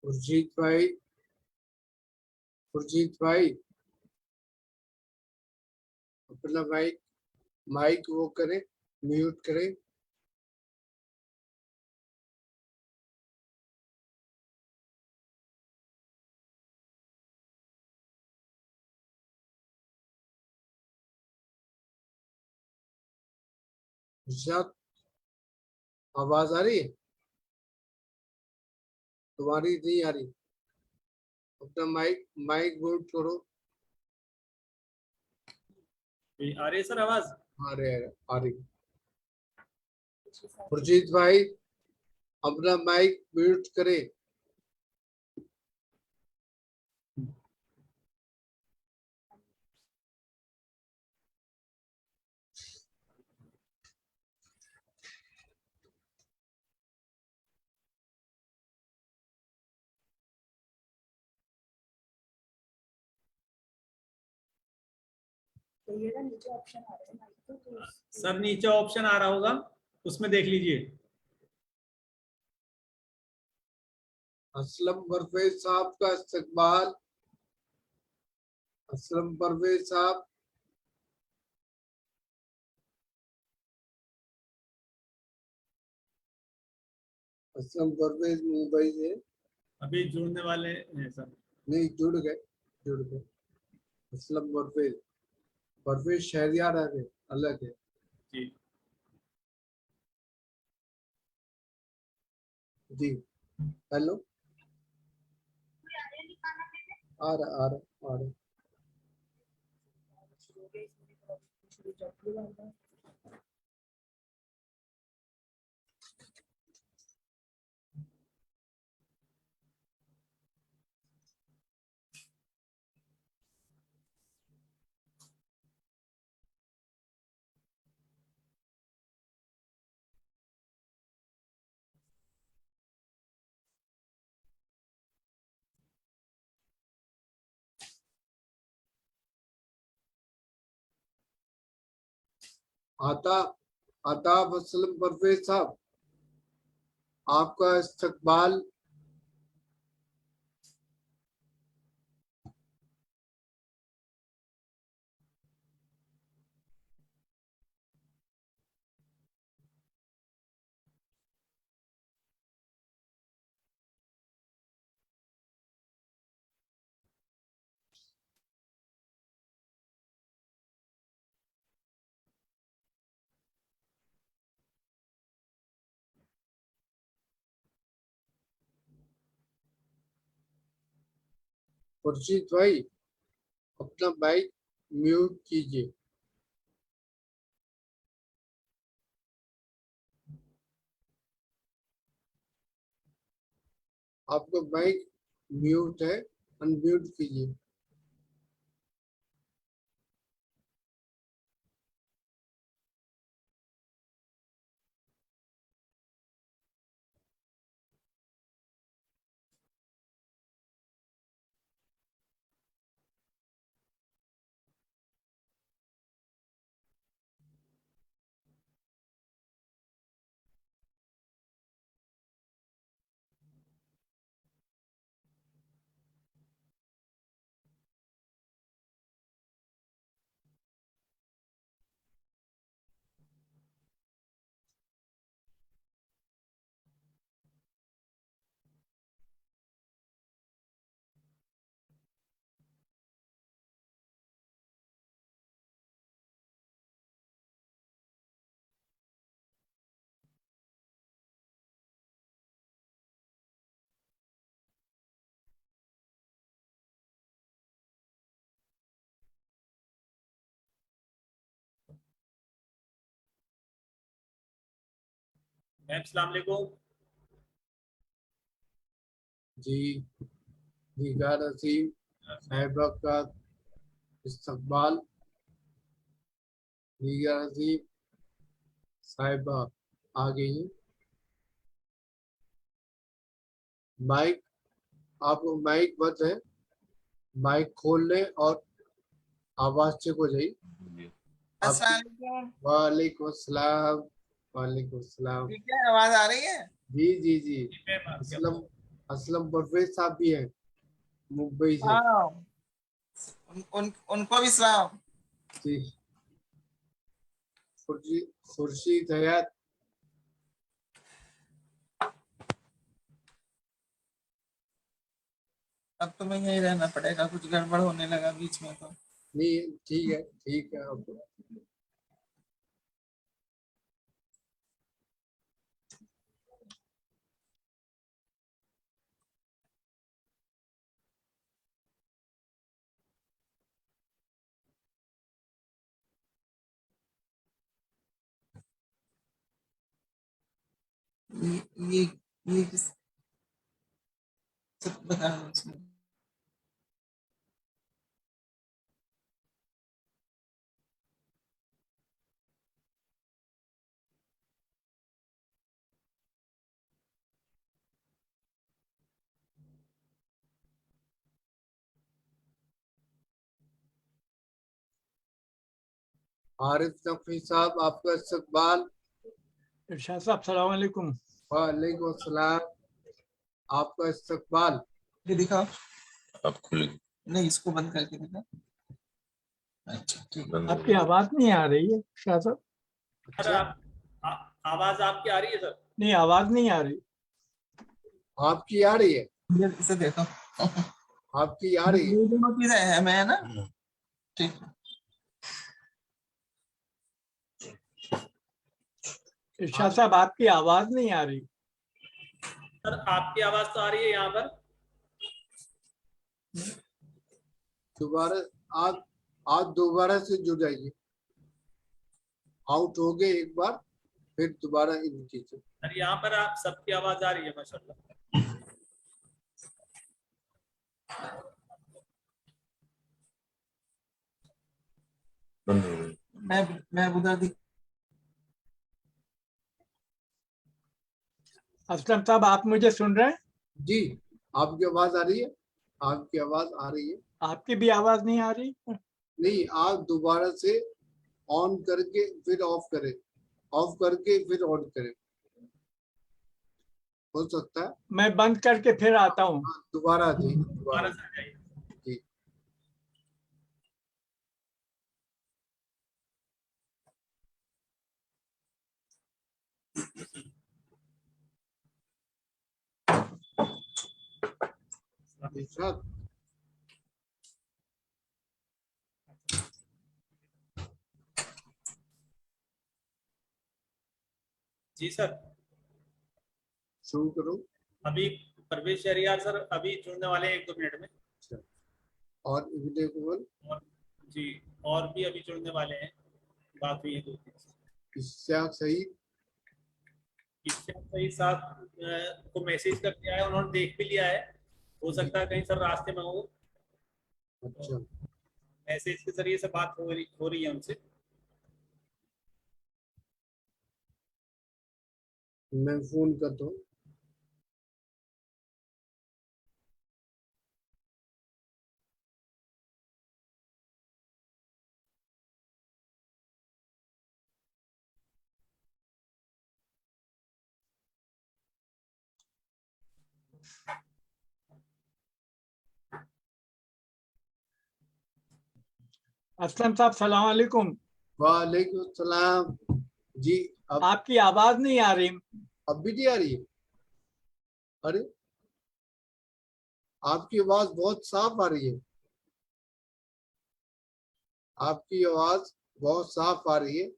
خورشید بھائی اپنا مائک وہ کریں، میوٹ کریں. ارشاد آواز آ رہی ہے؟ تمہاری نہیں آ رہی. اپنا مائک میوٹ کرو. آ رہی ہے سر آواز؟ آ رہی. خورشید بھائی اپنا مائک میوٹ کریں. سر نیچے آپشن آ رہا ہوگا، اس میں دیکھ لیجئے. اسلم پرویز صاحب کا استقبال. اسلم پرویز صاحب اسلم پرویز ممبئی سے ابھی جڑنے والے ہیں سر. نہیں، جڑ گئے. اسلم پرویز شہریار ہے، الگ ہے. جی جی ہیلو. آ رہا. آداب اسلم پرویز صاحب، آپ کا استقبال. خورشید بھائی اپنا مائک میوٹ کیجئے. آپ کا مائک میوٹ ہے، ان میوٹ کیجئے. السلام علیکم. جی دیگر عظیم صاحبہ کا استقبال. دیگر عظیم صاحبہ آ گئی ہیں. مائک، آپ کو مائک بند ہے، مائک کھول لیں اور آواز چیک ہو جائے. السلام علیکم. وعلیکم السلام. وعلیکم السلام. ٹھیک ہے، آواز آ رہی ہے؟ جی جی جی. اسلم असलम परवेज साहब भी हैं मुंबई से। Wow. उनको भी सलाम। जी खुर्शीद हयात, अब तो मैं यही रहना पड़ेगा, कुछ गड़बड़ होने लगा बीच में तो। नहीं ठीक है अब ये ये ये किस सब बता दो इसमें। आरिफ नकवी साहब आपका इस्तकबाल। इरशाद साहब सलाम अलैकुम। वालेकुम अस्सलाम, आपका इस्तकबाल। ये दिखाओ, अब खुल नहीं इसको बंद करके दिखाओ। अच्छा ठीक। बंद हो आपकी गया। आवाज नहीं आ रही है शाह साहब। सर आवाज आपकी आ रही है सर? नहीं, आवाज नहीं आ रही। आपकी आ रही है? ये इसे देखो। आपकी आ रही है? ये दोनों चीजें हैं मैं ना। ठीक है। इरशाद साहब आपकी आवाज नहीं आ रही। सर आपकी आवाज तो आ रही है यहाँ पर। दोबारा आप दोबारा से जुड़ जाइए, आउट हो गए एक बार, फिर दोबारा इन कीजिए। सर यहाँ पर आप सबकी आवाज आ रही है माशाल्लाह। बंद हो गई। मैं उधर दिख। असलम साहब आप मुझे सुन रहे हैं? जी आपकी आवाज आ रही है, आपकी आवाज आ रही है। आपकी भी आवाज नहीं आ रही। नहीं, आप दोबारा से ऑन करके फिर ऑफ करें, ऑफ करके फिर ऑन करें, हो सकता है। मैं बंद करके फिर आता हूँ। हाँ, दोबारा जी दोबारा दोबारा से आ जाइए। जी। इरशाद, जी सर। शुरू करो। अभी परवेज शहरियार सर अभी जुड़ने वाले हैं 1-2 मिनट में। अच्छा, और इब्ने कुबल और जी और भी अभी जुड़ने वाले हैं, बात हुई है 2-3। इश्तियाक सईद, इससे सही साहब को मैसेज कर दिया है, उन्होंने देख भी लिया है। हो सकता है कहीं सर रास्ते में हो, अच्छा मैसेज के जरिए से बात हो रही है उनसे। मैं फोन करता हूँ। असलम साहब सलाम अलैकुम। वालेकुम सलाम जी। अब आपकी आवाज नहीं आ रही। अब भी नहीं आ रही है? अरे आपकी आवाज बहुत साफ आ रही है, आपकी आवाज बहुत साफ आ रही है।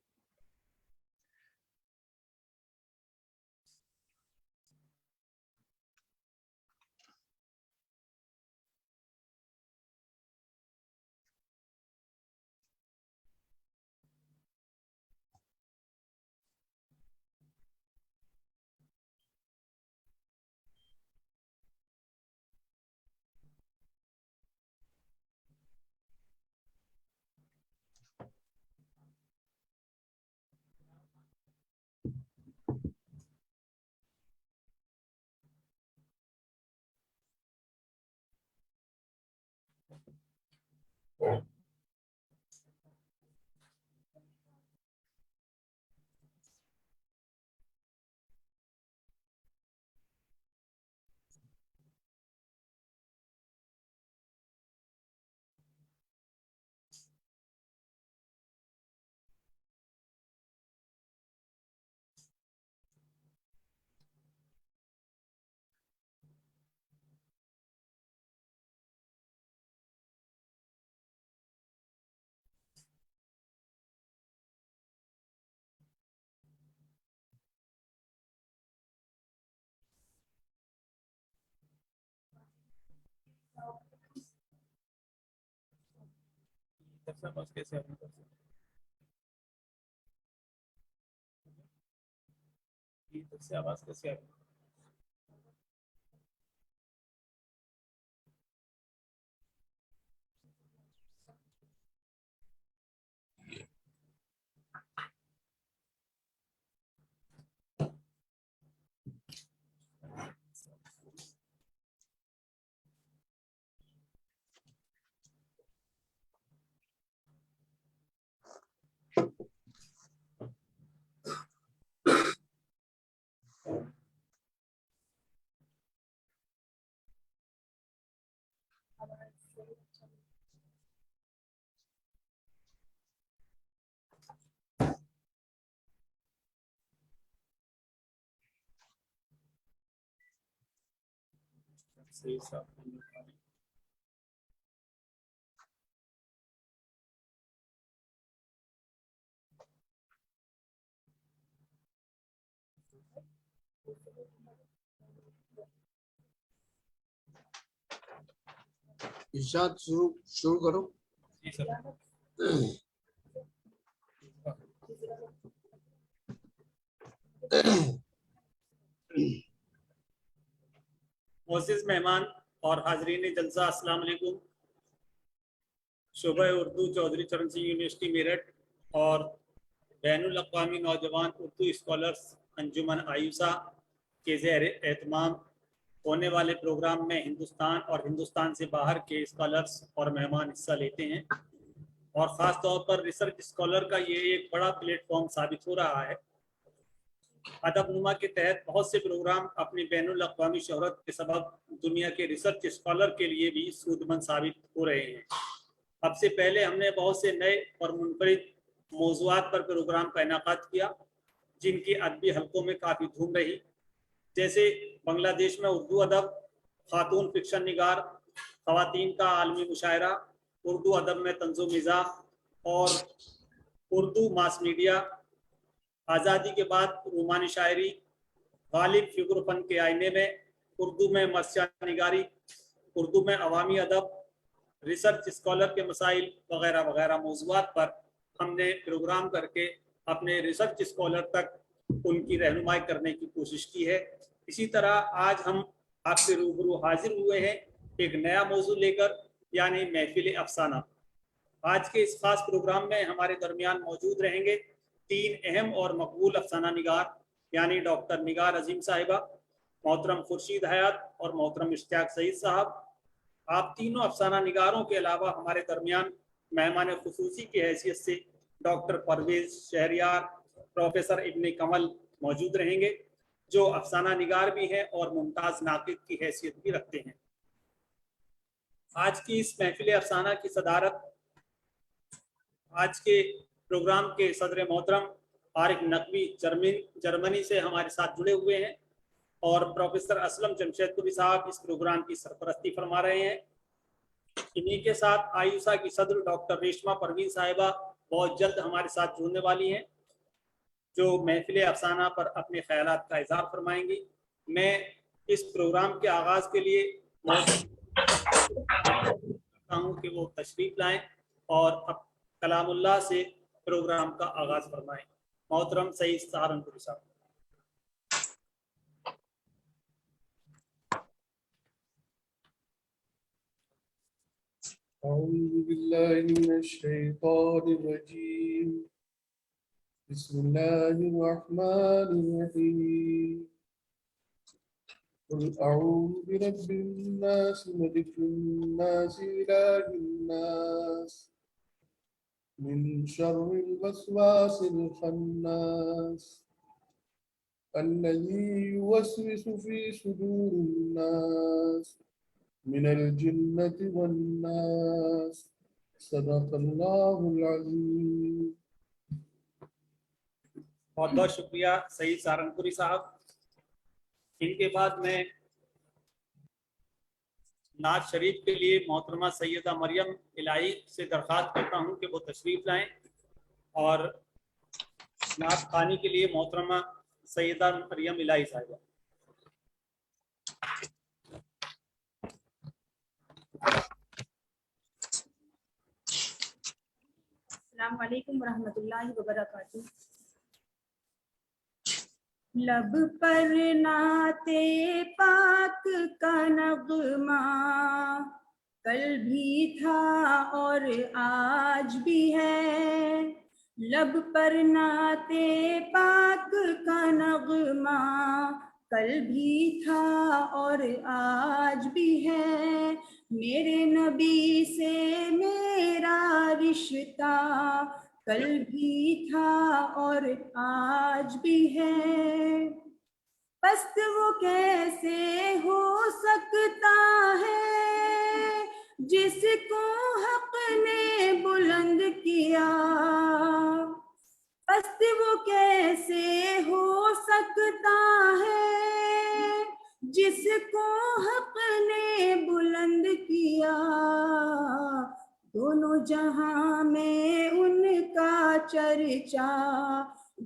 इधर से आवाज कैसे आ रही है? इधर से आवाज कैसे आ रही है? सही साफ नहीं हो पा रही। इरशाद शुरू करो। जी सर। मोअज़्ज़िज़ मेहमान और हाज़रीन जलसा, अस्सलाम वालेकुम। शोबा उर्दू चौधरी चरण सिंह यूनिवर्सिटी मेरठ और बैनुल अक़वामी नौजवान उर्दू स्कॉलर्स अंजुमन आयुसा के ज़ेर एहतमाम होने वाले प्रोग्राम में हिंदुस्तान और हिंदुस्तान से बाहर के स्कॉलर्स और मेहमान हिस्सा लेते हैं और ख़ास तौर पर रिसर्च स्कॉलर का ये एक बड़ा प्लेटफॉर्म साबित हो रहा है। अदब-नुमा के तहत बहुत से प्रोग्राम अपनी बैनुल अक़वामी शोहरत के सबब दुनिया के रिसर्च स्कॉलर के लिए भी सूदमंद साबित हो रहे हैं। अब से पहले हमने बहुत से नए और मुनफरिद मौज़ूआत पर प्रोग्राम का इनाक़ाद किया जिनकी अदबी हलकों में काफ़ी धूम रही, जैसे बांग्लादेश में उर्दू अदब, खातून फिक्शन निगार, ख़वातीन का आलमी मुशायरा, उर्दू अदब में तंज़ो मिज़ाह और उर्दू मास मीडिया, आज़ादी के बाद रूमानी शायरी, गालिब फिक्र फन के आईने में, उर्दू में मरसिया निगारी, उर्दू में अवामी अदब, रिसर्च स्कॉलर के मसाइल वगैरह वगैरह मौज़ूआत पर हमने प्रोग्राम करके अपने रिसर्च स्कॉलर तक उनकी रहनुमाई करने की कोशिश की है। इसी तरह आज हम आपसे रूबरू हाजिर हुए हैं एक नया मौजू लेकर, यानी महफिल अफसाना। आज के इस खास प्रोग्राम में हमारे दरमियान मौजूद रहेंगे तीन अहम और मकबूल अफसाना निगार, यानी डॉक्टर निगार अजीम साहिबा, मोहतरम खुर्शीद हयात और मोहतरम इश्तियाक सईद साहब। आप तीनों अफसाना निगारों के अलावा हमारे दरमियान मेहमान खुसूसी की हैसियत से डॉक्टर परवेज शहरियार, प्रोफेसर इब्न कमल मौजूद रहेंगे, जो अफसाना निगार भी हैं और मुमताज़ नाक़िद की हैसियत भी रखते हैं। आज की इस महफिल अफसाना की सदारत आज के प्रोग्राम के सदर मोहतरम आरिफ नकवी जर्मनी से हमारे साथ जुड़े हुए हैं और प्रोफेसर असलम जमशेदपुरी साहब इस प्रोग्राम की सरपरस्ती फरमा रहे हैं। इन्हीं के साथ आयुसा की सदर डॉक्टर रेशमा परवीन साहिबा बहुत जल्द हमारे साथ जुड़ने वाली हैं, जो महफिल अफसाना पर अपने ख्यालात का इज़हार फरमाएंगी। मैं इस प्रोग्राम के आगाज़ के लिए चाहता हूँ कि वो तशरीफ लाएं और अब कलामुल्लाह से प्रोग्राम का आगाज़ फरमाएं। मोहतरम सईद सहारनपुरी साहब। أعوذ بالله من الشيطان الرجيم بسم الله الرحمن الرحيم قل أعوذ برب الناس ملك الناس إله الناس من شر الوسواس الخناس الذي يوسوس في صدور الناس من الجنة والناس صدق الله العظيم. बहुत बहुत शुक्रिया सईद सहारनपुरी साहब। इनके बाद मैं नात शरीफ के लिए मोहतरमा सैयदा मरियम इलाही से दरख्वास्त करता हूं कि वो तशरीफ लाएं और नात खानी के लिए मोहतरमा सैयदा मरियम इलाही साहिबा। السلام علیکم ورحمۃ اللہ وبرکاتہ. لب پر نعت پاک کا نغمہ کل بھی تھا اور آج بھی ہے. لب پر نعت پاک کا نغمہ کل بھی تھا اور آج بھی ہے. میرے نبی سے میرا رشتہ کل بھی تھا اور آج بھی ہے. پست وہ کیسے ہو سکتا ہے جس کو حق نے بلند کیا. پست وہ کیسے ہو سکتا ہے جس کو حق نے بلند کیا. دونوں جہاں میں ان کا چرچا،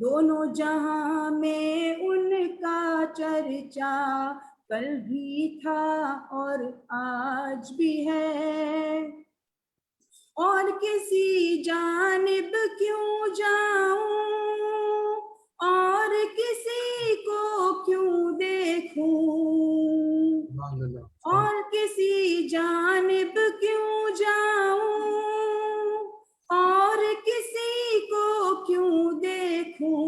دونوں جہاں میں ان کا چرچا کل بھی تھا اور آج بھی ہے. اور کسی جانب کیوں جاؤں اور کسی کو کیوں دیکھوں، اور کسی جانب کیوں جاؤں اور کسی کو کیوں دیکھوں.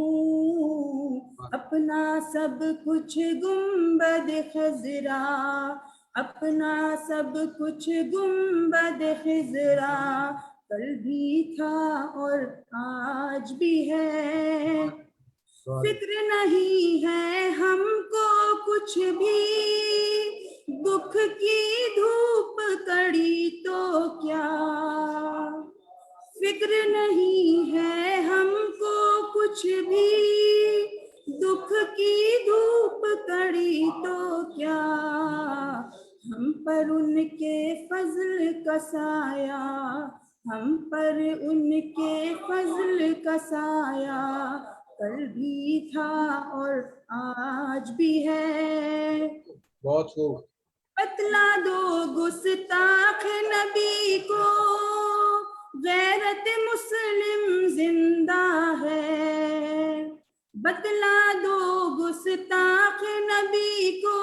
اپنا سب کچھ گنبد خضرا، اپنا سب کچھ گنبد خضرا کل بھی تھا اور آج بھی ہے. فکر نہیں ہے ہم کو کچھ بھی، دکھ کی دھوپ کڑی تو کیا. فکر نہیں ہے ہم کو کچھ بھی، دکھ کی دھوپ کڑی تو کیا. ہم پر ان کے فضل کا سایہ، ہم پر ان کے فضل کا سایہ کل بھی تھا اور آج بھی ہے. بہت خوب. بتلا دو گستاخ نبی کو غیرت مسلم زندہ ہے. بتلا دو گستاخ نبی کو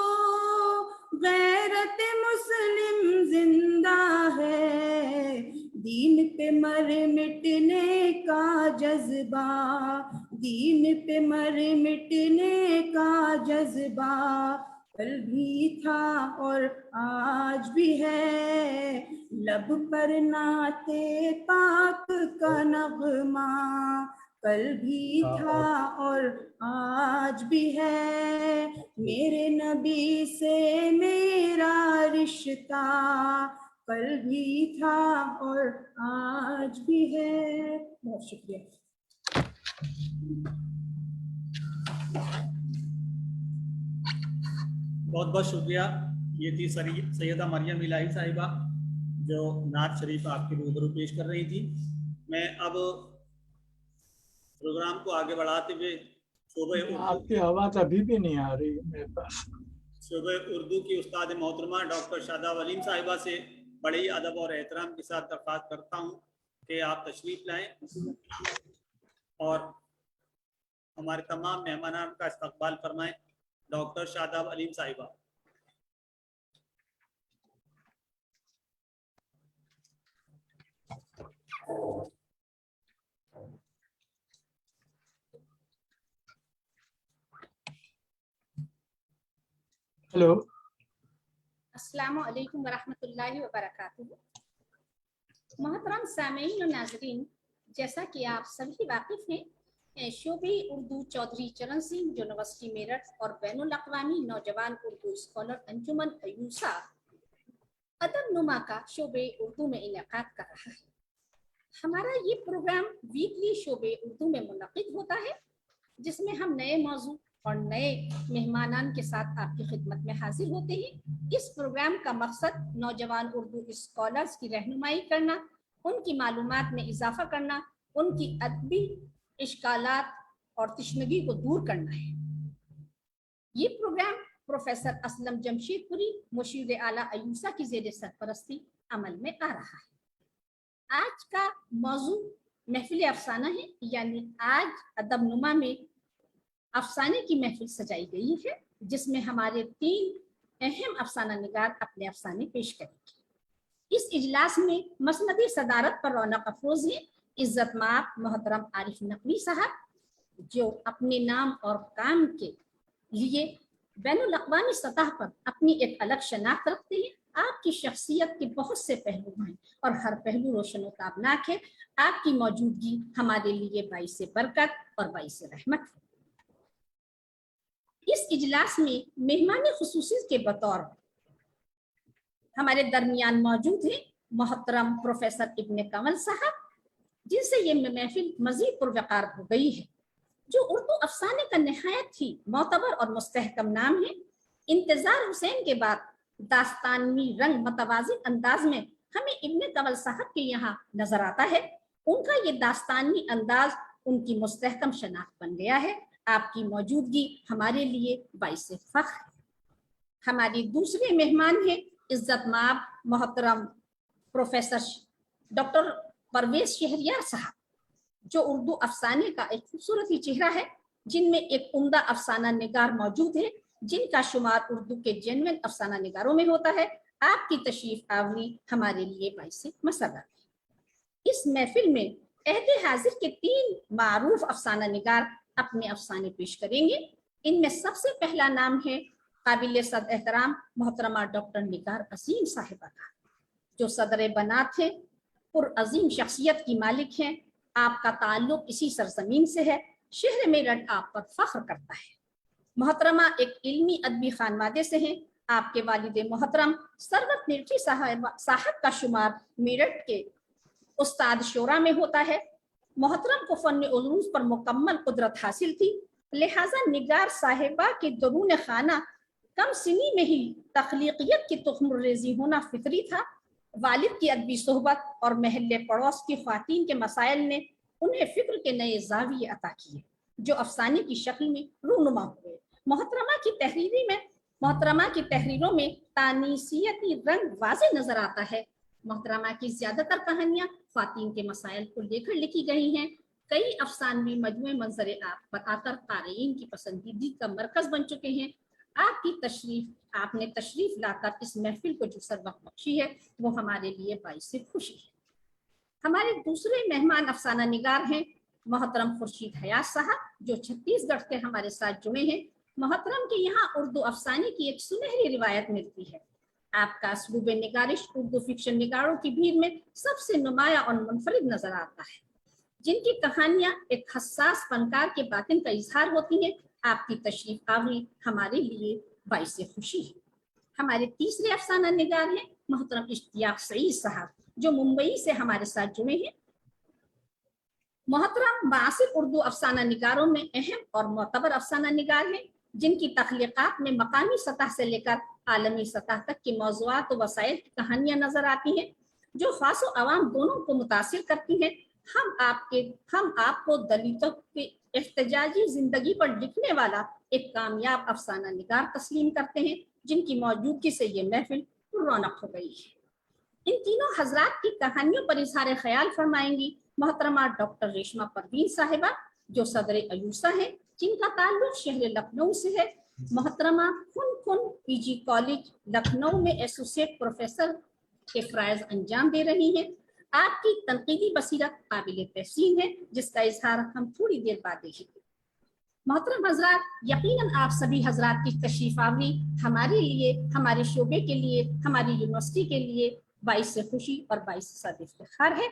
غیرت مسلم زندہ ہے. دین پہ مر مٹنے کا جذبہ، دین پہ مر مٹنے کا جذبہ کل بھی تھا اور آج بھی ہے. لب پر نعت پاک کا نغمہ کل بھی تھا اور آج بھی ہے. میرے نبی سے میرا رشتہ کل بھی تھا اور آج بھی ہے. بہت شکریہ. بہت بہت شکریہ. یہ تھی سیدہ مریم الہی صاحبہ جو نعت شریف آپ کے روبرو پیش کر رہی تھی. میں اب پروگرام کو آگے بڑھاتے ہوئے شعبہ آپ کی آواز ابھی بھی نہیں آ رہی ہے میرے پاس. شعبہ اردو کی استاد محترمہ ڈاکٹر شاداب علیم صاحبہ سے بڑے ہی ادب اور احترام کے ساتھ درخواست کرتا ہوں کہ آپ تشریف لائیں اور ہمارے تمام مہمانان کا استقبال فرمائیں. ڈاکٹر شاداب علیم صاحبہ. ہلو. السلام علیکم ورحمۃ اللہ وبرکاتہ. محترم سامعین و ناظرین، جیسا کہ آپ سبھی واقف ہیں، شعبہ اردو چودھری چرن سنگھ یونیورسٹی میرٹھ اور بین الاقوامی نوجوان اردو اسکالر انجمن ایوسا ادب نما کا شعبہ اردو میں انعقاد کر رہا ہے. ہمارا یہ پروگرام ویکلی شعبہ اردو میں منعقد ہوتا ہے، جس میں ہم نئے موضوع اور نئے مہمانان کے ساتھ آپ کی خدمت میں حاضر ہوتے ہیں. اس پروگرام کا مقصد نوجوان اردو اسکالرز کی رہنمائی کرنا، ان کی معلومات میں اضافہ کرنا، ان کی ادبی اشکالات اور تشنگی کو دور کرنا ہے. یہ پروگرام پروفیسر اسلم جمشید پوری مشیر اعلیٰ ایوسا کی زیر سرپرستی عمل میں آ رہا ہے. آج کا موضوع महफिल अफसाना है, यानी आज अदब नुमा में अफसाने की महफिल सजाई गई है, जिसमें हमारे 3 अहम अफसाना निगार अपने अफसाने पेश करेंगे। इस इजलास में मसनदी सदारत पर रौनक अफरोज हैं इज्जत माब मोहतरम आरिफ नकवी साहब, जो अपने नाम और काम के लिए बैनुल अक़वामी सतह पर अपनी एक अलग शनाख्त रखते हैं। आपकी शख्सियत के बहुत से पहलू हैं और हर पहलू रोशन और ताबनाक है। आपकी मौजूदगी हमारे लिए बाइस बरकत और बाइस रहमत है। इस इजलास में मेहमान खुसूसी के बतौर हमारे दरमियान मौजूद हैं मोहतरम प्रोफेसर इब्ने कंवल साहब, जिनसे ये महफिल मजीद पुरवकार हो गई है, जो उर्दू अफसाने का नहायत ही मोतबर और मुस्तहकम नाम है। इंतजार हुसैन के बाद दास्तानी रंग मतवाज़िन अंदाज में हमें इब्ने कंवल साहब के यहाँ नजर आता है। उनका ये दास्तानी अंदाज उनकी मुस्तहकम शनाख्त बन गया है। आपकी मौजूदगी हमारे लिए बाइस फख्र है। हमारी दूसरे मेहमान हैं इज्जत माब मोहतरम प्रोफेसर डॉक्टर परवेज शहरियार साहब, जो उर्दू अफसाने का एक खूबसूरत ही चेहरा है, जिनमें एक उम्दा अफसाना निगार मौजूद है, जिनका शुमार उर्दू के जेन्युइन अफसाना निगारों में होता है। आपकी तशरीफ आवरी हमारे लिए बाइस मसरत है। इस महफिल में अहदे हाजिर के 3 मारूफ अफसाना निगार अपने अफसाने पेश करेंगे। इनमें सबसे पहला नाम है काबिल सद एहतराम मोहतरमा डॉक्टर निगार अजीम साहिबा का, जो सदर बनात है, पुरअज़ीम शख्सियत की मालिक हैं। आपका ताल्लुक इसी सरजमीन से है। शहर मेरठ आप पर फख्र करता है। मोहतरमा एक इल्मी अदबी खानवादे से हैं। आपके वालिद मोहतरम सरवत मिर्ची साहब का शुमार मेरठ के उस्ताद शोरा में होता है। मोहतरम को फन उलूम पर मुकम्मल कुदरत हासिल थी, लिहाजा निगार साहिबा के दरून खाना कम सिनी में ही तख्लीकियत की तुख्म रेजी होना फितरी था। वालिद की अदबी सोहबत और महल्ले पड़ोस की ख्वातीन के मसाइल ने उन्हें फिक्र के नए जाविये अता किए, जो अफसाने की शक्ल में रूनुमा हुए। मोहतरमा की तहरीरों में तानीसियती रंग वाज़े नजर आता है। मोहतरमा की ज्यादातर कहानियां ख्वातीन के मसाइल को लेकर लिखी गई हैं। कई अफसानवी मजमूए मंजर आप पर आकर क़ारीन की पसंदीदा का मरकज बन चुके हैं। आपने तशरीफ लाकर इस महफिल को जो सरवक्त बख्शी है, वो हमारे लिए बाइस खुशी है। हमारे दूसरे मेहमान अफसाना निगार हैं मोहतरम खुर्शीद हयात साहब, जो छत्तीसगढ़ से हमारे साथ जुड़े हैं। मोहतरम के यहाँ उर्दू अफसाने की एक सुनहरी रिवायत मिलती है। आपका असलूब निगारिश उर्दू फिक्शन निगारों की भीड़ में सबसे नुमाया और मुनफरिद नजर आता है, जिनकी कहानियां एक हसास फनकार के बातिन का इजहार होती हैं। आपकी तशरीफ आवरी हमारे लिए बाइस खुशी है। हमारे तीसरे अफसाना निगार हैं मोहतरम इश्तियाक सईद साहब, जो मुंबई से हमारे साथ जुड़े हैं। मोहतरम मासिर उर्दू अफसाना निगारों में अहम और मोतबर अफसाना निगार हैं, जिनकी तख्लीकात में मकामी सतह से लेकर आलमी सतह तक के मौज़ूआत व वसाइल की कहानियां नजर आती हैं, जो खास व अवाम दोनों को मुतासिर करती हैं। हम आपको दलितों की एहतजाजी जिंदगी पर लिखने वाला एक कामयाब अफसाना निगार तस्लीम करते हैं, जिनकी मौजूदगी से ये महफिल रौनक हो गई है। इन तीनों हजरात की कहानियों पर इजहार ख्याल फरमाएंगी मोहतरमा डॉक्टर रेशमा परवीन साहिबा, जो सदर अयूसा है, जिनका ताल्लुक शहर लखनऊ से है। मोहतरमा खुन पीजी कॉलेज लखनऊ में एसोसिएट प्रोफेसर के फ़राइज़ अंजाम दे रही हैं। आपकी तनकीदी बसीरत काबिल तहसीन है, जिसका इजहार हम थोड़ी देर बाद देखेंगे। मोहतरम हजरात, यकीनन आप सभी हजरात की तशरीफ आवरी हमारे लिए, हमारे शोबे के लिए, हमारी यूनिवर्सिटी के लिए बाइस खुशी और बाइस सद इफ्तिखार है।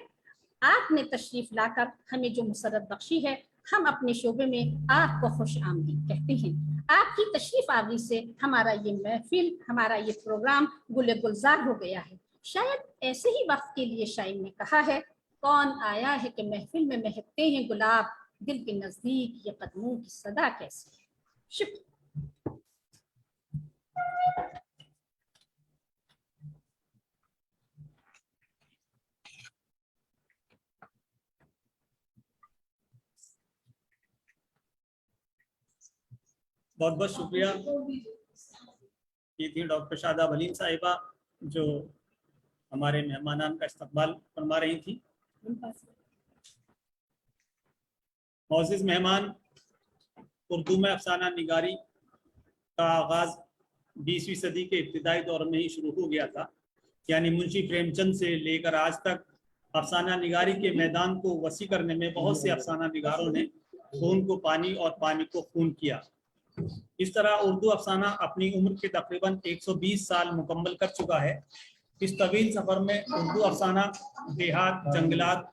आपने तशरीफ लाकर हमें जो मुसरत बख्शी है, हम अपने शोबे में आपको खुश आमदीद कहते हैं। आपकी तशरीफ आवरी से हमारा ये महफिल, हमारा ये प्रोग्राम गुले गुलजार हो गया है। शायद ऐसे ही वक्त के लिए शायर ने कहा है, कौन आया है कि महफिल में महकते हैं गुलाब, दिल के नजदीक ये कदमों की सदा कैसी है। शुक्रिया। बहुत बहुत शुक्रिया। ये थी डॉक्टर शादाब हलीम साहिबा, जो हमारे मेहमानान का इस्तकबाल फरमा रही थी। मोअज़्ज़िज़ मेहमान, उर्दू में अफसाना निगारी का आगाज़ 20वीं सदी के इब्तिदाई दौर में ही शुरू हो गया था। यानी मुंशी प्रेमचंद से लेकर आज तक अफसाना निगारी के मैदान को वसी करने में बहुत से अफसाना निगारों ने खून को पानी और पानी को खून किया। इस तरह उर्दू अफसाना अपनी उम्र के तकरीबन 120 साल मुकम्मल कर चुका है। इस तवील सफ़र में उर्दू अफसाना देहात, जंगलात,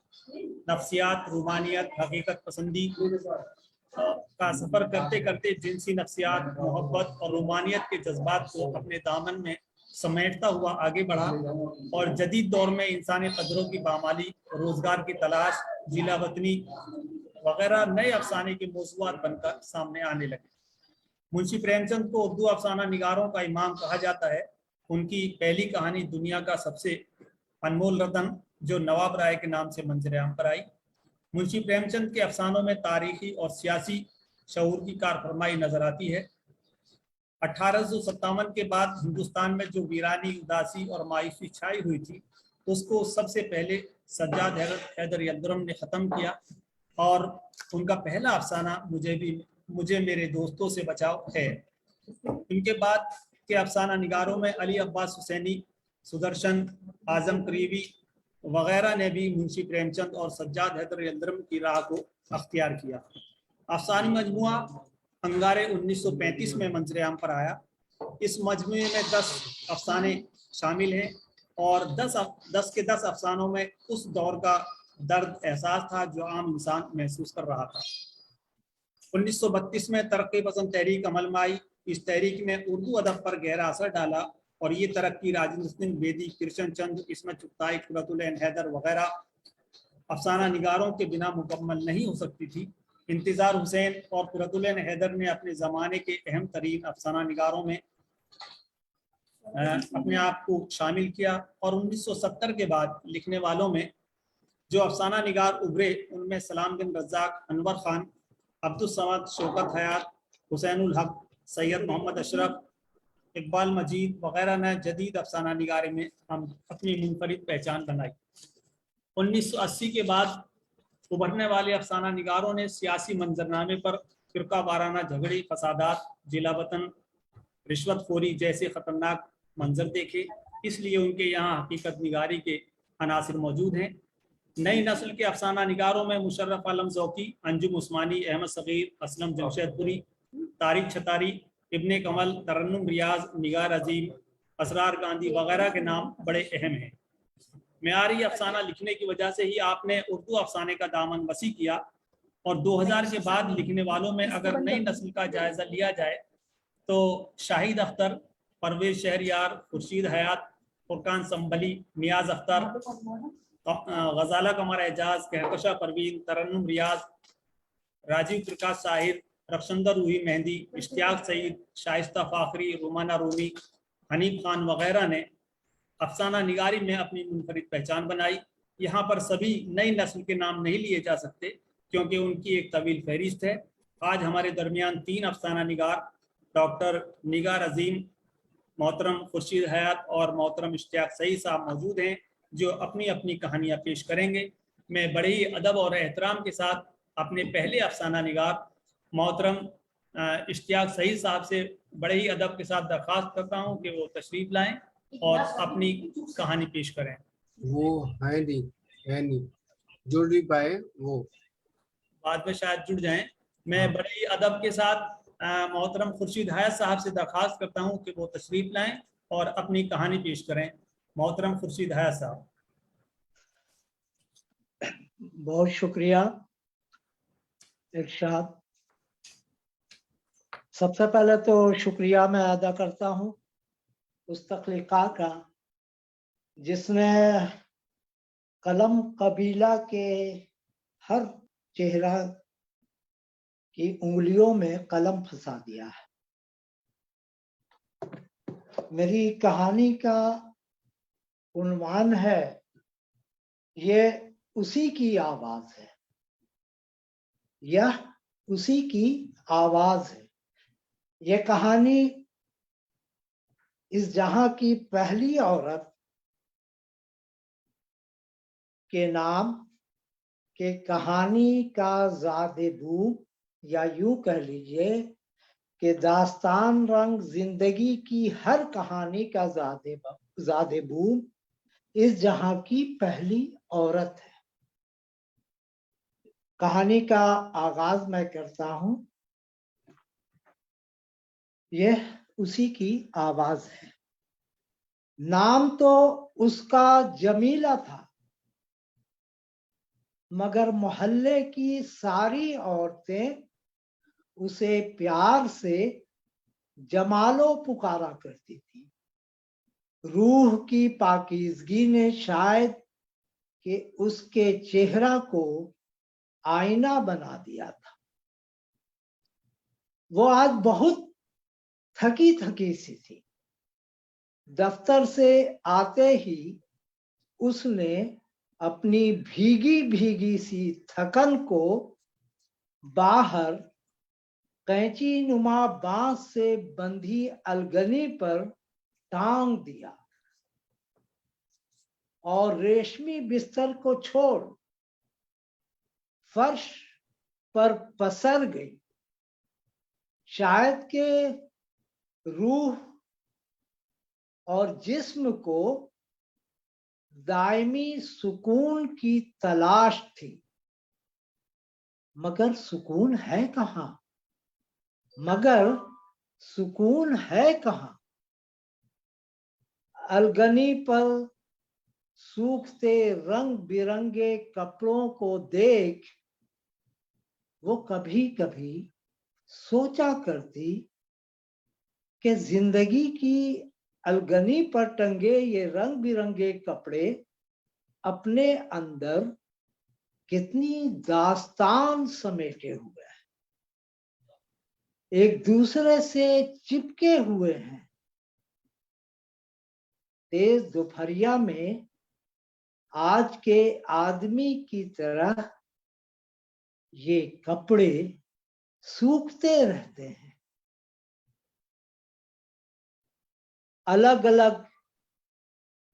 नफ्सियात, रूमानियत, हकीकत पसंदी का सफ़र करते करते जिनसी नफ्सियात, मोहब्बत और रूमानियत के जज्बात को अपने दामन में समेटता हुआ आगे बढ़ा और जदीद दौर में इंसानी कदरों की पामाली, रोजगार की तलाश, जिला वतनी वगैरह नए अफसाने के मौज़ूआत बनकर सामने आने लगे। मुंशी प्रेमचंद को उर्दू अफसाना निगारों का इमाम कहा जाता है। उनकी पहली कहानी दुनिया का सबसे अनमोल रतन, जो नवाब राय के नाम से मंजर-ए-आम पर आई। मुंशी प्रेमचंद के अफसानों में तारीखी और सियासी शऊर की कारफरमाई नजर आती है। 1857 के बाद हिंदुस्तान में जो वीरानी, उदासी और मायूसी छाई हुई थी, उसको सबसे पहले सज्जाद हैदर यल्दरम ने ख़त्म किया और उनका पहला अफसाना मुझे मेरे दोस्तों से बचाओ है। इनके बाद के अफसाना निगारों में अली अब्बास हुसैनी, सुदर्शन, आजम करीबी वगैरह ने भी मुंशी प्रेमचंद और सज्जाद हैदर यल्दरम की राह को अख्तियार किया। अफसानी मजमुआ अंगारे 1935 में मंजर-ए-आम पर आया। इस मजमुए में 10 अफसाने शामिल हैं और 10 के 10 अफसानों में उस दौर का दर्द एहसास था जो आम इंसान महसूस कर रहा था। 1932 में तरक्की पसंद तहरीक अमल में आई। इस तहरीक ने उर्दू अदब पर गहरा असर डाला और ये तरक्की राजेंद्र सिंह बेदी, कृष्ण चंद्र, इस्मत चुगताई, कुरतुल-ऐन हैदर वगैरह अफसाना निगारों के बिना मुकम्मल नहीं हो सकती थी। इंतजार हुसैन और कुरतुल-ऐन हैदर ने अपने ज़माने के अहम तरीन अफसाना निगारों में अपने आप को शामिल किया और 1970 के बाद लिखने वालों में जो अफसाना निगार उभरे उनमें सलाम बिन रज़ाक, अनवर खान, अब्दुल समद, शौकत हयात, हुसैनुल हक, सैयद मोहम्मद अशरफ, इकबाल मजीद वगैरह ने जदीद अफसाना निगारी में हम अपनी मुनफरिद पहचान बनाई। 1980 के बाद उभरने वाले अफसाना निगारों ने सियासी मंजरनामे पर फिरका वाराना झगड़े, फसादात, जिला वतन, रिश्वतखोरी जैसे खतरनाक मंजर देखे, इसलिए उनके यहाँ हकीकत निगारी के अनासिर मौजूद हैं। नई नस्ल के अफसाना निगारों में मुशर्रफ आलम ज़ौकी, अंजुम उस्मानी, अहमद सगीर, असलम जमशेदपुरी, तारिक छतारी, इब्ने कमल, तरन्नुम रियाज, निगार अजीम, असरार गांधी वगैरह के नाम बड़े अहम हैं। मेयारी अफसाना लिखने की वजह से ही आपने उर्दू अफसाने का दामन वसी किया और 2000 के बाद लिखने वालों में अगर नई नस्ल का जायजा लिया जाए तो शाहिद अख्तर, परवेज शहरयार, खुर्शीद हयात, फुरकान संभली, नियाज अख्तर, गजाला कमर एजाज, कहकशा परवीन, तरन्नुम रियाज, राजीव प्रकाश साहिर, रफशंदर रूही मेहंदी, इश्तियाक सईद, शाइस्ता फाखरी, रुमाना रूमी, हनीफ खान वगैरह ने अफसाना निगारी में अपनी मुनफरिद पहचान बनाई। यहाँ पर सभी नई नस्ल के नाम नहीं लिए जा सकते क्योंकि उनकी एक तवील फहरिस्त है। आज हमारे दरमियान 3 अफसाना निगार डॉक्टर निगार अजीम, मोहतरम खुर्शीद हयात और मोहतरम इश्तियाक सईद साहब मौजूद हैं जो अपनी अपनी कहानियाँ पेश करेंगे। मैं बड़े ही अदब और एहतराम के साथ अपने पहले अफसाना निगार मोहतरम इश्तियाक सईद साहब से बड़े ही अदब के साथ दरख्वास्त करता हूँ कि वो तशरीफ लाएं और अपनी कहानी पेश करें। वो है नहीं जुड़ नहीं पाए, वो बाद में शायद जुड़ जाएं। मैं बड़े ही अदब के साथ मोहतरम खुर्शीद हयात साहब से दरख्वास्त करता हूँ कि वो तशरीफ लाएं और अपनी कहानी पेश करें। मोहतरम खुर्शीद हयात साहब। बहुत शुक्रिया इरशाद। सबसे पहले तो शुक्रिया मैं अदा करता हूँ उस तख्लीका का जिसने कलम कबीला के हर चेहरा की उंगलियों में कलम फंसा दिया है। मेरी कहानी का उन्वान है ये उसी की आवाज है, यह उसी की आवाज है। ये कहानी इस जहां की पहली औरत के नाम कि कहानी का ज़ादे-बू या यूं कह लीजिए कि दास्तान रंग जिंदगी की हर कहानी का ज़ादे-बू इस जहां की पहली औरत है। कहानी का आगाज मैं करता हूं, यह उसी की आवाज है। नाम तो उसका जमीला था, मगर मोहल्ले की सारी औरतें उसे प्यार से जमालो पुकारा करती थी। रूह की पाकीज़गी ने शायद कि उसके चेहरा को आईना बना दिया था। वो आज बहुत थकी थकी सी थी। दफ्तर से आते ही उसने अपनी भीगी भीगी सी थकन को बाहर कैंची नुमा बांस से बंधी अलगनी पर टांग दिया और रेशमी बिस्तर को छोड़ फर्श पर पसर गई। शायद के रूह और जिस्म को दायमी सुकून की तलाश थी, मगर सुकून है कहाँ? अलगनी पर सूखते रंग बिरंगे कपड़ों को देख वो कभी कभी सोचा करती कि जिंदगी की अलगनी पर टंगे ये रंग बिरंगे कपड़े अपने अंदर कितनी दास्तान समेटे हुए हैं, एक दूसरे से चिपके हुए हैं। तेज दोपहरिया में आज के आदमी की तरह ये कपड़े सूखते रहते हैं। अलग अलग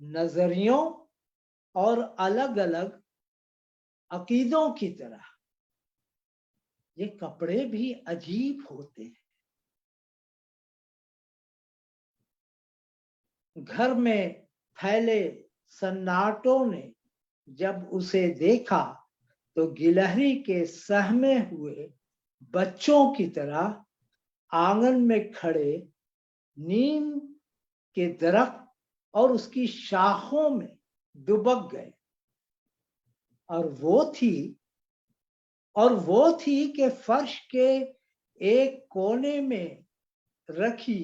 नजरियों और अलग अलग अकीदों की तरह ये कपड़े भी अजीब होते हैं। घर में फैले सन्नाटों ने जब उसे देखा तो गिलहरी के सहमे हुए बच्चों की तरह आंगन में खड़े नीम के दरख्त और उसकी शाखों में दुबक गए। और वो थी कि फर्श के एक कोने में रखी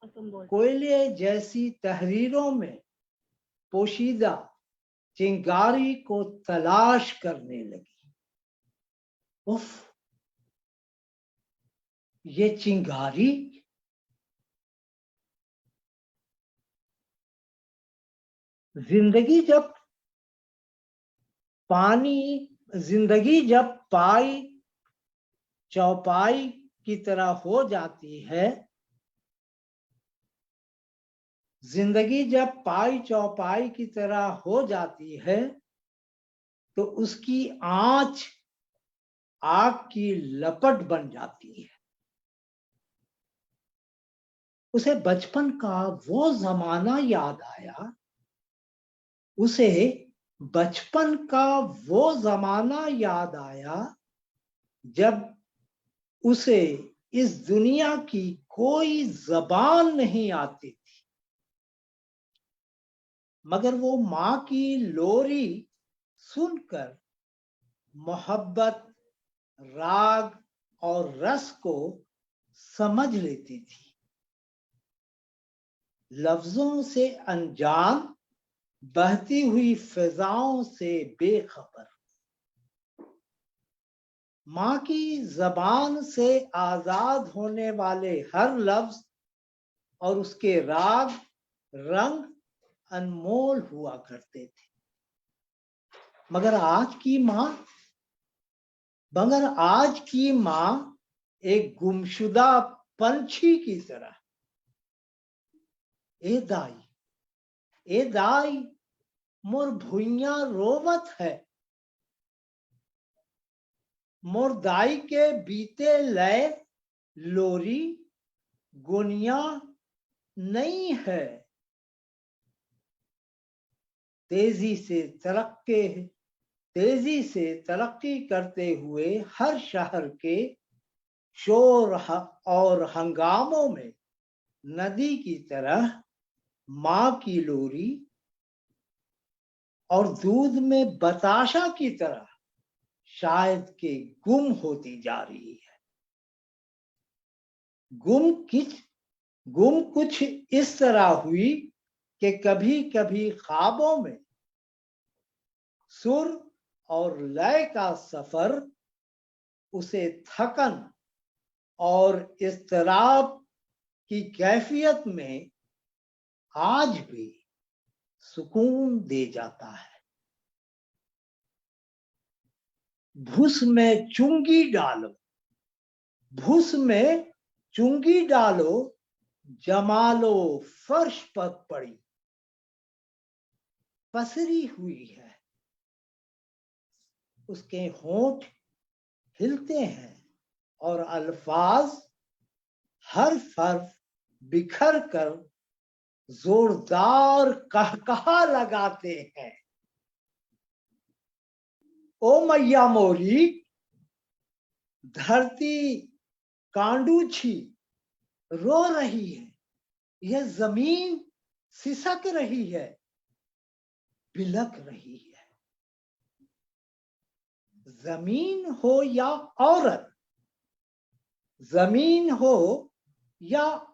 कोयले जैसी तहरीरों में पोशीदा चिंगारी को तलाश करने लगी। उफ, ये चिंगारी! जिंदगी जब पाई चौपाई की तरह हो जाती है, जिंदगी जब पाई चौपाई की तरह हो जाती है तो उसकी आंच आग की लपट बन जाती है। उसे बचपन का वो जमाना याद आया, जब उसे इस दुनिया की कोई जबान नहीं आती थी, मगर वो माँ की लोरी सुनकर मोहब्बत, राग और रस को समझ लेती थी। लफ्जों से अनजान, बहती हुई फिजाओं से बेखबर, माँ की जबान से आजाद होने वाले हर लफ्ज और उसके राग रंग अनमोल हुआ करते थे। मगर आज की माँ एक गुमशुदा पंछी की तरह, ए दाई मोर भुइयां रोवत है, मुर्दाई के बीते लय लोरी गुनिया नहीं है। तेजी से तरक्की करते हुए हर शहर के शोर और हंगामों में नदी की तरह माँ की लोरी और दूध में बताशा की तरह शायद के गुम होती जा रही है। गुम कुछ इस तरह हुई कि कभी कभी ख्वाबों में सुर और लय का सफर उसे थकन और इज़्तिराब की कैफियत में आज भी सुकून दे जाता है। भूस में चुंगी डालो जमालो फर्श पर पड़ी पसरी हुई है। उसके होंठ हिलते हैं और अल्फाज हर्फ बिखर कर जोरदार कहकहा लगाते हैं। ओ मैया मोरी, धरती कांडूछी रो रही है, यह जमीन सिसक रही है, बिलक रही है। जमीन हो या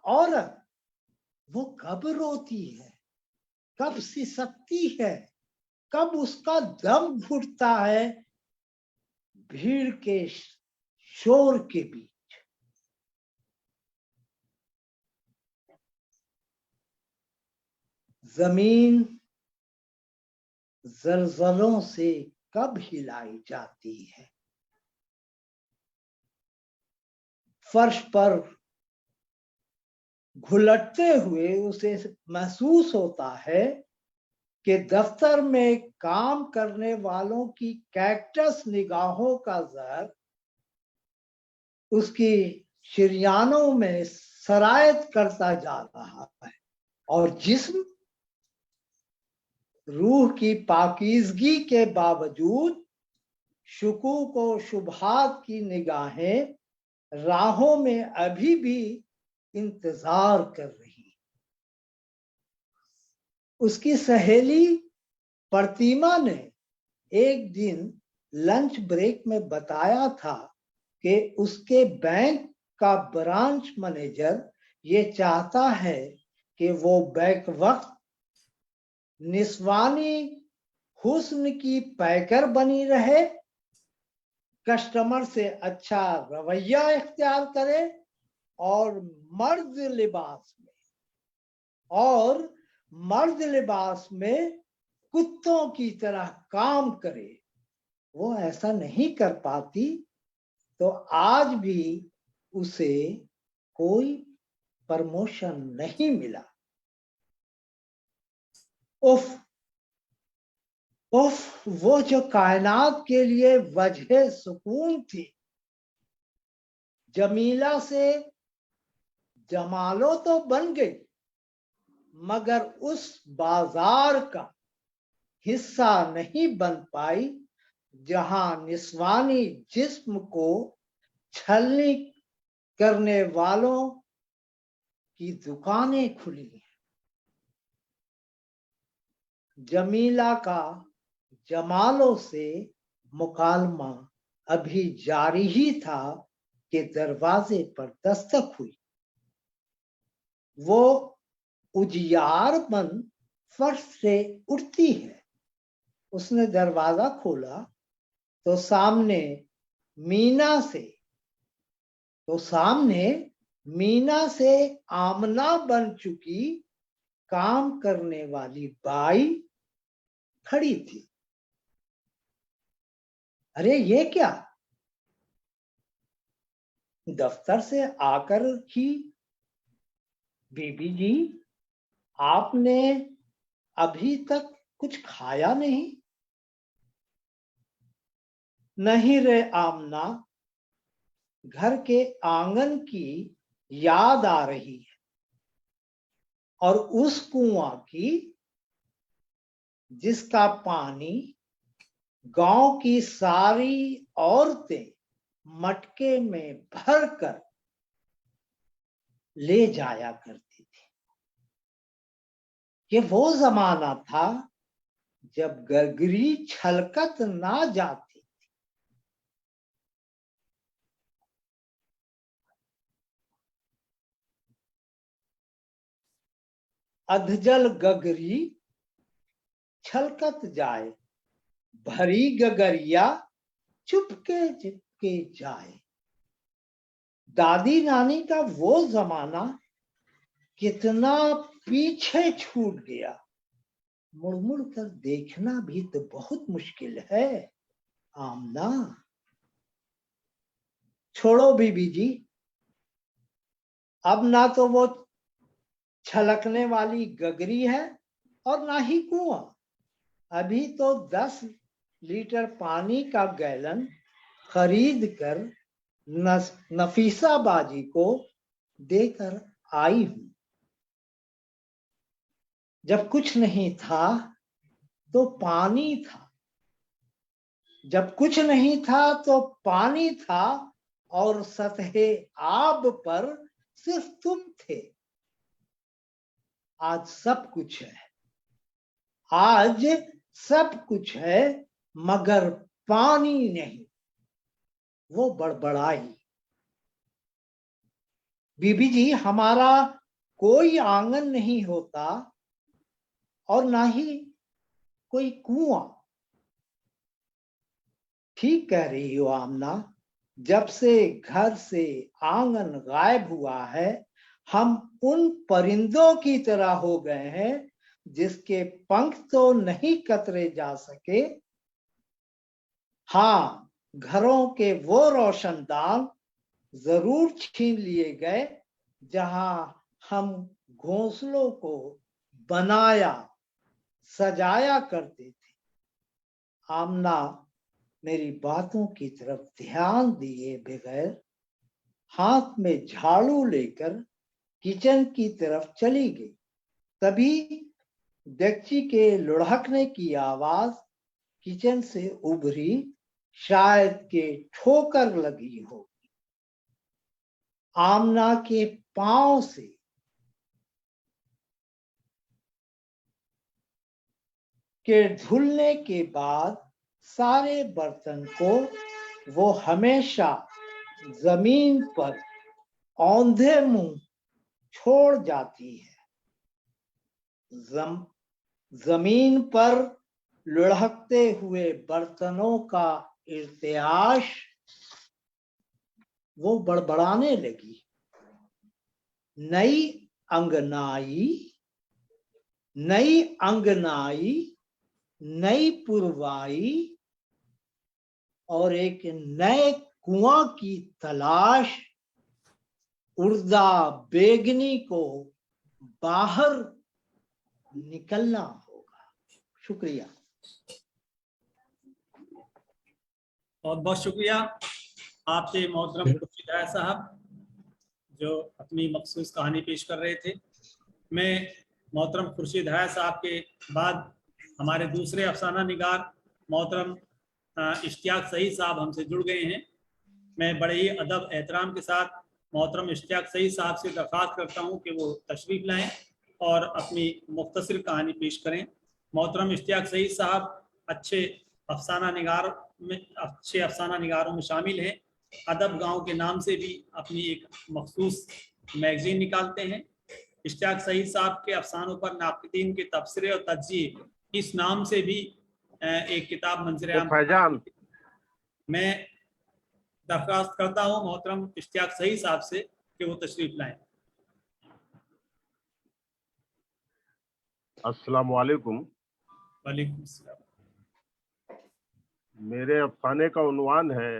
औरत, वो कब रोती है, कब सिसकती है, कब उसका दम घुटता है भीड़ के शोर के बीच। जमीन जलजलों से कब हिलाई जाती है। फर्श पर घुलटते हुए उसे महसूस होता है कि दफ्तर में काम करने वालों की कैक्टस निगाहों का जहर उसकी शरियानों में सरायत करता जा रहा है और जिस्म रूह की पाकीज़गी के बावजूद शुकूक व शुबहात की निगाहें राहों में अभी भी इंतजार कर रही। उसकी सहेली प्रतिमा ने एक दिन लंच ब्रेक में बताया था कि उसके बैंक का ब्रांच मैनेजर ये चाहता है कि वो बैक वक्त निस्वानी हुस्न की पैकर बनी रहे, कस्टमर से अच्छा रवैया इख्तियार करे और मर्द लिबास में कुत्तों की तरह काम करे। वो ऐसा नहीं कर पाती तो आज भी उसे कोई प्रमोशन नहीं मिला। उफ, वो जो कायनात के लिए वजह सुकून थी, जमीला से जमालो तो बन गई मगर उस बाजार का हिस्सा नहीं बन पाई जहां निस्वानी जिस्म को छलनी करने वालों की दुकानें खुली हैं। जमीला का जमालों से मुकालमा अभी जारी ही था कि दरवाजे पर दस्तक हुई। वो उजियारपन फर्श से उठती है। उसने दरवाजा खोला तो सामने मीना से आमना बन चुकी काम करने वाली बाई खड़ी थी। अरे ये क्या, दफ्तर से आकर ही बीबी जी आपने अभी तक कुछ खाया नहीं? नहीं रे आमना, घर के आंगन की याद आ रही है और उस कुआं की जिसका पानी गांव की सारी औरतें मटके में भरकर ले जाया करती थी। ये वो जमाना था जब गगरी छलकत ना जाती। अधजल गगरी छलकत जाए, भरी गगरिया चुपके चुपके जाए। दादी नानी का वो जमाना कितना पीछे छूट गया, मुड़ मुड़ कर देखना भी तो बहुत मुश्किल है आमना। छोड़ो बीबी जी, अब ना तो वो छलकने वाली गगरी है और ना ही कुआं। अभी तो 10 लीटर पानी का गैलन खरीद कर नफीसा बाजी को देकर आई हूं। जब कुछ नहीं था तो पानी था, जब कुछ नहीं था तो पानी था और सतहे आब पर सिर्फ तुम थे। आज सब कुछ है, आज सब कुछ है मगर पानी नहीं। वो बड़बड़ाई, बीबी जी हमारा कोई आंगन नहीं होता और ना ही कोई कुआं। ठीक कह रही हो आमना, जब से घर से आंगन गायब हुआ है हम उन परिंदों की तरह हो गए हैं जिसके पंख तो नहीं कतरे जा सके। हाँ, घरों के वो रोशनदान जरूर छीन लिए गए जहां हम घोंसलों को बनाया सजाया करते थे। आमना मेरी बातों की तरफ ध्यान दिए बगैर हाथ में झाड़ू लेकर किचन की तरफ चली गई। तभी डेगची के लुढ़कने की आवाज किचन से उभरी, शायद के ठोकर लगी हो। आमना के पांव से के धुलने के बाद सारे बर्तन को वो हमेशा जमीन पर औंधे मुंह छोड़ जाती है। जमीन पर लुढ़कते हुए बर्तनों का इर्तियाश वो बड़बड़ाने लगी। नई अंगनाई, नई अंगनाई, नई पुरवाई और एक नए कुआं की तलाश। उर्दा बेगनी को बाहर निकलना होगा। शुक्रिया। बहुत बहुत शुक्रिया आपसे मोहतरम खुर्शीद हया साहब जो अपनी मखसूस कहानी पेश कर रहे थे। मैं मोहतरम खुर्शीद हया साहब के बाद हमारे दूसरे अफसाना निगार मोहतरम इश्तियाक सईद साहब हमसे जुड़ गए हैं। मैं बड़े ही अदब एहतराम के साथ मोहतरम इश्तियाक सईद साहब से दरख्वास्त करता हूं कि वो तशरीफ़ लाएं और अपनी मुख्तसर कहानी पेश करें। मोहतरम इश्तियाक सईद साहब अच्छे अफसाना निगारों में शामिल हैं। अदब गांव के नाम से भी अपनी एक मखसूस मैगजीन निकालते हैं। इश्तियाक सईद साहब के अफसानों पर नाक़दीन के तबसरे और तज्ज़िये इस नाम से भी एक किताब मंजर आम। मैं दरख्वास्त करता हूँ मोहतरम इश्तियाक सईद साहब से कि वो तशरीफ लाएं। अस्सलाम वालेकुम। वालेकुम अस्सलाम। मेरे अफसाने का उन्वान है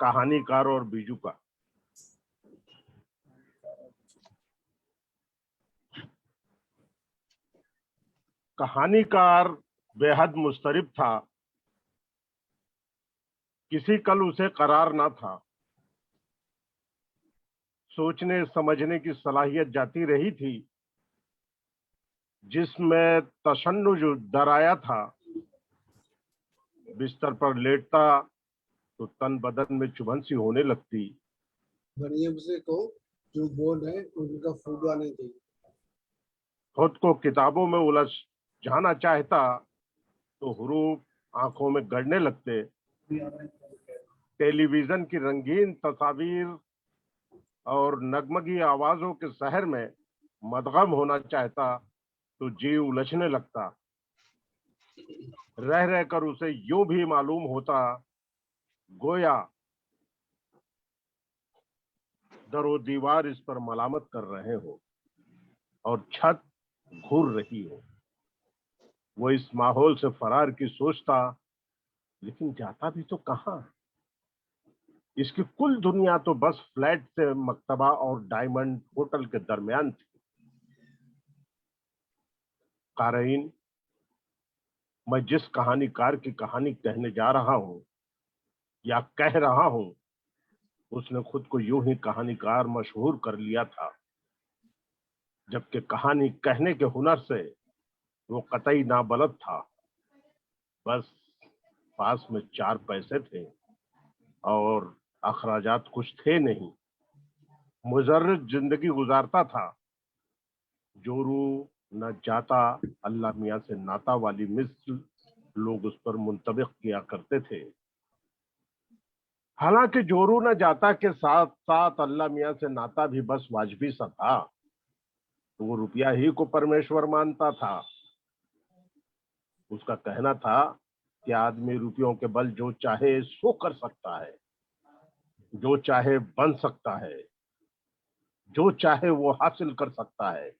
कहानीकार और बीजू का। कहानीकार बेहद मुस्तरिब था किसी कल उसे करार ना था, सोचने समझने की सलाहियत जाती रही थी, जिसमें तशन्नुज डराया था, बिस्तर पर लेटता तो तन बदन में चुभन सी होने लगती। मरियम से कहो जो बोल है उनका फूडा नहीं चाहिए। खुद को किताबों में उलझ जाना चाहता तो हुरूफ आंखों में गड़ने लगते। टेलीविजन की रंगीन तस्वीर और नगमगी आवाजों के शहर में मदगम होना चाहता तो जी उलझने लगता। रह रहकर उसे यूं भी मालूम होता गोया दरो दीवार इस पर मलामत कर रहे हो और छत घूर रही हो। वो इस माहौल से फरार की सोचता, लेकिन जाता भी तो कहां? इसकी कुल दुनिया तो बस फ्लैट से मक्तबा और डायमंड होटल के दरमियान थी। क़ारीन, मैं जिस कहानीकार की कहानी कहने जा रहा हूं या कह रहा हूं, उसने खुद को यूं ही कहानीकार मशहूर कर लिया था, जबकि कहानी कहने के हुनर से वो कतई नाबलद था। बस पास में 4 पैसे थे और अखराजात कुछ थे नहीं। मुजर्रद जिंदगी गुजारता था। जोरू न जाता अल्लाह मियां से नाता वाली मिस्ल लोग उस पर मुंतबिक किया करते थे। हालांकि जोरू न जाता के साथ साथ अल्लाह मियां से नाता भी बस वाजबी सा था। तो वो रुपया ही को परमेश्वर मानता था। उसका कहना था कि आदमी रुपयों के बल जो चाहे सो कर सकता है, जो चाहे बन सकता है, जो चाहे वो हासिल कर सकता है।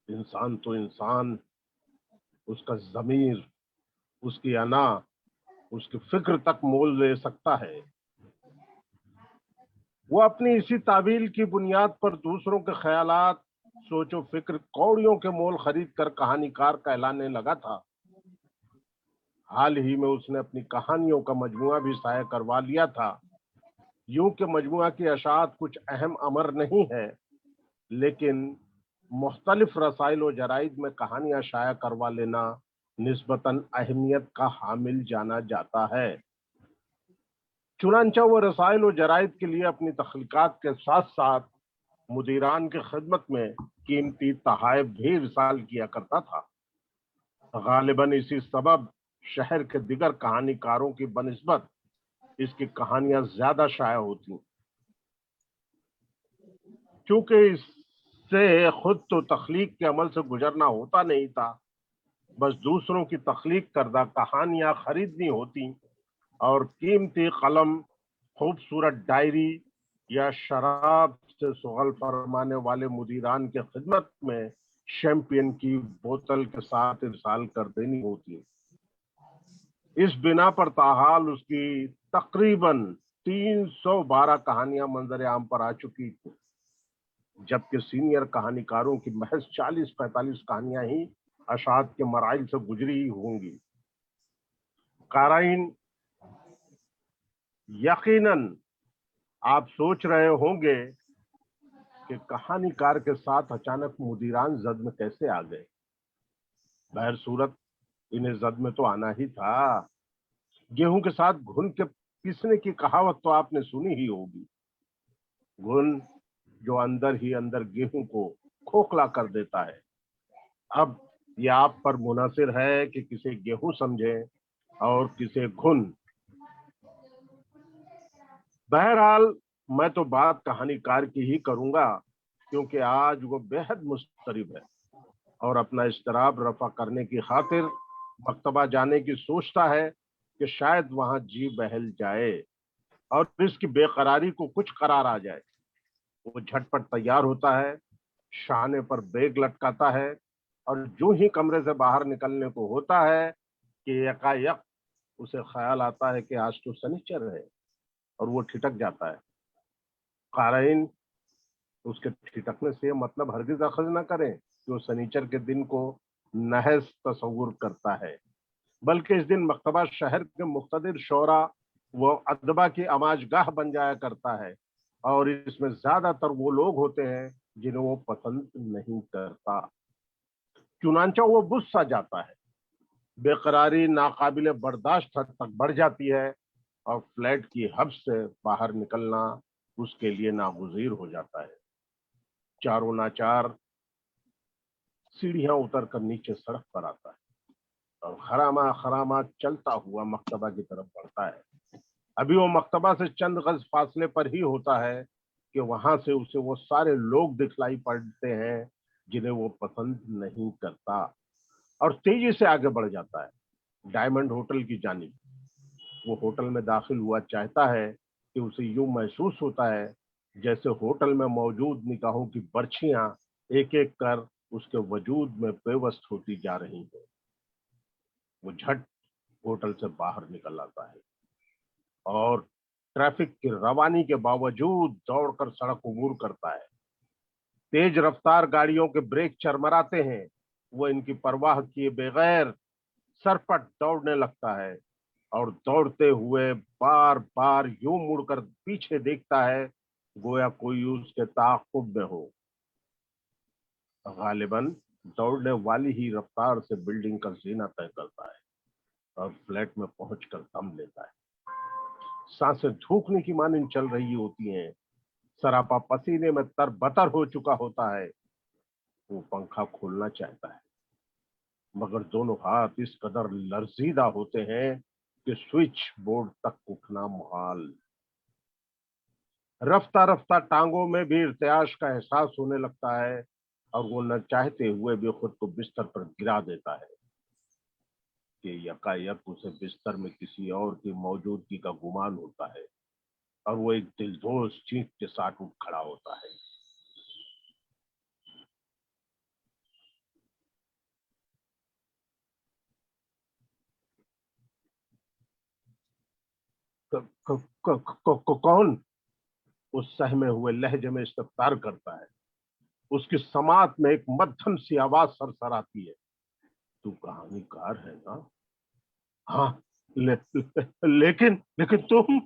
इंसान तो इंसान, उसका ज़मीर, उसकी अना, उसकी फिक्र तक मोल ले सकता है। वो अपनी इसी तावील की बुनियाद पर दूसरों के ख्यालात, सोचो फिक्र, कौड़ियों के मोल खरीद कर कहानीकार कहलाने लगा था। हाल ही में उसने अपनी कहानियों का मजमुआ भी शाया करवा लिया था। यूं कि मजमुआ की अशात कुछ अहम अमर नहीं है, लेकिन मुख्तलिफ रसाइल व जराइद में कहानियां शाया करवा लेना निस्बतन अहमियत का हामिल जाना जाता है। चुनांचा वो रसाइल व जराइद के लिए अपनी तख्लीकात के साथ साथ मुदीरान की खिदमत में कीमती तहाइफ भी इरसाल किया करता था। गालिबन इसी सबब शहर के दिगर कहानीकारों की बनिस्बत इसकी कहानियां ज्यादा शाया होती, क्योंकि इससे खुद तो तख्लीक के अमल से गुजरना होता नहीं था, बस दूसरों की तख्लीक करदा कहानियां खरीदनी होती और कीमती कलम, खूबसूरत डायरी या शराब से सुगल फरमाने वाले मुदीरान के खिदमत में शैंपियन की बोतल के साथ इरसाल कर देनी होती। इस बिना पर ताहाल उसकी तकरीबन 312 कहानियां मंजर आम पर आ चुकी थी, जबकि सीनियर कहानीकारों की महज 40-45 कहानियां ही अशात के मराइल से गुजरी होंगी। क़ारीन, यकीनन आप सोच रहे होंगे कि कहानीकार के साथ अचानक मुदीरान जद में कैसे आ गए। बहर सूरत इन्हें जद में तो आना ही था। गेहूं के साथ घुन के पीसने की कहावत तो आपने सुनी ही होगी। घुन जो अंदर ही अंदर गेहूं को खोखला कर देता है। अब यह आप पर मुनासिर है कि किसे गेहूं समझें और किसे घुन। बहरहाल मैं तो बात कहानीकार की ही करूंगा, क्योंकि आज वो बेहद मुस्तरिब है और अपना इस्तराब रफा करने की खातिर मक्तबा जाने की सोचता है कि शायद वहां जी बहल जाए और इसकी बेकरारी को कुछ करार आ जाए। वो झटपट तैयार होता है, शाने पर बैग लटकाता है और जो ही कमरे से बाहर निकलने को होता है कि यकायक उसे ख्याल आता है कि आज तो शनिचर है और वो ठिठक जाता है। क़ारीन, उसके ठिठकने से मतलब हरगिज अखज़ न करें कि वो शनिचर के दिन को नहस तस्वुर करता है। बल्कि इस दिन मकतबा शहर के मुख्तदिर शोरा व अदबा की आमाजगाह बन जाया करता है और इसमें ज्यादातर वो लोग होते हैं जिन्हें वो पसंद नहीं करता। चुनांचा वो बुझ सा जाता है, बेकरारी नाकाबिले बर्दाश्त हद तक बढ़ जाती है और फ्लैट की हब से बाहर निकलना उसके लिए नागुज़ीर हो जाता है। चारों नाचार सीढ़ियां उतर कर नीचे सड़क पर आता है और खरामा खरामा चलता हुआ मकतबा की तरफ बढ़ता है। अभी वो मकतबा से चंद गज फासले पर ही होता है कि वहां से उसे वो सारे लोग दिखलाई पड़ते हैं जिन्हें वो पसंद नहीं करता और तेजी से आगे बढ़ जाता है डायमंड होटल की जानिब। वो होटल में दाखिल हुआ चाहता है कि उसे यूं महसूस होता है जैसे होटल में मौजूद निगाहों की बर्छियां एक एक कर उसके वजूद में पेवस्त होती जा रही हैं। वो झट होटल से बाहर निकल आता है और ट्रैफिक की रवानी के बावजूद दौड़कर सड़क अबूर करता है। तेज रफ्तार गाड़ियों के ब्रेक चरमराते हैं, वो इनकी परवाह किए बगैर सरपट दौड़ने लगता है और दौड़ते हुए बार बार यूं मुड़कर पीछे देखता है गोया कोई उसके ताक़ुब में हो। गालिबन दौड़ने वाली ही रफ्तार से बिल्डिंग का जीना तय करता है और फ्लैट में पहुंचकर दम लेता है। सांसें धूखने की मानिंद चल रही होती हैं, सरापा पसीने में तरबतर हो चुका होता है। वो पंखा खोलना चाहता है मगर दोनों हाथ इस कदर लर्जीदा होते हैं कि स्विच बोर्ड तक उठना मुहाल। रफ्ता रफ्ता टांगों में भी इर्तियाश का एहसास होने लगता है और वो न चाहते हुए भी खुद को बिस्तर पर गिरा देता है कि यकायक उसे बिस्तर में किसी और की मौजूदगी का गुमान होता है और वो एक दिलदोज चीख के साथ उठ खड़ा होता है। कौन? उस सहमे हुए लहजे में इस्तफसार करता है। उसकी समात में एक मध्यम सी आवाज सरसराती है, तू कहानीकार है ना? हाँ, लेकिन तुम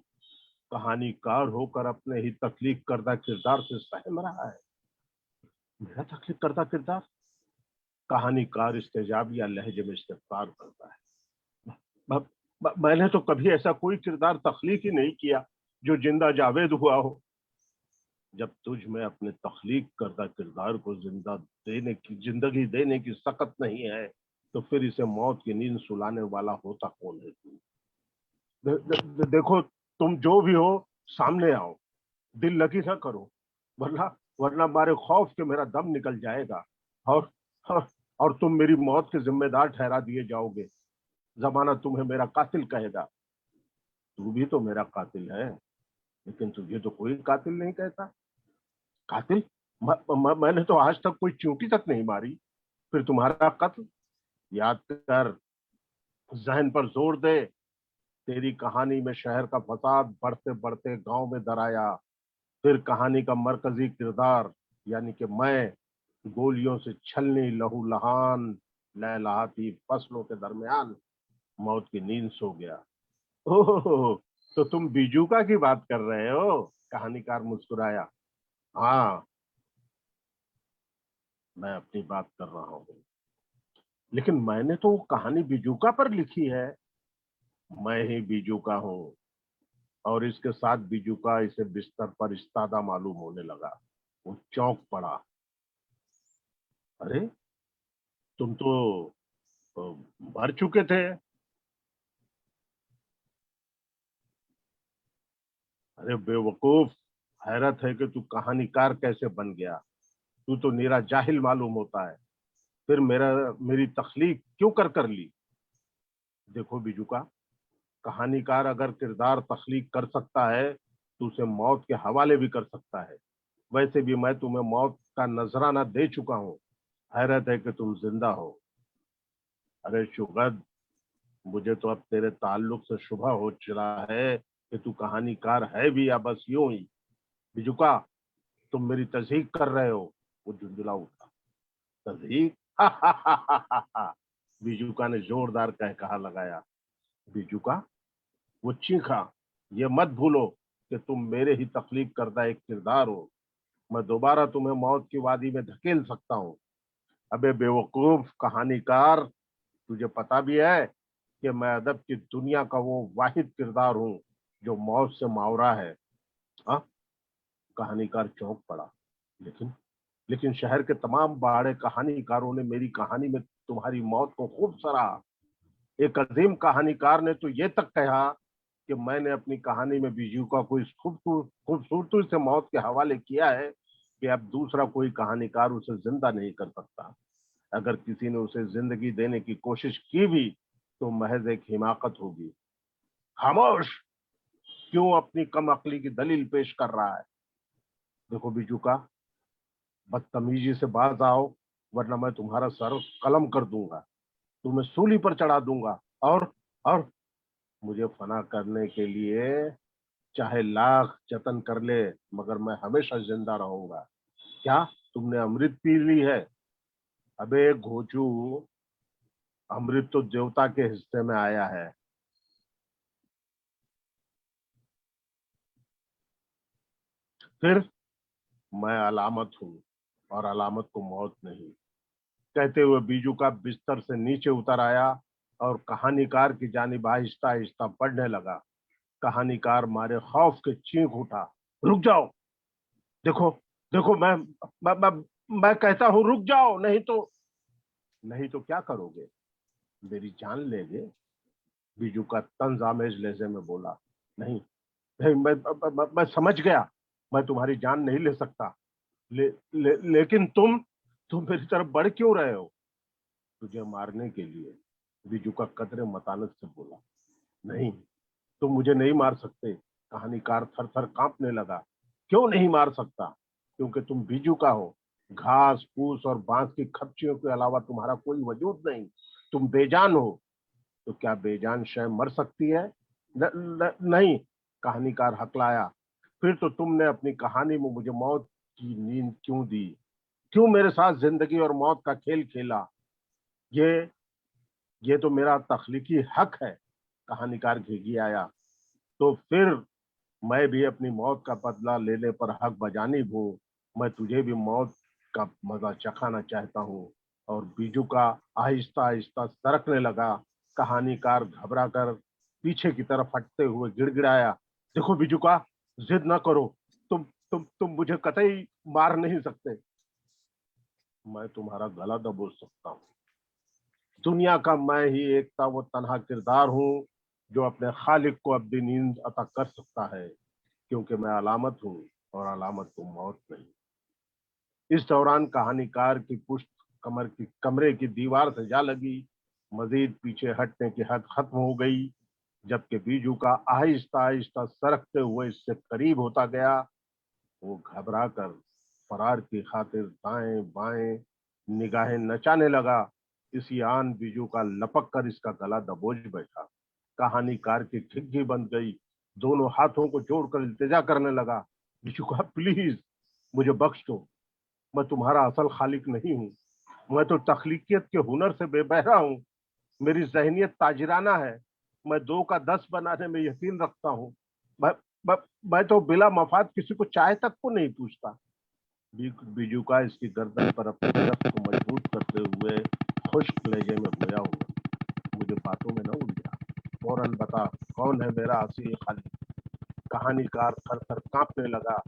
कहानीकार होकर अपने ही तख्लीक करदा किरदार से सहम रहा है। मेरा तख्लीक करदा किरदार? कहानीकार इस्तेजाबिया लहजे में इस्तफसार करता है। मैंने तो कभी ऐसा कोई किरदार तख्लीक ही नहीं किया जो जिंदा जावेद हुआ हो। जब तुझ में अपने तख्लीक करदा किरदार को जिंदगी देने की सकत नहीं है तो फिर इसे मौत की नींद सुलाने वाला होता कौन है तू? देखो, तुम जो भी हो सामने आओ, दिल लगी ना करो, वरना मारे खौफ के मेरा दम निकल जाएगा और तुम मेरी मौत के जिम्मेदार ठहरा दिए जाओगे। जमाना तुम्हें मेरा कातिल कहेगा। तू भी तो मेरा कातिल है, लेकिन तुझे तो कोई कातिल नहीं कहता। कातिल? मैंने तो आज तक कोई चींटी तक नहीं मारी, फिर तुम्हारा कत्ल? याद कर, जहन पर जोर दे। तेरी कहानी में शहर का फसाद बढ़ते बढ़ते गांव में दराया, फिर कहानी का मरकजी किरदार यानी कि मैं गोलियों से छलनी लहू लहान लहलहाती फसलों के दरमियान मौत की नींद सो गया। ओह, तो तुम बीजूका की बात कर रहे हो? कहानीकार मुस्कुराया। हाँ, मैं अपनी बात कर रहा हूँ, लेकिन मैंने तो कहानी बीजूका पर लिखी है। मैं ही बीजूका हूँ। और इसके साथ बीजूका इसे बिस्तर पर इस्तादा मालूम होने लगा। वो चौंक पड़ा। अरे, तुम तो मर चुके थे। अरे बेवकूफ, हैरत है कि तू कहानीकार कैसे बन गया। तू तो नीरा जाहिल मालूम होता है, फिर मेरी तख्लीक क्यों कर ली? देखो बीजूका, कहानीकार अगर किरदार तख्लीक कर सकता है तो उसे मौत के हवाले भी कर सकता है। वैसे भी मैं तुम्हें मौत का नजराना दे चुका हूँ। हैरत है कि तुम जिंदा हो। अरे शुगद, मुझे तो अब तेरे ताल्लुक से शुबह हो चला है कि तू कहानीकार है भी या बस यूं ही। बिजुका, तुम मेरी तस्दीक कर रहे हो? वो झुंझुला उठा। तस्दीक? बीजूका ने जोरदार कहकहा लगाया। बीजूका, वो चीखा, ये मत भूलो कि तुम मेरे ही तख्लीक करदा एक किरदार हो। मैं दोबारा तुम्हें मौत की वादी में धकेल सकता हूँ। अबे बेवकूफ कहानीकार, तुझे पता भी है कि मैं अदब की दुनिया का वो वाहिद किरदार हूँ जो मौत से मावरा है। हाँ? कहानीकार चौंक पड़ा। लेकिन शहर के तमाम बाड़े कहानीकारों ने मेरी कहानी में तुम्हारी मौत को खूब सराहा। एक अजीम कहानीकार ने तो ये तक कहा कि मैंने अपनी कहानी में बीजूका को इस खूबसूरती से मौत के हवाले किया है कि अब दूसरा कोई कहानीकार उसे जिंदा नहीं कर सकता। अगर किसी ने उसे जिंदगी देने की कोशिश की भी तो महज एक हिमाकत होगी। खामोश, क्यों अपनी कम अक्ली की दलील पेश कर रहा है? देखो बीजूका, बदतमीजी से बाज आओ वरना मैं तुम्हारा सर कलम कर दूंगा, तुम्हें सूली पर चढ़ा दूंगा और मुझे फना करने के लिए चाहे लाख जतन कर ले मगर मैं हमेशा जिंदा रहूंगा। क्या तुमने अमृत पी ली है? अबे घोचू, अमृत तो देवता के हिस्से में आया है। फिर मैं अलामत हूँ और अलामत को मौत नहीं। कहते हुए बीजूका बिस्तर से नीचे उतर आया और कहानीकार की जानिब आहिस्ता आहिस्ता बढ़ने लगा। कहानीकार मारे खौफ के चीख उठा। रुक जाओ, देखो देखो, मैं कहता हूँ रुक जाओ, नहीं तो क्या करोगे? मेरी जान लेगे? बीजूका तंज आमेज लहजे में बोला। नहीं नहीं, मैं समझ गया, मैं तुम्हारी जान नहीं ले सकता। लेकिन तुम मेरी तरफ बढ़ क्यों रहे हो? तुझे मारने के लिए, बीजूका कदरे मतानत से बोला। नहीं, तुम मुझे नहीं मार सकते। कहानीकार थर थर कांपने लगा। क्यों नहीं मार सकता? क्योंकि तुम बीजूका हो। घास फूस और बांस की खपचियों के अलावा तुम्हारा कोई वजूद नहीं। तुम बेजान हो। तो क्या बेजान शय मर सकती है? नहीं, कहानीकार हकलाया। फिर तो तुमने अपनी कहानी में मुझे मौत की नींद क्यों दी? क्यों मेरे साथ जिंदगी और मौत का खेल खेला? ये तो मेरा तख्लीकी हक है। कहानीकार घिघी आया। तो फिर मैं भी अपनी मौत का बदला लेने पर हक बजानिब हूँ। मैं तुझे भी मौत का मजा चखाना चाहता हूँ। और बीजूका आहिस्ता आहिस्ता सरकने लगा। कहानीकार घबरा कर पीछे की तरफ हटते हुए गिड़गिड़ाया। देखो बीजूका, जिद न करो, तुम मुझे कतई मार नहीं सकते। मैं तुम्हारा गला दबोच सकता हूँ। दुनिया का मैं ही एकता वो तन्हा किरदार हूँ जो अपने खालिक को अपनी नींद अता कर सकता है, क्योंकि मैं अलामत हूँ और अलामत को मौत नहीं। इस दौरान कहानीकार की पुश्त कमरे की दीवार से जा लगी। मजीद पीछे हटने की हद खत्म हो गई। जबकि बीजूका आहिस्ता आहिस्ता सरकते हुए इससे करीब होता गया। वो घबरा कर फरार की खातिर दाएं बाएं निगाहें नचाने लगा। इसी आन बीजूका लपक कर इसका गला दबोच बैठा। कहानीकार की ठिग्गी बंद गई। दोनों हाथों को जोड़कर इल्तिजा करने लगा। बीजूका, प्लीज मुझे बख्श दो। मैं तुम्हारा असल खालिक नहीं हूँ। मैं तो तख्लीकियत के हुनर से बेबहरा हूँ। मेरी जहनियत ताजिराना है। मैं 2 का 10 बनाने में यकीन रखता हूँ। मैं तो बिला मफाद किसी को चाय तक को नहीं पूछता। बीजूका इसकी गर्दन पर अपने गिरफ्त को मजबूत करते हुए खुश्क लहजे में बोया हुआ। मुझे बातों में न उलझा, फौरन बता कौन है मेरा असली खालिक? कहानीकार थर थर कांपने लगा।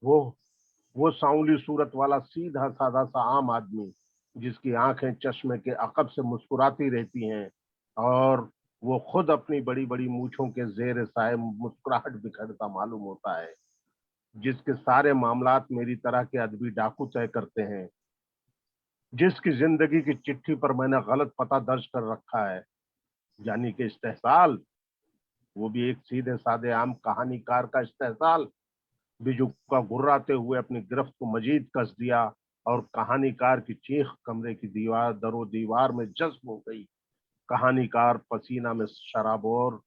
वो सांवली सूरत वाला सीधा साधा सा आम आदमी जिसकी आंखें चश्मे के अकब से मुस्कुराती रहती हैं और वो खुद अपनी बड़ी बड़ी मूछों के जेर साए मुस्कुराहट बिखरता मालूम होता है, जिसके सारे मामलात मेरी तरह के अदबी डाकू तय करते हैं, जिसकी जिंदगी की चिट्ठी पर मैंने गलत पता दर्ज कर रखा है, यानी कि इस्तेहसाल, वो भी एक सीधे साधे आम कहानीकार का इस्तेहसाल। बीजूका गुर्राते हुए अपनी गिरफ्त को मजीद कस दिया और कहानीकार की चीख कमरे की दरो दीवार में जज्ब हो गई। कहानीकार पसीना में शराबोर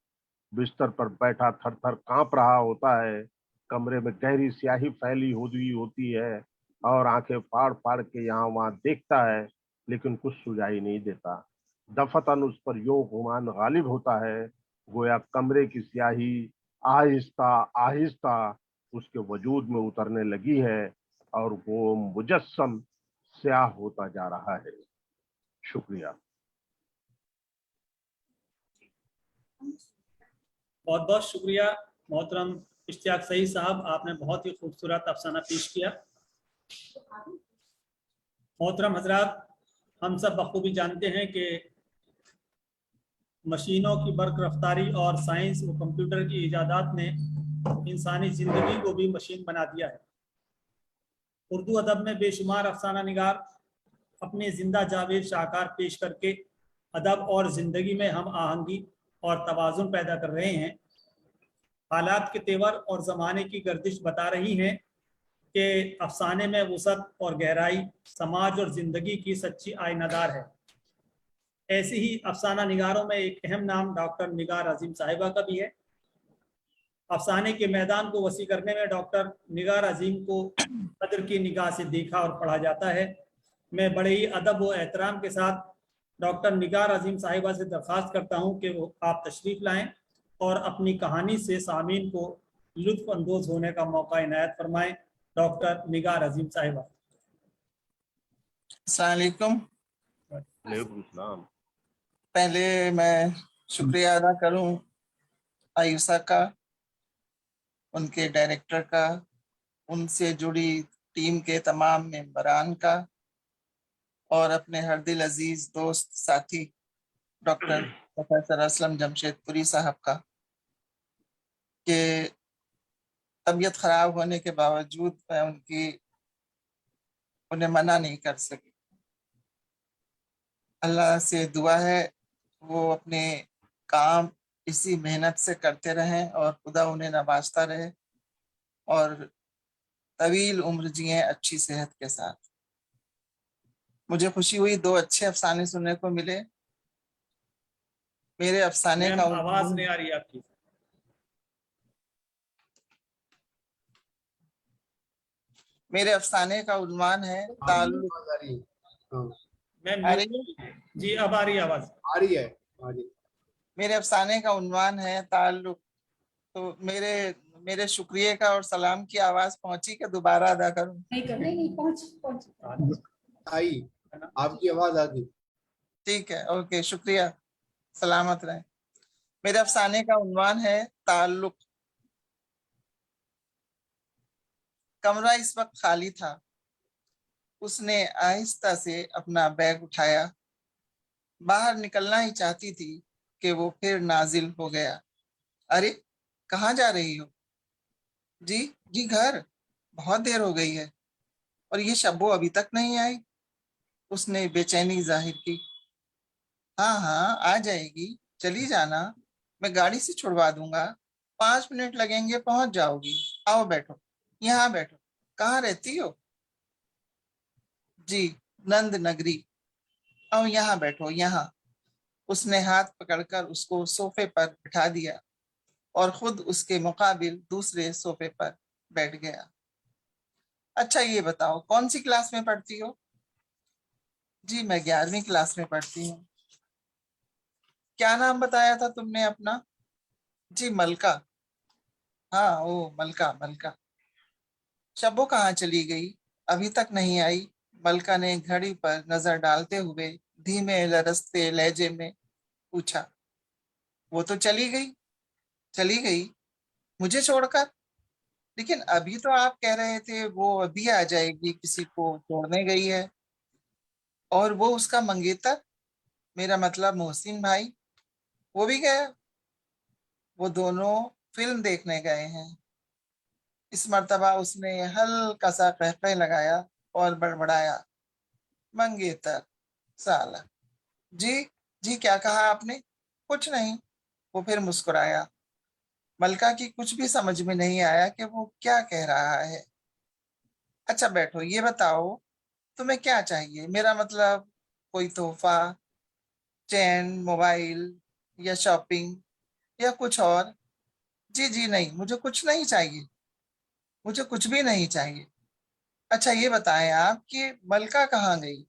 बिस्तर पर बैठा थर थर कांप रहा होता है। कमरे में गहरी स्याही फैली हुई होती है और आंखें फाड़ फाड़ के यहाँ वहां देखता है, लेकिन कुछ सुझाई नहीं देता। दफतन उस पर यूं गुमान गालिब होता है गोया कमरे की स्याही आहिस्ता आहिस्ता उसके वजूद में उतरने लगी है और वो मुजस्सम स्याह होता जा रहा है। शुक्रिया। बहुत बहुत शुक्रिया मोहतरम इश्तियाक सईद साहब, आपने बहुत ही खूबसूरत अफसाना पेश किया। मोहतरम हजरात, हम सब बखूबी जानते हैं कि मशीनों की बर्क रफ्तारी और साइंस व कंप्यूटर की इजादात ने इंसानी ज़िंदगी को भी मशीन बना दिया है। उर्दू अदब में बेशुमार अफसाना निगार अपने जिंदा जावेद शाहकार पेश करके अदब और ज़िंदगी में हम आहंगी और तवाज़ुन पैदा कर रहे हैं। हालात के तेवर और ज़माने की गर्दिश बता रही हैं कि अफसाने में वसअत और गहराई समाज और ज़िंदगी की सच्ची आईनादार है। ऐसे ही अफसाना निगारों में एक अहम नाम डॉक्टर निगार अजीम साहिबा का भी है। अफसाने के मैदान को वसी करने में डॉक्टर निगार अजीम को कदर की निगाह से देखा और पढ़ा जाता है। मैं बड़े ही अदब व एहतराम के साथ डॉक्टर निगार अजीम साहिबा से दरख्वास्त करता हूं कि वो आप तशरीफ़ लाएं और अपनी कहानी से सामीन को लुत्फ़ अंदोज़ होने का मौका इनायत फरमाएं। डॉक्टर निगार अजीम साहिबा। अस्सलाम वालेकुम। वालेकुम सलाम। पहले मैं शुक्रिया अदा करूं आयुषा का, उनके डायरेक्टर का, उनसे जुड़ी टीम के तमाम मेंबरान का और अपने हर दिल अजीज दोस्त साथी डॉक्टर प्रोफेसर असलम जमशेदपुरी साहब का कि तबीयत खराब होने के बावजूद मैं उन्हें मना नहीं कर सकी। अल्लाह से दुआ है वो अपने काम इसी मेहनत से करते रहें और खुदा उन्हें नवाजता रहे और तवील उम्र जिए अच्छी सेहत के साथ। मुझे खुशी हुई 2 अच्छे अफसाने सुनने को मिले। मेरे अफसाने का आवाज नहीं आ रही आपकी। मेरे अफसाने का उन्वान है ताल्लुक। जी अब आ रही आवाज। आ रही है। मेरे अफसाने का उन्वान है ताल्लुक। तो मेरे शुक्रिया का और सलाम की आवाज पहुंची कि दोबारा अदा करूं? नहीं पहुंच आई, आपकी आवाज आ गई। ठीक है, ओके, शुक्रिया, सलामत रहे। मेरे अफसाने का उन्वान है ताल्लुक। कमरा इस वक्त खाली था। उसने आहिस्ता से अपना बैग उठाया। बाहर निकलना ही चाहती थी कि वो फिर नाजिल हो गया। अरे कहाँ जा रही हो? जी घर, बहुत देर हो गई है और ये शब्बो अभी तक नहीं आई। उसने बेचैनी जाहिर की। हाँ आ जाएगी, चली जाना, मैं गाड़ी से छुड़वा दूंगा, 5 मिनट लगेंगे, पहुंच जाओगी। आओ बैठो, यहाँ बैठो। कहाँ रहती हो? जी नंद नगरी। आओ यहाँ बैठो, यहाँ। उसने हाथ पकड़कर उसको सोफे पर बिठा दिया और खुद उसके मुकाबिल दूसरे सोफे पर बैठ गया। अच्छा ये बताओ कौन सी क्लास में पढ़ती हो? जी मैं 11वीं क्लास में पढ़ती हूँ। क्या नाम बताया था तुमने अपना? जी मलका। हाँ ओ मलका। शब्बो कहाँ चली गई? अभी तक नहीं आई। मलका ने घड़ी पर नजर डालते हुए धीमे लरसते लहजे में पूछा। वो तो चली गई मुझे छोड़कर। लेकिन अभी तो आप कह रहे थे वो अभी आ जाएगी, किसी को छोड़ने गई है। और वो उसका मंगेतर, मेरा मतलब मोहसिन भाई, वो भी गया? वो दोनों फिल्म देखने गए हैं। इस मर्तबा उसने हल्का सा कहकह लगाया और बड़बड़ाया। मंगेतर साला। जी क्या कहा आपने? कुछ नहीं। वो फिर मुस्कुराया। मलका की कुछ भी समझ में नहीं आया कि वो क्या कह रहा है। अच्छा बैठो, ये बताओ तुम्हें क्या चाहिए? मेरा मतलब कोई तोहफा, चैन, मोबाइल या शॉपिंग या कुछ और? जी नहीं, मुझे कुछ नहीं चाहिए, मुझे कुछ भी नहीं चाहिए। अच्छा ये बताएं आप कि मलका कहाँ गई?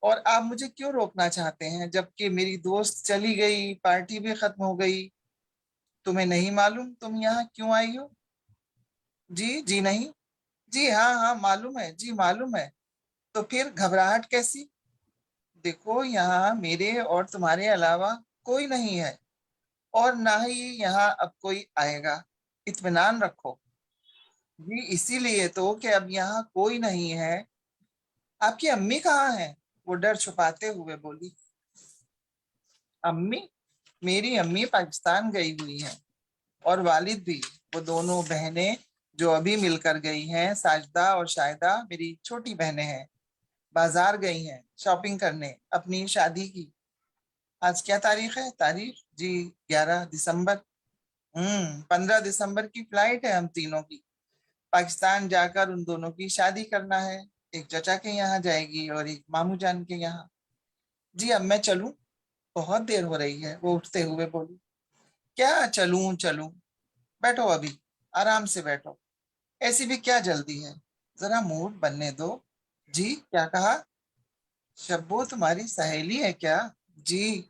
اور آپ مجھے کیوں روکنا چاہتے ہیں جبکہ میری دوست چلی گئی, پارٹی بھی ختم ہو گئی؟ تمہیں نہیں معلوم تم یہاں کیوں آئی ہو؟ جی نہیں, جی ہاں معلوم ہے, جی معلوم ہے. تو پھر گھبراہٹ کیسی؟ دیکھو یہاں میرے اور تمہارے علاوہ کوئی نہیں ہے, اور نہ ہی یہاں اب کوئی آئے گا, اطمینان رکھو. جی اسی لیے تو کہ اب یہاں کوئی نہیں ہے. آپ کی امی کہاں ہیں؟ وہ ڈر چھپاتے ہوئے بولی. امی؟ میری امی پاکستان گئی ہوئی ہیں, اور والد بھی. وہ دونوں بہنیں جو ابھی مل کر گئی ہیں, ساجدہ اور شاہدہ, میری چھوٹی بہنیں ہیں, بازار گئی ہیں شاپنگ کرنے اپنی شادی کی. آج کیا تاریخ ہے؟ تاریخ جی 11 دسمبر. 15 دسمبر کی فلائٹ ہے ہم تینوں کی. پاکستان جا کر ان دونوں کی شادی کرنا ہے. ایک چچا کے یہاں جائے گی اور ایک ماموں جان کے یہاں. جی اب میں چلوں؟ بہت دیر ہو رہی ہے, وہ اٹھتے ہوئے بولی. کیا چلوں؟ بیٹھو, ابھی آرام سے بیٹھو, ایسی بھی کیا جلدی ہے, ذرا موڈ بننے دو. جی کیا کہا؟ شبو تمہاری سہیلی ہے کیا؟ جی.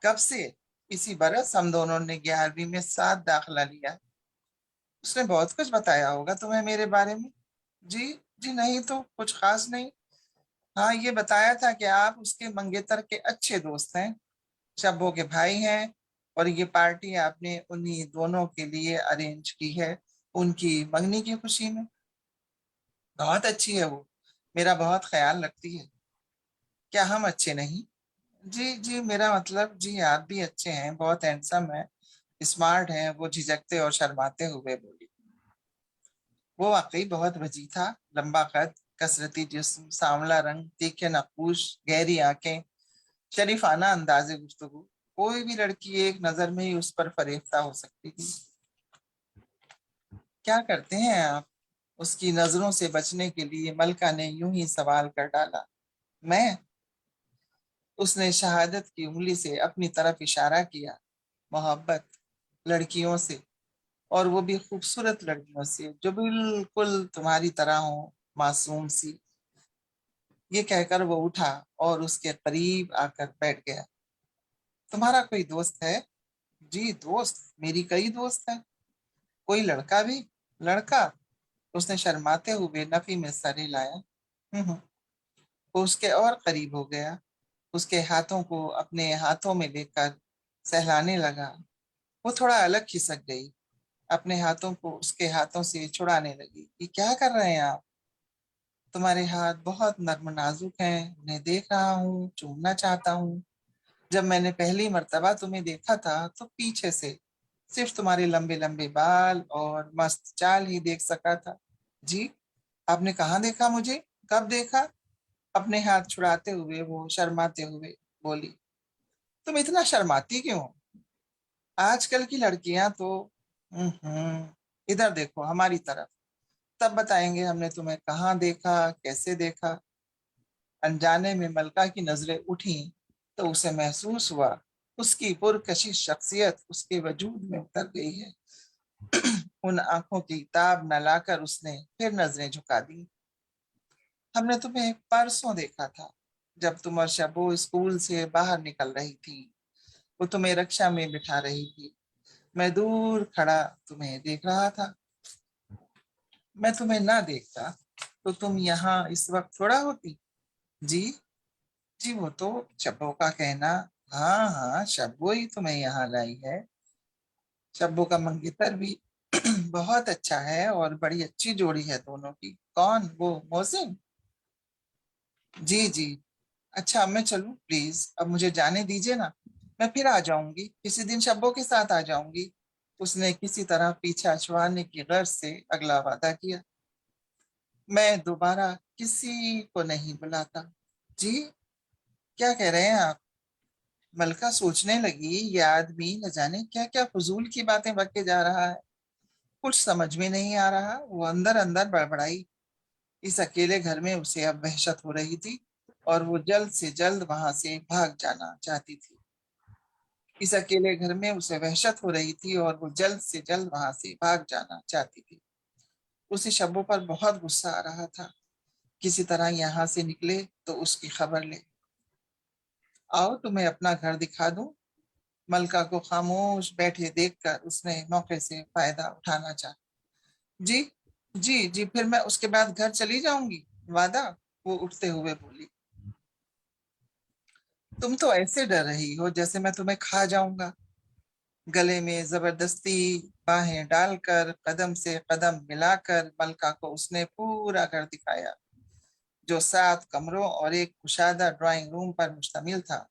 کب سے؟ اسی برس ہم دونوں نے 11ویں میں ساتھ داخلہ لیا. اس نے بہت کچھ بتایا ہوگا تمہیں میرے بارے میں؟ جی نہیں تو کچھ خاص نہیں. ہاں یہ بتایا تھا کہ آپ اس کے منگیتر کے اچھے دوست ہیں, شبو کے بھائی ہیں, اور یہ پارٹی آپ نے انہی دونوں کے لیے ارینج کی ہے ان کی منگنی کی خوشی میں. بہت اچھی ہے وہ, میرا بہت خیال رکھتی ہے. کیا ہم اچھے نہیں؟ جی میرا مطلب, جی آپ بھی اچھے ہیں, بہت ہینڈسم ہیں, اسمارٹ ہیں. وہ جھجکتے اور شرماتے ہوئے بولی. وہ واقعی بہت وجیح تھا, لمبا قد, کثرتی جسم, سانولا رنگ, تیکھے نقوش, گہری آنکھیں, شریفانہ انداز گفتگو. کوئی بھی لڑکی ایک نظر میں ہی اس پر فریفتہ ہو سکتی تھی. کیا کرتے ہیں آپ؟ اس کی نظروں سے بچنے کے لیے ملکہ نے یوں ہی سوال کر ڈالا. میں؟ اس نے شہادت کی انگلی سے اپنی طرف اشارہ کیا. محبت لڑکیوں سے, اور وہ بھی خوبصورت لڑکیوں سے جو بالکل تمہاری طرح ہوں, معصوم سی. یہ کہہ کر وہ اٹھا اور اس کے قریب آ کر بیٹھ گیا. تمہارا کوئی دوست ہے؟ جی دوست, میری کئی دوست ہیں. کوئی لڑکا بھی؟ لڑکا؟ اس نے شرماتے ہوئے نفی میں سر ہلایا. وہ اس کے اور قریب ہو گیا, اس کے ہاتھوں کو اپنے ہاتھوں میں لے کر سہلانے لگا. وہ تھوڑا الگ کھسک گئی, اپنے ہاتھوں کو اس کے ہاتھوں سے چھڑانے لگی. یہ کیا کر رہے ہیں آپ؟ تمہارے ہاتھ بہت نرم نازک ہیں, انہیں دیکھ رہا ہوں, چومنا چاہتا ہوں. جب میں نے پہلی مرتبہ تمہیں دیکھا تھا تو پیچھے سے صرف تمہارے لمبے لمبے بال اور مست چال ہی دیکھ سکا تھا. جی آپ نے کہاں دیکھا مجھے؟ کب دیکھا؟ اپنے ہاتھ چھڑاتے ہوئے وہ شرماتے ہوئے بولی. تم اتنا شرماتی کیوں؟ آج کل کی لڑکیاں تو ادھر دیکھو ہماری طرف, تب بتائیں گے ہم نے تمہیں کہاں دیکھا, کیسے دیکھا. انجانے میں ملکہ کی نظریں اٹھیں تو اسے محسوس ہوا اس کی پرکشش شخصیت اس کے وجود میں اتر گئی ہے. ان آنکھوں کی تاب نہ لا کر اس نے پھر نظریں جھکا دی. ہم نے تمہیں پرسوں دیکھا تھا جب تم اور شبو اسکول سے باہر نکل رہی تھی. وہ تمہیں رکشا میں بٹھا رہی تھی. میں دور کھڑا تمہیں دیکھ رہا تھا. میں تمہیں نہ دیکھتا تو تم یہاں اس وقت تھوڑا ہوتی. جی وہ تو شبو کا کہنا. ہاں شبو ہی تمہیں یہاں لائی ہے. شبو کا منگیتر بھی بہت اچھا ہے اور بڑی اچھی جوڑی ہے دونوں کی. کون؟ وہ محسن. جی اچھا اب میں چلوں پلیز؟ اب مجھے جانے دیجیے نا, میں پھر آ جاؤں گی, کسی دن شبو کے ساتھ آ جاؤں گی. اس نے کسی طرح پیچھا چھڑانے کی غرض سے اگلا وعدہ کیا. میں دوبارہ کسی کو نہیں بلاتا. جی کیا کہہ رہے ہیں آپ؟ ملکہ سوچنے لگی یہ آدمی نہ جانے کیا کیا فضول کی باتیں بکے جا رہا ہے, کچھ سمجھ میں نہیں آ رہا. وہ اندر اندر بڑبڑائی. اس اکیلے گھر میں اسے اب وحشت ہو رہی تھی اور وہ جلد سے جلد وہاں سے بھاگ جانا چاہتی تھی. اس اکیلے گھر میں اسے وحشت ہو رہی تھی اور وہ جلد سے جلد وہاں سے بھاگ جانا چاہتی تھی. اسے شبو پر بہت غصہ آ رہا تھا. کسی طرح یہاں سے نکلے تو اس کی خبر لے. आओ तुम्हें अपना घर दिखा दूं। मलका को खामोश बैठे देखकर उसने मौके से फायदा उठाना चाहा। जी जी जी, फिर मैं उसके बाद घर चली जाऊंगी, वादा, वो उठते हुए बोली। तुम तो ऐसे डर रही हो जैसे मैं तुम्हें खा जाऊंगा। गले में जबरदस्ती बाहें डालकर कदम से कदम मिलाकर मलका को उसने पूरा घर दिखाया, जो 7 कमरों और एक कुशादा ड्राइंग रूम पर मुश्तमिल था,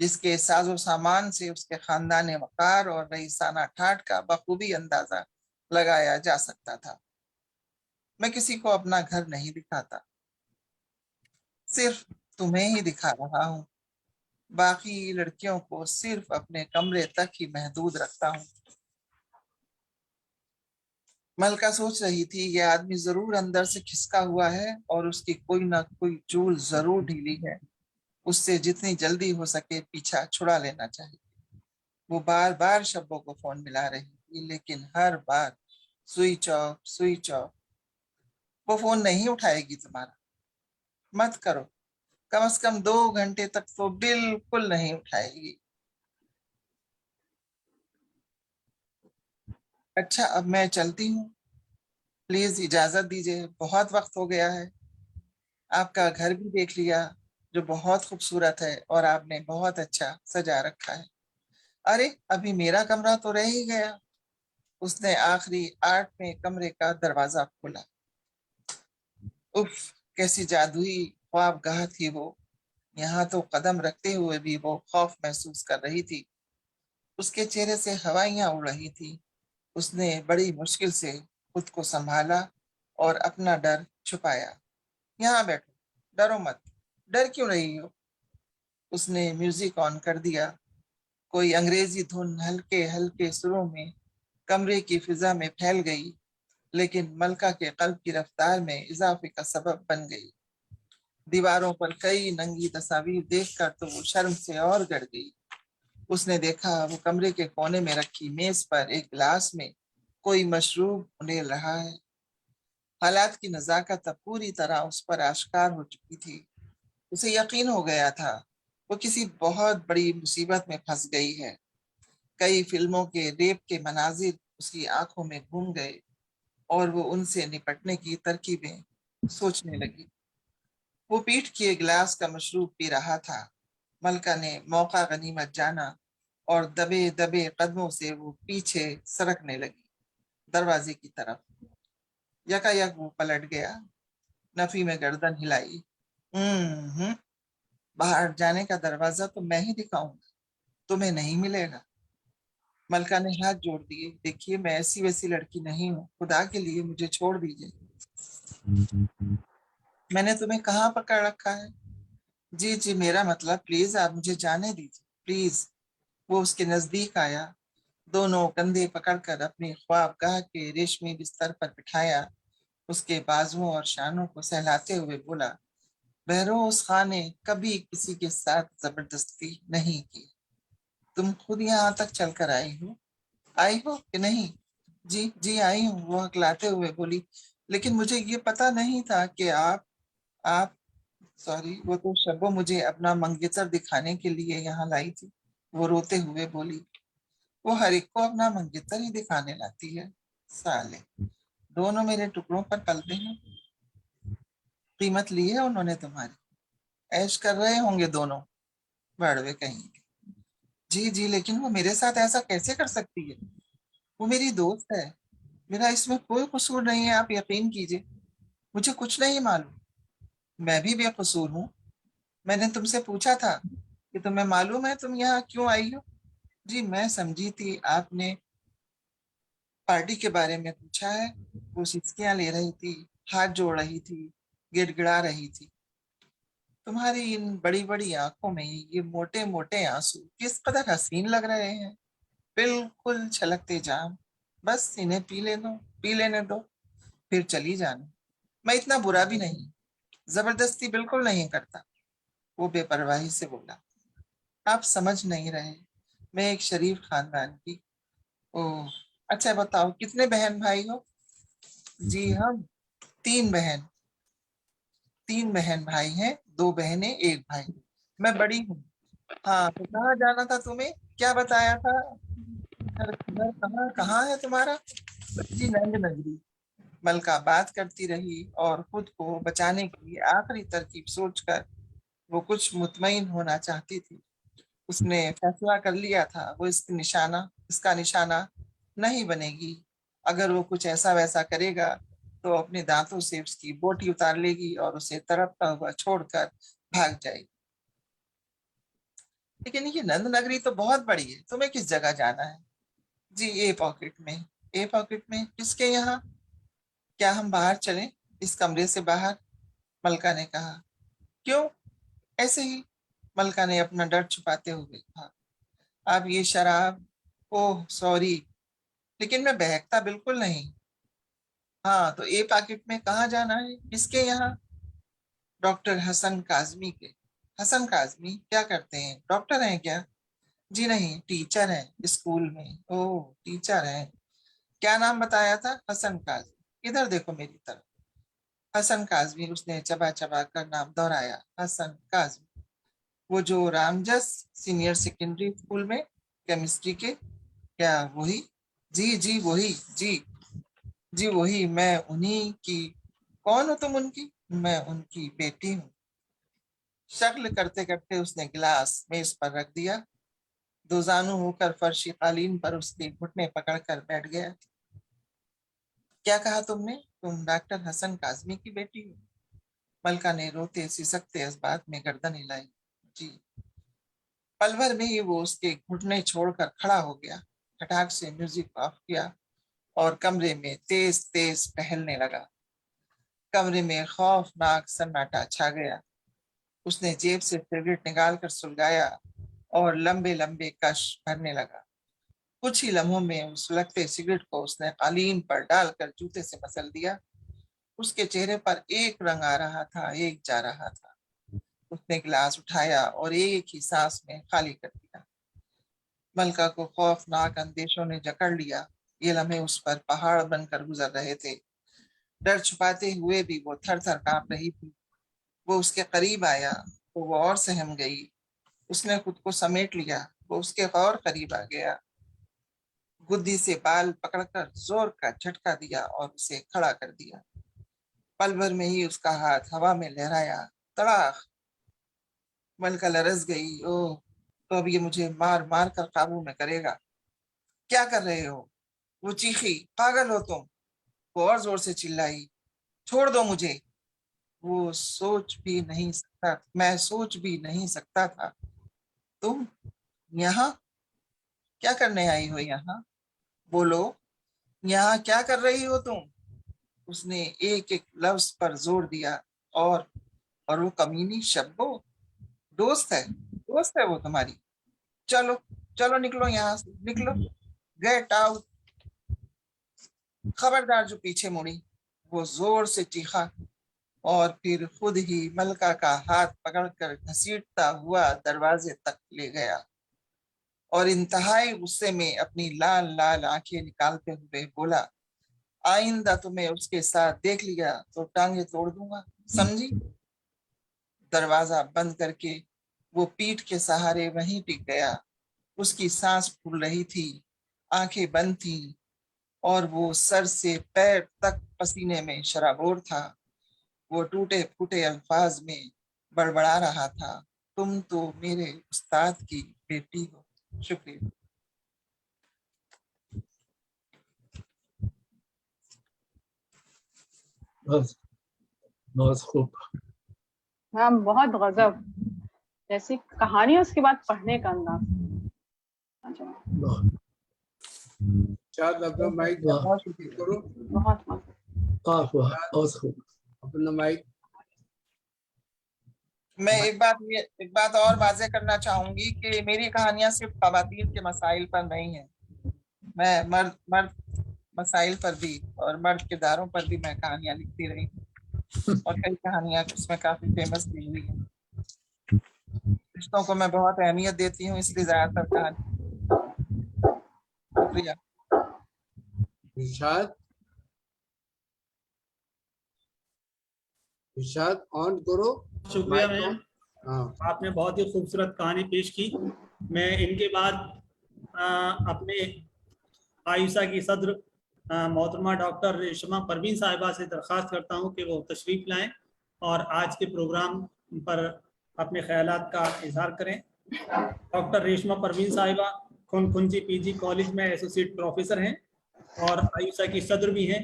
जिसके साजो सामान से उसके खानदान वकार और रईसाना ठाठ का बखूबी अंदाजा लगाया जा सकता था। मैं किसी को अपना घर नहीं दिखाता, सिर्फ तुम्हें ही दिखा रहा हूँ। बाकी लड़कियों को सिर्फ अपने कमरे तक ही महदूद रखता हूँ। मलका सोच रही थी ये आदमी जरूर अंदर से खिसका हुआ है और उसकी कोई ना कोई चूल जरूर ढीली है। उससे जितनी जल्दी हो सके पीछा छुड़ा लेना चाहिए। वो बार बार शब्बों को फोन मिला रही थी, लेकिन हर बार स्विच ऑफ स्विच ऑफ। वो फोन नहीं उठाएगी तुम्हारा, मत करो, कम से कम 2 घंटे तक तो बिल्कुल नहीं उठाएगी। अच्छा, अब मैं चलती हूँ, प्लीज इजाजत दीजिए, बहुत वक्त हो गया है। आपका घर भी देख लिया, जो बहुत खूबसूरत है और आपने बहुत अच्छा सजा रखा है। अरे अभी मेरा कमरा तो रह ही गया। उसने आखिरी 8वें कमरे का दरवाजा खोला। उफ, कैसी जादुई ख्वाबगाह थी वो। यहाँ तो कदम रखते हुए भी वो खौफ महसूस कर रही थी। उसके चेहरे से हवाइयां उड़ रही थी। उसने बड़ी मुश्किल से खुद को संभाला और अपना डर छुपाया। यहाँ बैठो, डरो मत। डर क्यों रही हो? उसने म्यूजिक ऑन कर दिया। कोई अंग्रेजी धुन हल्के हल्के सुरों में कमरे की फिजा में फैल गई, लेकिन मलका के कल्ब की रफ्तार में इजाफे का सबब बन गई। दीवारों पर कई नंगी तस्वीर देखकर तो वो शर्म से और गड़ गई। उसने देखा वो कमरे के कोने में रखी मेज पर एक गिलास में कोई मशरूब उंडेल रहा है। हालात की नजाकत अब पूरी तरह उस पर आश्कार हो चुकी थी। उसे यकीन हो गया था वो किसी बहुत बड़ी मुसीबत में फंस गई है। कई फिल्मों के रेप के मनाजिर उसकी आंखों में घूम गए और वो उनसे निपटने की तरकीबें सोचने लगी। वो पीठ किए गिलास का मशरूब पी रहा था। मलका ने मौका गनीमत जाना और दबे दबे कदमों से वो पीछे सरकने लगी, दरवाजे की तरफ। यकायक वो पलट गया। नफी में गर्दन हिलाई। बाहर जाने का दरवाजा तो मैं ही दिखाऊंगा, तुम्हें नहीं मिलेगा। मलका ने हाथ जोड़ दिए। देखिए, मैं ऐसी वैसी लड़की नहीं हूँ, खुदा के लिए मुझे छोड़ दीजिए। मैंने तुम्हें कहाँ पकड़ रखा है? जी जी, मेरा मतलब, प्लीज आप मुझे जाने दीजिए, प्लीज। वो उसके नजदीक आया, दोनों कंधे पकड़कर अपनी ख्वाबगाह के रेशमी बिस्तर पर बिठाया, उसके बाजुओं और शानों को सहलाते हुए बोला, बहरोज खान ने कभी किसी के साथ जबरदस्ती नहीं की। तुम खुद यहाँ तक चलकर आई हो कि नहीं? जी जी आई हूँ, वो हकलाते हुए बोली। लेकिन मुझे ये पता नहीं था कि आप सॉरी, वो तो शब्बो मुझे अपना मंगेतर दिखाने के लिए यहाँ लाई थी, वो रोते हुए बोली। वो हर एक को अपना मंगेतर ही दिखाने लाती है, साले। दोनों मेरे टुकड़ों पर पलते हैं। कीमत ली है उन्होंने तुम्हारी, ऐश कर रहे होंगे दोनों, बड़वे कहीं। जी जी, लेकिन वो मेरे साथ ऐसा कैसे कर सकती है? वो मेरी दोस्त है, मेरा इसमें कोई कसूर नहीं है, आप यकीन कीजिए। मुझे कुछ नहीं मालूम, मैं भी बेकसूर हूँ। मैंने तुमसे पूछा था कि तुम्हें मालूम है तुम यहाँ क्यों आई हो? जी, मैं समझी थी आपने पार्टी के बारे में पूछा है। वो सिसकियां ले रही थी, हाथ जोड़ रही थी, गिड़गिड़ा रही थी। तुम्हारी इन बड़ी बड़ी आंखों में ये मोटे मोटे आंसू किस कदर हसीन लग रहे हैं, बिल्कुल छलकते जाम। बस इन्हें पी लेने दो, फिर चली जाना। मैं इतना बुरा भी नहीं, जबरदस्ती बिल्कुल नहीं करता। वो बेपरवाही से बोला। आप समझ नहीं रहे, मैं एक शरीफ खानदान की। ओह, अच्छा बताओ कितने बहन भाई हो? जी हम 3 बहन 3 बहन भाई हैं, 2 बहनें 1 भाई। मैं बड़ी हूँ, हाँ, तो कहाँ जाना था तुम्हें, क्या बताया था, घर घर कहाँ है तुम्हारा? जी नंद नगरी। मलका बात करती रही और खुद को बचाने की आखिरी तरकीब सोचकर वो कुछ मुतमईन होना चाहती थी। उसने फैसला कर लिया था वो इसका निशाना नहीं बनेगी। अगर वो कुछ ऐसा वैसा करेगा तो अपने दांतों से उसकी बोटी उतार लेगी और उसे तड़पता हुआ छोड़कर भाग जाएगी। लेकिन ये नंद नगरी तो बहुत बड़ी है, तुम्हें किस जगह जाना है? जी ए पॉकेट में। ए पॉकेट में किसके यहाँ? क्या हम बाहर चलें, इस कमरे से बाहर? मलका ने कहा। क्यों? ऐसे ही, मलका ने अपना डर छुपाते हुए कहा। अब ये शराब, ओह सॉरी, लेकिन मैं बहकता बिल्कुल नहीं। हाँ, तो ए पॉकेट में कहाँ जाना है, किसके यहाँ? डॉक्टर हसन काजमी के। हसन काजमी क्या करते हैं, डॉक्टर हैं क्या? जी नहीं, टीचर हैं स्कूल में। ओह, टीचर हैं। क्या नाम बताया था? हसन काजमी। इधर देखो मेरी तरफ। हसन काजमी, उसने चबा चबा कर नाम दोहराया। हसन काजमी, वो जो रामजस सीनियर सेकेंडरी स्कूल में केमिस्ट्री के, क्या वही? जी जी वही, जी वही, मैं उन्हीं की। कौन हो तुम उनकी? मैं उनकी बेटी हूँ। शक्ल करते करते उसने गिलास मेज पर रख दिया, दो जानू होकर फर्शी कालीन पर उसके घुटने पकड़कर बैठ गया। क्या कहा तुमने? तुम डॉक्टर हसन काजमी की बेटी हो? मलका ने रोते सिसकते इस बात में गर्दन हिलाई। जी। पल भर में ही वो उसके घुटने छोड़कर खड़ा हो गया, फटाक से म्यूजिक ऑफ किया और कमरे में तेज तेज टहलने लगा। कमरे में खौफनाक सन्नाटा छा गया। उसने जेब से सिगरेट निकालकर सुलगाया और लंबे लंबे कश भरने लगा। कुछ ही लम्हों में उस सुलगते सिगरेट को उसने कालीन पर डालकर जूते से मसल दिया। उसके चेहरे पर एक रंग आ रहा था, एक जा रहा था। उसने गिलास उठाया और एक ही सांस में खाली कर दिया। मलका को खौफनाक अंदेशों ने जकड़ लिया। ये लम्हे उस पर पहाड़ बनकर गुजर रहे थे। डर छुपाते हुए भी वो थर थर कांप रही थी। वो उसके करीब आया तो वो और सहम गई। उसने खुद को समेट लिया। वो उसके और करीब आ गया, गुद्दी से बाल पकड़कर जोर का झटका दिया और उसे खड़ा कर दिया। पल भर में ही उसका हाथ हवा में लहराया। तड़ाक! मलका लरस गई। ओह, तो अब ये मुझे मार मार कर काबू में करेगा। क्या कर रहे हो? वो चीखी। पागल हो तुम? वो और जोर से चिल्लाई। छोड़ दो मुझे। मैं सोच भी नहीं सकता था। तुम यहाँ क्या करने आई हो? यहाँ बोलो, यहाँ क्या कर रही हो तुम? उसने एक एक लफ्ज पर जोर दिया। और वो कमीनी शब्बो, दोस्त है वो तुम्हारी? चलो चलो, निकलो यहाँ से, निकलो, गेट आउट। खबरदार जो पीछे मुड़ी। वो जोर से चीखा और फिर खुद ही मलका का हाथ पकड़कर घसीटता हुआ दरवाजे तक ले गया और इंतहाई गुस्से में अपनी लाल लाल आंखें निकालते हुए बोला, आइंदा तुम्हें उसके साथ देख लिया तो टांगे तोड़ दूंगा, समझी? दरवाजा बंद करके वो पीठ के सहारे वहीं टिक गया। उसकी सांस फूल रही थी, आंखें बंद थी और वो सर से पैर तक पसीने में शराबोर था। वो टूटे फूटे अल्फाज में बड़बड़ा रहा था, तुम तो मेरे उस्ताद की बेटी हो। शुक्रिया। बस बहुत खूब। हाँ, बहुत गजब, जैसी कहानी है उसके बाद पढ़ने का अंदाज। चार अपना माइक करो। बहुत मजा। बहुत खूब। अपना माइक। मैं एक बात और वाज़ेह करना चाहूंगी कि मेरी कहानियां सिर्फ खवातीन के मसाइल पर नहीं है। मैं मर्द मसाइल पर भी और मर्द किरदारों पर भी मैं कहानियां लिखती रही और कई कहानियां उसमें काफी फेमस भी हुई हैं। रिश्तों को मैं बहुत अहमियत देती हूँ, इसलिए ज्यादातर कहानी। शुक्रिया। इरशाद ऑन करो। शुक्रिया मैम। हाँ आपने बहुत ही खूबसूरत कहानी पेश की। मैं इनके बाद अपने आयुषा की सदर मोहतरमा डॉक्टर रेशमा परवीन साहिबा से दरख्वास्त करता हूं कि वो तशरीफ लाएं और आज के प्रोग्राम पर अपने ख्यालात का इजहार करें। डॉक्टर रेशमा परवीन साहिबा खुनखुंजी पीजी कॉलेज में एसोसिएट प्रोफेसर हैं और आयुषा की सदर भी हैं।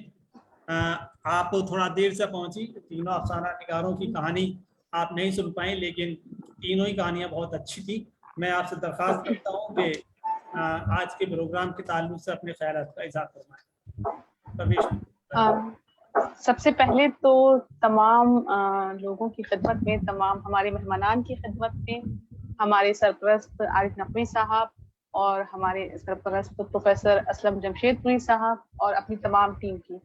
आप थोड़ा देर से पहुंची, तीनों अफसाना निगारों की कहानी आप नहीं सुन पाए, लेकिन तीनों ही कहानियां बहुत अच्छी थी। मैं आपसे दरख्वास्त करता हूं कि आज के प्रोग्राम के ताल्लुक से अपने ख्यालात का इजहार फरमाएं। सबसे पहले तो तमाम लोगों की खिदमत में, तमाम हमारे मेहमानान की खिदमत में, हमारे सरपरस्त आरिफ नकवी साहब और हमारे सरपरस्त प्रोफेसर असलम जमशेदपुरी साहब और अपनी तमाम टीम की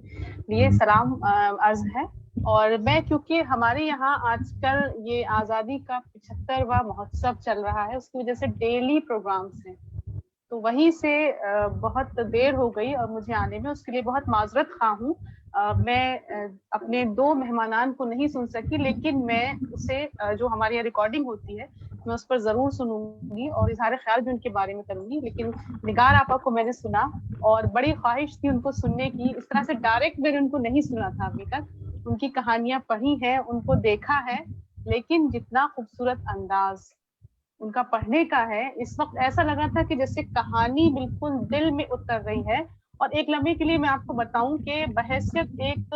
लिए सलाम अर्ज है। और मैं, क्योंकि हमारे यहाँ आजकल ये आज़ादी का 75वां महोत्सव चल रहा है, उसकी वजह से डेली प्रोग्राम्स हैं, तो वहीं से बहुत देर हो गई और मुझे आने में, उसके लिए बहुत माजरत खा हूँ। मैं अपने 2 मेहमानान को नहीं सुन सकी, लेकिन मैं उसे जो हमारी यहाँ रिकॉर्डिंग होती है मैं उस पर जरूर सुनूंगी और इजहार ख्याल भी उनके बारे में करूंगी। लेकिन निगार आपा को मैंने सुना और बड़ी ख्वाहिश थी उनको सुनने की, इस तरह से डायरेक्ट मैंने उनको नहीं सुना था अभी तक। उनकी कहानियां पढ़ी हैं, उनको देखा है, लेकिन जितना खूबसूरत अंदाज उनका पढ़ने का है, इस वक्त ऐसा लग रहा था कि जैसे कहानी बिल्कुल दिल में उतर रही है। और एक लम्हे के लिए मैं आपको बताऊं कि बहैसियत एक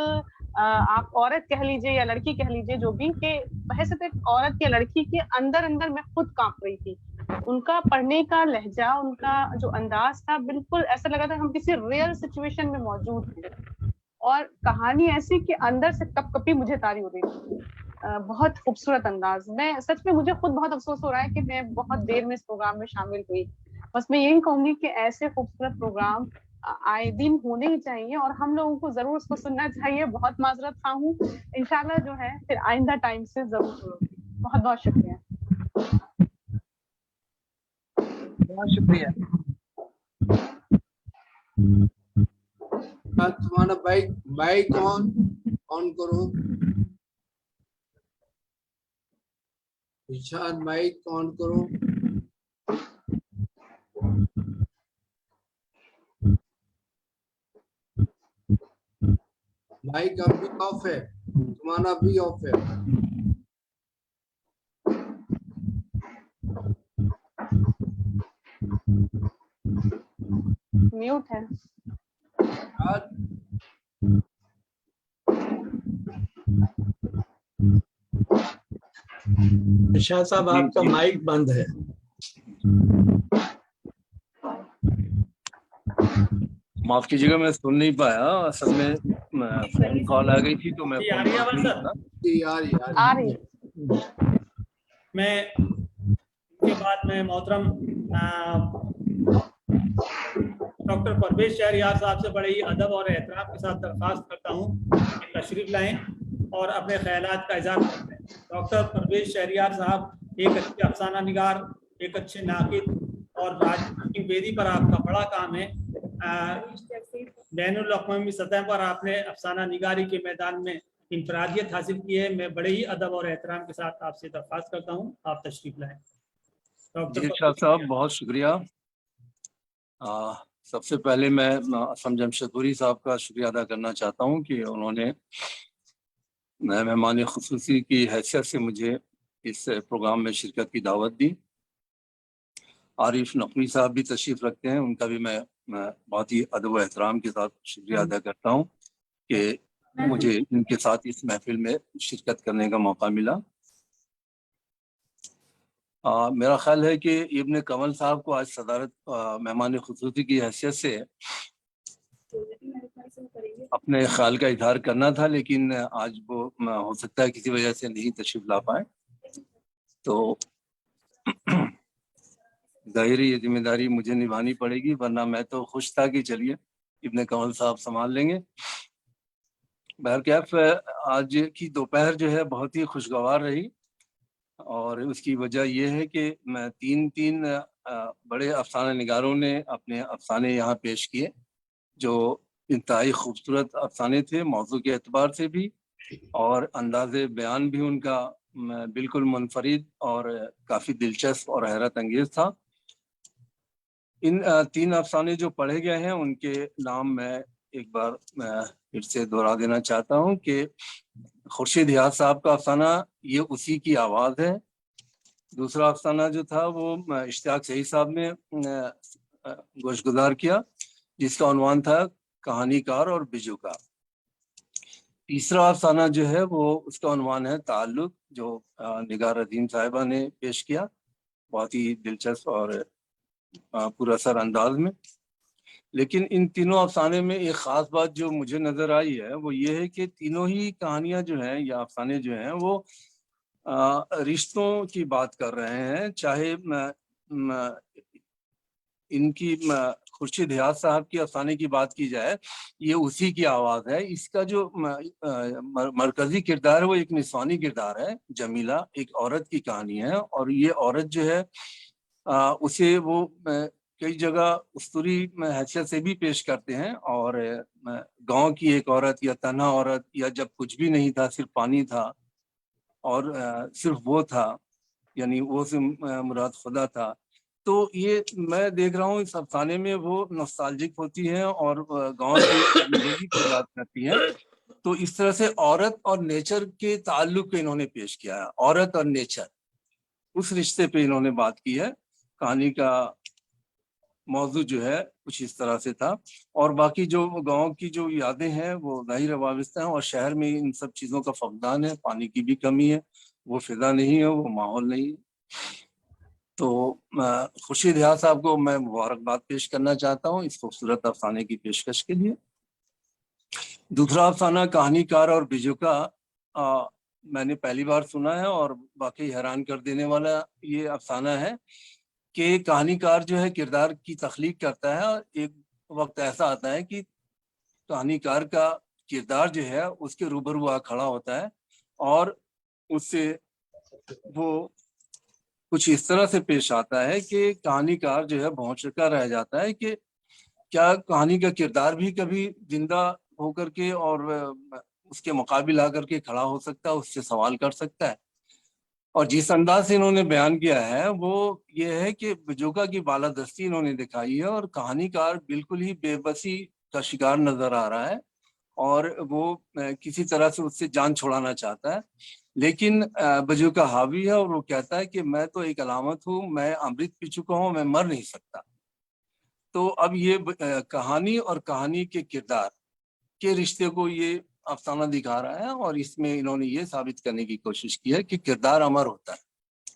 आप औरत कह लीजिए या लड़की कह लीजिए, जो भी, कि बहैसियत एक औरत या लड़की के अंदर अंदर मैं खुद कांप रही थी। उनका पढ़ने का लहजा, उनका जो अंदाज था, बिल्कुल ऐसा लगा था हम किसी रियल सिचुएशन में मौजूद हैं। और कहानी ऐसी कि अंदर से कपकपी मुझे तारी हो रही थी। बहुत खूबसूरत अंदाज। मैं सच में, मुझे खुद बहुत अफसोस हो रहा है कि मैं बहुत देर में इस प्रोग्राम में शामिल हुई। बस मैं यही कहूंगी कि ऐसे खूबसूरत प्रोग्राम आए दिन होने ही चाहिए और हम लोगों को जरूर उसको सुनना चाहिए। बहुत माजरत खा हूँ, इंशाल्लाह जो है फिर आइंदा टाइम से जरूर सुनूंगी। बहुत बहुत शुक्रिया। बहुत शुक्रिया। तुम्हारा माइक ऑन करो। इरशाद माइक ऑन करो। माइक अब भी ऑफ है, तुम्हारा भी ऑफ है। म्यूट है। इरशाद साहब, आपका माइक बंद है। माफ कीजिएगा, मैं सुन नहीं पाया, असल में फोन कॉल आ गई थी तो मैं फोन आ रही। मैं के बाद में मोहतरम डॉक्टर परवेज शहरयार साहब से बड़े ही अदब और एहतराम के साथ दरख्वास्त करता हूँ कि तशरीफ लाएं और अपने ख्यालात का इज़हार करें। डॉक्टर परवेज शहरयार साहब एक अच्छे अफसाना निगार, एक अच्छे नाकिद और राजनीति की वेदी पर आपका बड़ा काम है। बैनुल अक़वामी सतह पर आपने अफसाना निगारी के मैदान में इंफरादियत हासिल की है। मैं बड़े ही अदब और एहतराम के साथ आपसे दरख्वास्त करता हूँ, आप तशरीफ लाएं। जी शाह साहब, बहुत शुक्रिया। सबसे पहले मैं असलम जमशेदपुरी साहब का शुक्रिया अदा करना चाहता हूँ कि उन्होंने मेहमान खुसूसी की हैसियत से मुझे इस प्रोग्राम में शिरकत की दावत दी। आरिफ नकवी साहब भी तशरीफ रखते हैं, उनका भी मैं बहुत ही अदब व एहतराम के साथ शुक्रिया अदा करता हूँ कि मुझे इनके साथ इस महफिल में शिरकत करने का मौका मिला। मेरा ख्याल है कि इब्न कमल साहब को आज सदारत मेहमान खुसूसी की हैसियत से अपने ख्याल का इजहार करना था, लेकिन आज वो हो सकता है किसी वजह से नहीं तशरीफ ला पाए, तो ज़ाहिरी ये जिम्मेदारी मुझे निभानी पड़ेगी, वरना मैं तो खुश था कि चलिए इब्न कमल साहब संभाल लेंगे। बहरकैफ आज की दोपहर जो है बहुत ही खुशगवार रही और उसकी वजह यह है कि मैं तीन बड़े अफसाना निगारों ने अपने अफसाने यहाँ पेश किए, जो इंतहाई खूबसूरत अफसाने थे, मौजू के एतबार से भी और अंदाज़े बयान भी उनका बिल्कुल मुनफरिद और काफ़ी दिलचस्प और हैरत अंगेज था। इन 3 अफसाने जो पढ़े गए हैं उनके नाम मैं एक बार फिर से दोहरा देना चाहता हूँ कि खुर्शीद हियाज साहब का अफसाना ये उसी की आवाज़ है। दूसरा अफसाना जो था वो इश्तियाक सईद साहब ने गोशगुजार किया, जिसका उन्वान था कहानीकार और बिजुका। तीसरा अफसाना जो है वो उसका उन्वान है ताल्लुक, जो निगार अजीम साहिबा ने पेश किया बहुत ही दिलचस्प और पुरअसर अंदाज में। लेकिन इन तीनों अफसाने में एक ख़ास बात जो मुझे नज़र आई है वो ये है कि तीनों ही कहानियाँ जो हैं या अफसाने जो हैं वो रिश्तों की बात कर रहे हैं। चाहे इनकी खुर्शीद हियाज साहब की अफसाने की बात की जाए, ये उसी की आवाज़ है। इसका जो मरकज़ी किरदार है वो एक निस्वानी किरदार है, जमीला, एक औरत की कहानी है। और ये औरत जो है उसे वो कई जगह उस्तूरी हैसियत से भी पेश करते हैं। और गांव की एक औरत या तन्हा औरत, या जब कुछ भी नहीं था, सिर्फ पानी था और सिर्फ वो था, यानी वो से मुराद खुदा था। तो ये मैं देख रहा हूँ इस अफसाने में वो नॉस्टैल्जिक होती हैं और गांव की जिंदगी को याद करती हैं। तो इस तरह से औरत और नेचर के ताल्लुक को इन्होंने पेश किया है। औरत और नेचर, उस रिश्ते पे इन्होंने बात की है। कहानी का मौजू जो है कुछ इस तरह से था। और बाकी जो गांव की जो यादें हैं वो ज़ाहिर वाबस्ता हैं, और शहर में इन सब चीज़ों का फقدان है, पानी की भी कमी है, वो फिजा नहीं है, वो माहौल नहीं है। तो खुर्शीद हियाज साहब को मैं मुबारकबाद पेश करना चाहता हूँ इस खूबसूरत अफसाने की पेशकश के लिए। दूसरा अफसाना कहानीकार और बिजुका मैंने पहली बार सुना है और वाकई हैरान कर देने वाला ये अफसाना है कि कहानीकार जो है किरदार की तख्लीक करता है, और एक वक्त ऐसा आता है कि कहानीकार का किरदार जो है उसके रूबरू आ खड़ा होता है और उससे वो कुछ इस तरह से पेश आता है कि कहानीकार जो है भौंचक्का रह जाता है कि क्या कहानी का किरदार भी कभी जिंदा होकर के और उसके मुकाबिल आकर के खड़ा हो सकता है, उससे सवाल कर सकता है। और जिस अंदाज से इन्होंने बयान किया है वो ये है कि बिजुका की बालादस्ती इन्होंने दिखाई है और कहानीकार बिल्कुल ही बेबसी का शिकार नजर आ रहा है और वो किसी तरह से उससे जान छुड़ाना चाहता है। लेकिन बिजुका हावी है और वो कहता है कि मैं तो एक अलामत हूँ, मैं अमृत पी चुका हूँ, मैं मर नहीं सकता। तो अब ये कहानी और कहानी के किरदार के रिश्ते को ये अफसाना दिखा रहा है और इसमें इन्होंने ये साबित करने की कोशिश की है कि किरदार अमर होता है।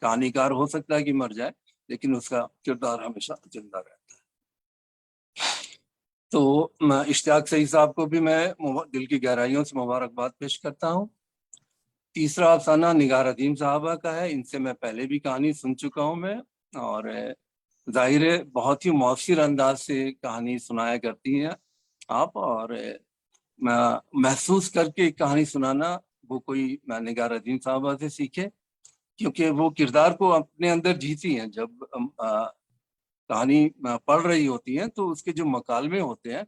कहानीकार हो सकता है कि मर जाए लेकिन उसका किरदार हमेशा जिंदा रहता है। तो इश्तियाक सईद साहब को भी मैं दिल की गहराइयों से मुबारकबाद पेश करता हूँ। तीसरा अफसाना निगार अजीम साहबा का है। इनसे मैं पहले भी कहानी सुन चुका हूँ मैं, और जाहिर है बहुत ही मौसर अंदाज से कहानी सुनाया करती हैं आप, और महसूस करके कहानी सुनाना वो कोई निगार अजीम साहबा से सीखे, क्योंकि वो किरदार को अपने अंदर जीती हैं। जब कहानी पढ़ रही होती हैं तो उसके जो मकालमे होते हैं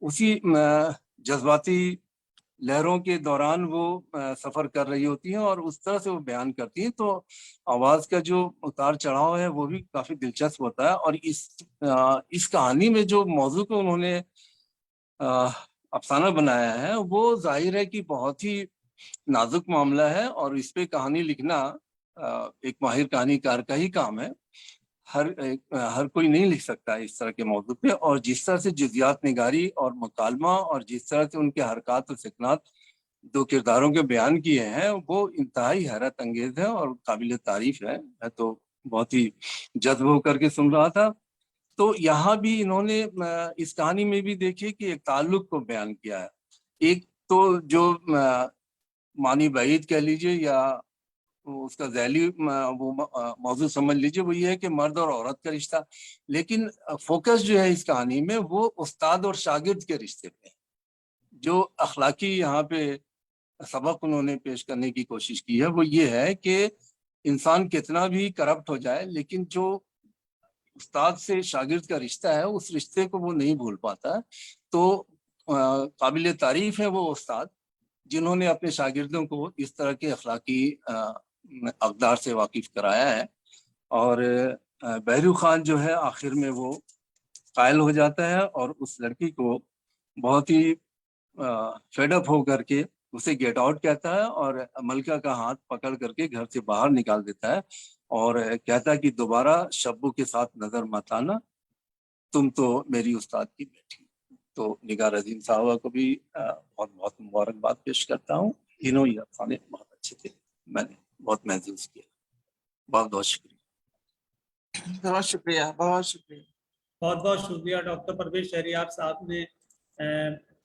उसी जज्बाती लहरों के दौरान वो सफ़र कर रही होती हैं और उस तरह से वो बयान करती हैं। तो आवाज़ का जो उतार चढ़ाव है वो भी काफ़ी दिलचस्प होता है। और इस कहानी में जो मौजू को उन्होंने अफसाना बनाया है वो जाहिर है कि बहुत ही नाजुक मामला है और इस पे कहानी लिखना एक माहिर कहानीकार का ही काम है। हर कोई नहीं लिख सकता इस तरह के मौजू पे। और जिस तरह से जुज़ियात निगारी और मुकालमा और जिस तरह से उनके हरकत और सिकनात दो किरदारों के बयान किए हैं वो इंतहाई हैरत अंगेज है और काबिल तारीफ है। मैं तो बहुत ही जज्ब होकर के सुन रहा था। तो यहाँ भी इन्होंने इस कहानी में भी देखिए कि एक ताल्लुक को बयान किया है। एक तो जो मानी बाईद कह लीजिए या उसका ज़ैली वो मौजू समझ लीजिए, वो ये है कि मर्द और औरत का रिश्ता। लेकिन फोकस जो है इस कहानी में वो उस्ताद और शागिर्द के रिश्ते पे, जो अखलाकी यहाँ पे सबक उन्होंने पेश करने की कोशिश की है वो ये है कि इंसान कितना भी करप्ट हो जाए लेकिन जो उस्ताद से शागिर्द का रिश्ता है उस रिश्ते को वो नहीं भूल पाता। तो काबिल तारीफ है वो उस्ताद जिन्होंने अपने शागिर्दों को इस तरह के अखलाकी अक़दार से वाकिफ कराया है। और बहरू खान जो है आखिर में वो कायल हो जाता है और उस लड़की को बहुत ही फेड अप हो करके उसे गेट आउट कहता है और मलका का हाथ पकड़ करके घर से बाहर निकाल देता है और कहता है कि दोबारा शब्बू के साथ नजर मत आना, तुम तो मेरी उस्ताद की बेटी। तो निगार अजीम साहबा को भी बहुत बहुत मुबारकबाद पेश करता हूँ। तीनों ही अफसाने बहुत अच्छे थे, मैंने बहुत महसूस किया। बहुत बहुत शुक्रिया। बहुत शुक्रिया, बहुत शुक्रिया। बहुत बहुत शुक्रिया डॉक्टर परवेज शहरियार साहब ने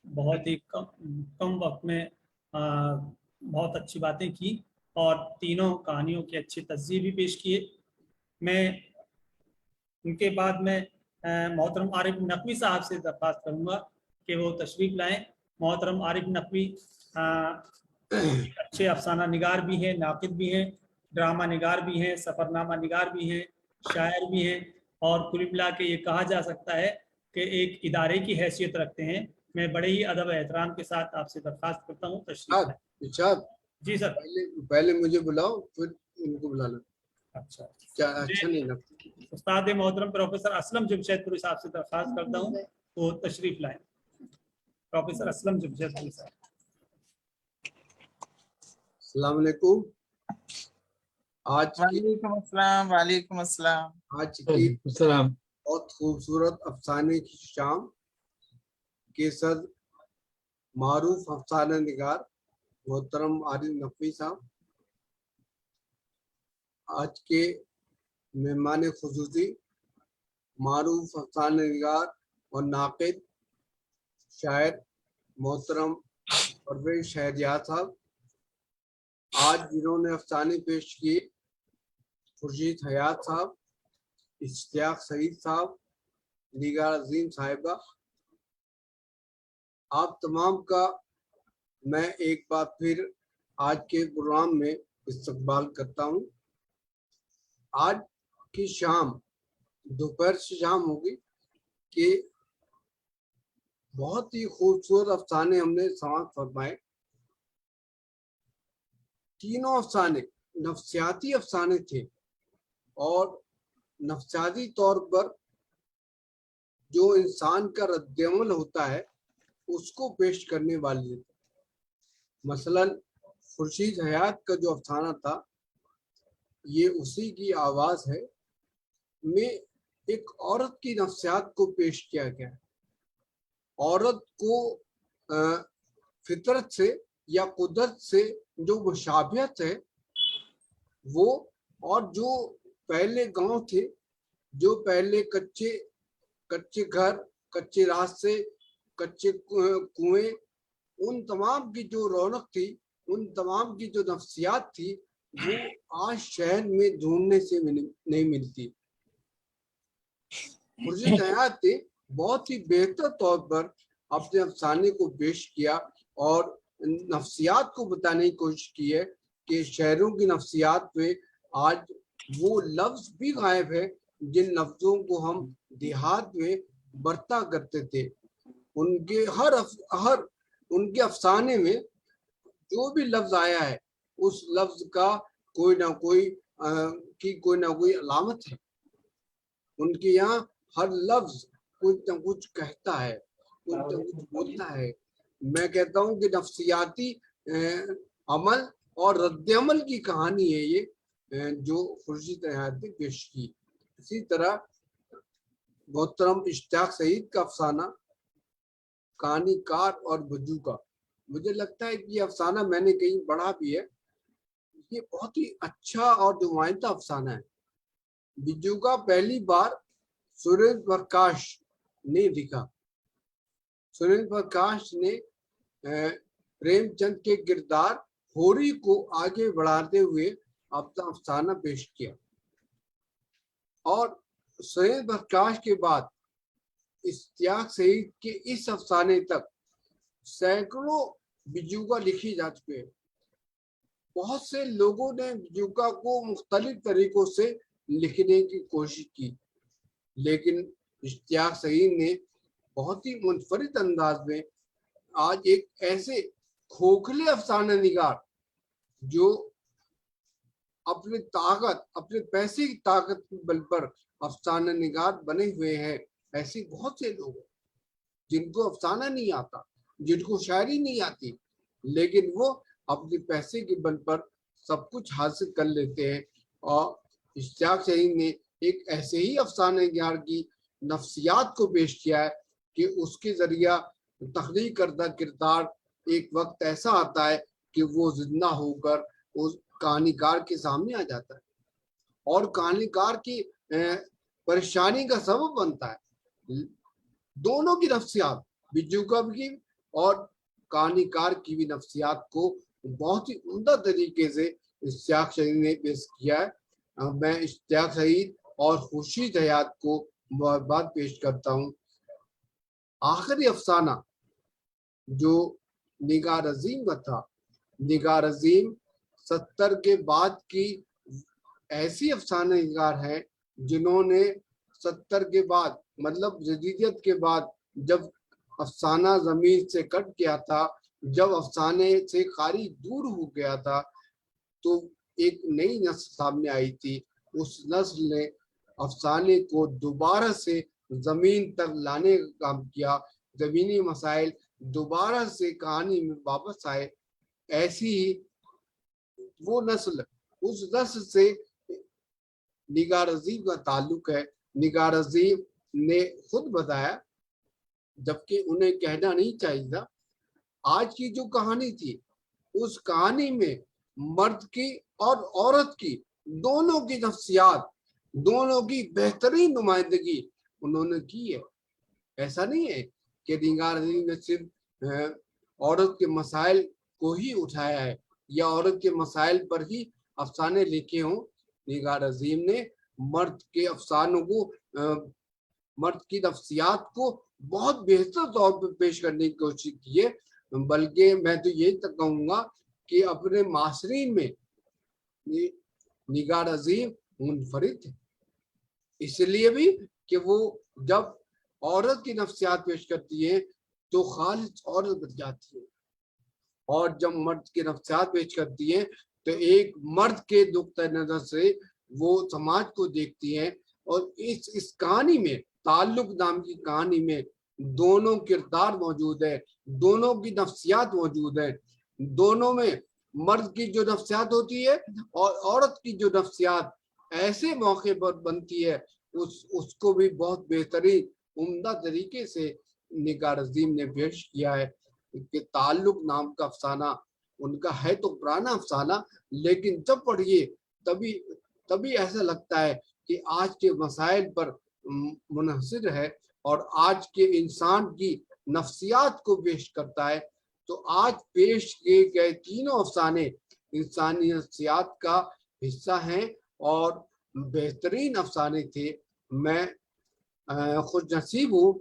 बहुत ही कम वक्त में बहुत अच्छी बातें की और तीनों कहानियों की अच्छी तस्वीर भी पेश किए। मैं उनके बाद में मोहतरम आरिफ नकवी साहब से दरख्वास्त करूँगा कि वो तशरीफ़ लाएं। मोहतरम आरिफ नकवी अच्छे अफसाना निगार भी हैं, नाक़िद भी हैं, ड्रामा निगार भी हैं, सफ़रनामा निगार भी हैं, शायर भी हैं और कुल मिला के ये कहा जा सकता है कि एक इदारे की हैसियत रखते हैं। मैं बड़े ही अदब एहतराम के साथ आपसे दरख्वास्त करता हूँ तशरीफ़ लाएं। जी सर। पहले मुझे बुलाओ फिर इनको बुलाना। अच्छा, क्या अच्छा नहीं लगता। उस्ताद मोहतरम प्रोफेसर असलम जमशेदपुरी साहब से दरख्वास्त करता हूँ वो तशरीफ लाएं। प्रोफेसर असलम जमशेदपुरी साहब। अस्सलाम वालेकुम। वालेकुम अस्सलाम। आज की बहुत खूबसूरत अफसाने की शाम के सद मारूफ अफसाना निगार मोहतरम आरिफ नकवी साहब, आज के मेहमान खुसूसी मारूफ अफसाना निगार और नाक़िद शायर मोहतरम परवेज शहरियार साहब, आज जिन्होंने अफसाने पेश किए खुर्शीद हयात साहब, इश्तियाक सईद साहब, निगार अजीम साहिबा, आप तमाम का मैं एक बार फिर आज के प्रोग्राम में इस्तकबाल करता हूँ। आज की शाम दोपहर से शाम होगी कि बहुत ही खूबसूरत अफसाने हमने समाअत फरमाए। तीनों अफसाने नफ्सियाती अफसाने थे और नफ्सियाती तौर पर जो इंसान का रद्द-ए-अमल होता है उसको पेश करने वाले थे। मसलन खुर्शीद हयात का जो अफसाना था ये उसी की आवाज़ है में एक औरत की नफ्सियात को पेश किया गया है। औरत को फितरत से या कुदरत से जो मुशाबियत है वो, और जो पहले गांव थे, जो पहले कच्चे घर, कच्चे रास्ते, कच्चे कुएं, उन तमाम की जो रौनक थी, उन तमाम की जो नफ्सियात थी वो आज शहर में ढूंढने से नहीं मिलती। खुर्शीद हयात ने बहुत ही बेहतर तौर पर अपने अफसाने को पेश किया और नफ्सियात को बताने की कोशिश की है कि शहरों की नफ्सियात में आज वो लफ्ज भी गायब है जिन लफ्जों को हम देहात में बरता करते थे। उनके हर उनके अफसाने में जो भी लफ्ज आया है उस लफ्ज का कोई ना कोई अलामत है। उनके यहाँ हर लफ्ज कुछ न कुछ कहता है, कुछ न कुछ बोलता है। मैं कहता हूँ कि नफ्सियाती अमल और रद्द-ए-अमल की कहानी है ये जो खुर्शीद हयात ने पेश की। इसी तरह मोहतरम इश्तियाक सईद का अफसाना कहानीकार और बजूका, मुझे लगता है कि ये अफसाना मैंने कहीं पढ़ा भी है। ये बहुत ही अच्छा और नुमाइंदा अफसाना है। बिजूका पहली बार सुरेंद्र प्रकाश ने लिखा। सुरेंद्र प्रकाश ने प्रेमचंद के किरदार होरी को आगे बढ़ाते हुए अपना अफसाना पेश किया और सुरेंद्र प्रकाश के बाद इश्तियाक सईद के इस अफसाने तक सैकड़ों बिजूका लिखी जा चुके हैं। बहुत से लोगों ने बिजूका को मुख्तलिफ तरीकों से लिखने की कोशिश की, लेकिन इश्तियाक सईद ने बहुत ही मुनफरिद अंदाज में आज एक ऐसे खोखले अफसाना निगार जो अपनी ताकत, अपने पैसे की ताकत के बल पर अफसाना निगार बने हुए हैं। ऐसे बहुत से लोग हैं जिनको अफसाना नहीं आता, जिनको शायरी नहीं आती, लेकिन वो अपने पैसे के बल पर सब कुछ हासिल कर लेते हैं। और इश्तियाक शहीद ने एक ऐसे ही अफसाना निगार की नफ्सियात को पेश किया है कि उसके जरिया तख्लीक करदा किरदार एक वक्त ऐसा आता है कि वो जिंदा होकर उस कहानीकार के सामने आ जाता है और कहानीकार की परेशानी का सबब बनता है। दोनों की नफ्सियात, बिज्जू कब की और कहानीकार की भी नफ्सियात को बहुत ही उम्दा तरीके से इश्तियाक शहीद ने पेश किया है। मैं इश्तियाक शहीद और खुर्शीद हयात को मुबारकबाद पेश करता हूँ। आखिरी अफसाना जो निगार अजीम का था, निगार अजीम 70 के बाद की ऐसी अफसाना निगार है जिन्होंने 70 के बाद, मतलब जदीदियत के बाद, जब अफसाना जमीन से कट गया था, जब अफसाने से खारी दूर हो गया था, तो एक नई नस्ल सामने आई थी। उस नस्ल ने अफसाने को दोबारा से जमीन तक लाने का काम किया, जमीनी मसाइल दोबारा से कहानी में वापस आए। ऐसी ही वो नस्ल, उस नस्ल से निगार अजीम का ताल्लुक है। निगार अजीम ने खुद बताया, जबकि उन्हें कहना नहीं चाहिए था, आज की जो कहानी थी उस कहानी में मर्द की और औरत की, दोनों की नफ्सियात, दोनों की बेहतरीन नुमाइंदगी उन्होंने की है। ऐसा नहीं है कि निगार अजीम ने सिर्फ औरत के मसाइल को ही उठाया है या औरत के मसाइल पर ही अफसाने लिखे हों। निगार अजीम ने मर्द के अफसानों को, मर्द की नफ्सियात को बहुत बेहतर तौर पर पेश करने की कोशिश की है। बल्कि मैं तो यही तक कहूँगा कि अपने मासरीन में निगार अजीम मुनफरिद है, इसलिए भी कि वो जब औरत की नफ्सियात पेश करती है तो खालिस औरत बन जाती है, और जब मर्द की नफ्सियात पेश करती है तो एक मर्द के नुक्ते नजर से वो समाज को देखती है। और इस कहानी में, ताल्लुक नाम की कहानी में, दोनों किरदार मौजूद है, दोनों की नफ्सियात मौजूद है। दोनों में मर्द की जो नफ्सियात होती है और औरत की जो नफ्सियात ऐसे मौके पर बनती है, उसको भी बहुत बेहतरीन उम्दा तरीके से निगार अजीम ने पेश किया है। कि ताल्लुक नाम का अफसाना उनका है तो पुराना अफसाना, लेकिन जब पढ़िए तभी ऐसा लगता है कि आज के मसाइल पर मुनहसिर है और आज के इंसान की नफ्सियात को पेश करता है। तो आज पेश किए गए तीनों अफसाने इंसानी नफ्सियात का हिस्सा हैं और बेहतरीन अफसाने थे। मैं खुश नसीब हूँ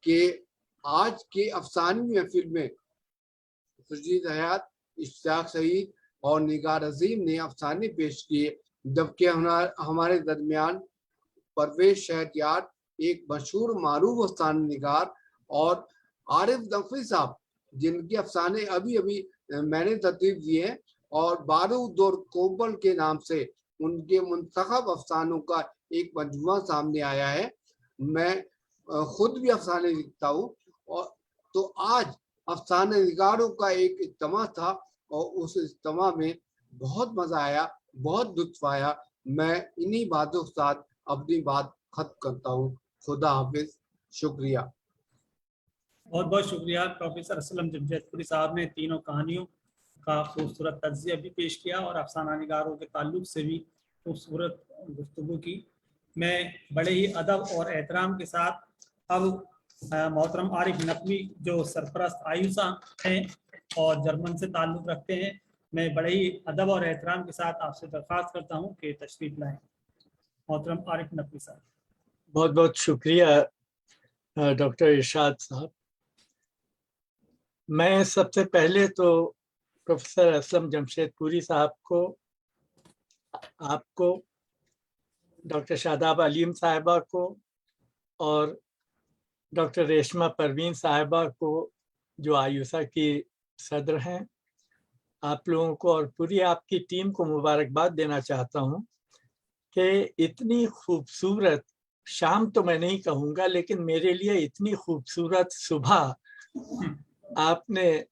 कि आज के अफसानी महफिल में खुर्शीद हयात, इश्तियाक शहीद और निगार अजीम ने अफसाने पेश किए, जबकि हमारे दरमियान परवेज शहरयार, एक मशहूर मारूफ अफसाना निगार, और आरिफ नकवी साहब, जिनके अफसाने अभी अभी मैंने तरतीब दिए हैं, और बारूद और कोबल के नाम से उनके मुंतखब अफसानों का एक मजमुआ सामने आया है। मैं खुद भी अफसाने लिखता हूँ, और तो आज अफसाने निगारों का एक इज्तिमा था और उस इज्तिमा में बहुत मजा आया, बहुत लुत्फ आया। मैं इन्हीं बातों के साथ अपनी बात खत्म करता हूँ। खुदा हाफिज, शुक्रिया। बहुत बहुत शुक्रिया प्रोफेसर असलम जमशेदपुरी साहब ने तीनों कहानियों का खूबसूरत तज्जिया भी पेश किया और अफसाना निगारों के ताल्लुक से भी खूबसूरत गुफ्तगू की। मैं बड़े ही अदब और एहतराम के साथ अब मोहतरम आरिफ नकवी जो सरपरस्त आयुसा हैं और जर्मन से ताल्लुक़ रखते हैं, मैं बड़े ही अदब और एहतराम के साथ आपसे दरख्वास्त करता हूं कि तशरीफ लाएं। मोहतरम आरिफ नकवी साहब। बहुत बहुत शुक्रिया डॉक्टर इरशाद साहब। मैं सबसे पहले तो प्रोफेसर असलम जमशेदपुरी साहब को, आपको, डॉक्टर शादाब अलीम साहिबा को और डॉक्टर रेशमा परवीन साहिबा को जो आयुसा की सदर हैं, आप लोगों को और पूरी आपकी टीम को मुबारकबाद देना चाहता हूं कि इतनी खूबसूरत शाम तो मैं नहीं कहूँगा, लेकिन मेरे लिए इतनी खूबसूरत सुबह आपने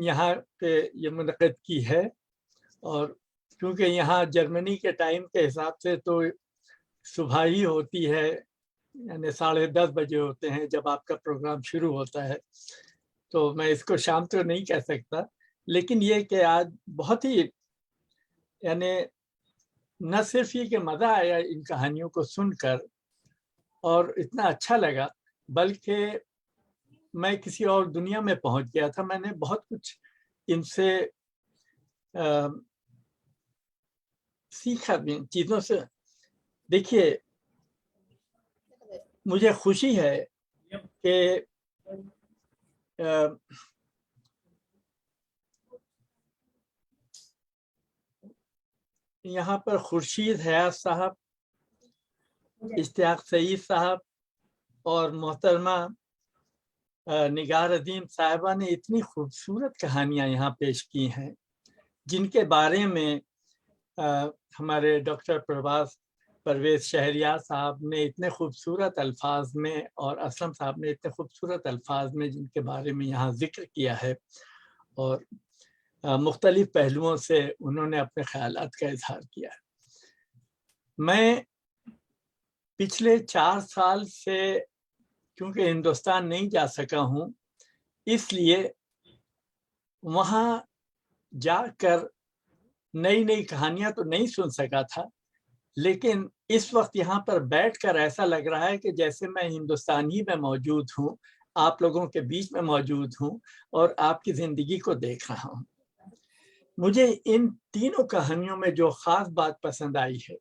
यहाँ पे ये मुनक़िद की है। और क्योंकि यहाँ जर्मनी के टाइम के हिसाब से तो सुबह ही होती है, यानी 10:30 बजे होते हैं जब आपका प्रोग्राम शुरू होता है, तो मैं इसको शाम तो नहीं कह सकता। लेकिन ये कि आज बहुत ही यानी न सिर्फ ये कि मज़ा आया इन कहानियों को सुनकर और इतना अच्छा लगा, बल्कि मैं किसी और दुनिया में पहुंच गया था। मैंने बहुत कुछ इनसे सीखा भी चीज़ों से। देखिए, मुझे खुशी है कि यहाँ पर खुर्शीद हयात साहब, इश्तियाक सईद साहब और मोहतरमा निगार अदीम साहिबा ने इतनी खूबसूरत कहानियाँ यहाँ पेश की हैं, जिनके बारे में हमारे डॉक्टर परवेज शहरियार साहब ने इतने खूबसूरत अल्फाज में और असलम साहब ने इतने खूबसूरत अल्फाज में जिनके बारे में यहाँ जिक्र किया है, और मुख्तलिफ पहलुओं से उन्होंने अपने ख्यालात का इजहार किया है। मैं पिछले 4 साल से क्योंकि हिंदुस्तान नहीं जा सका हूँ, इसलिए वहाँ जाकर नई नई कहानियाँ तो नहीं सुन सका था, लेकिन इस वक्त यहाँ पर बैठकर ऐसा लग रहा है कि जैसे मैं हिंदुस्तान ही में मौजूद हूँ, आप लोगों के बीच में मौजूद हूँ और आपकी ज़िंदगी को देख रहा हूँ। मुझे इन तीनों कहानियों में जो ख़ास बात पसंद आई है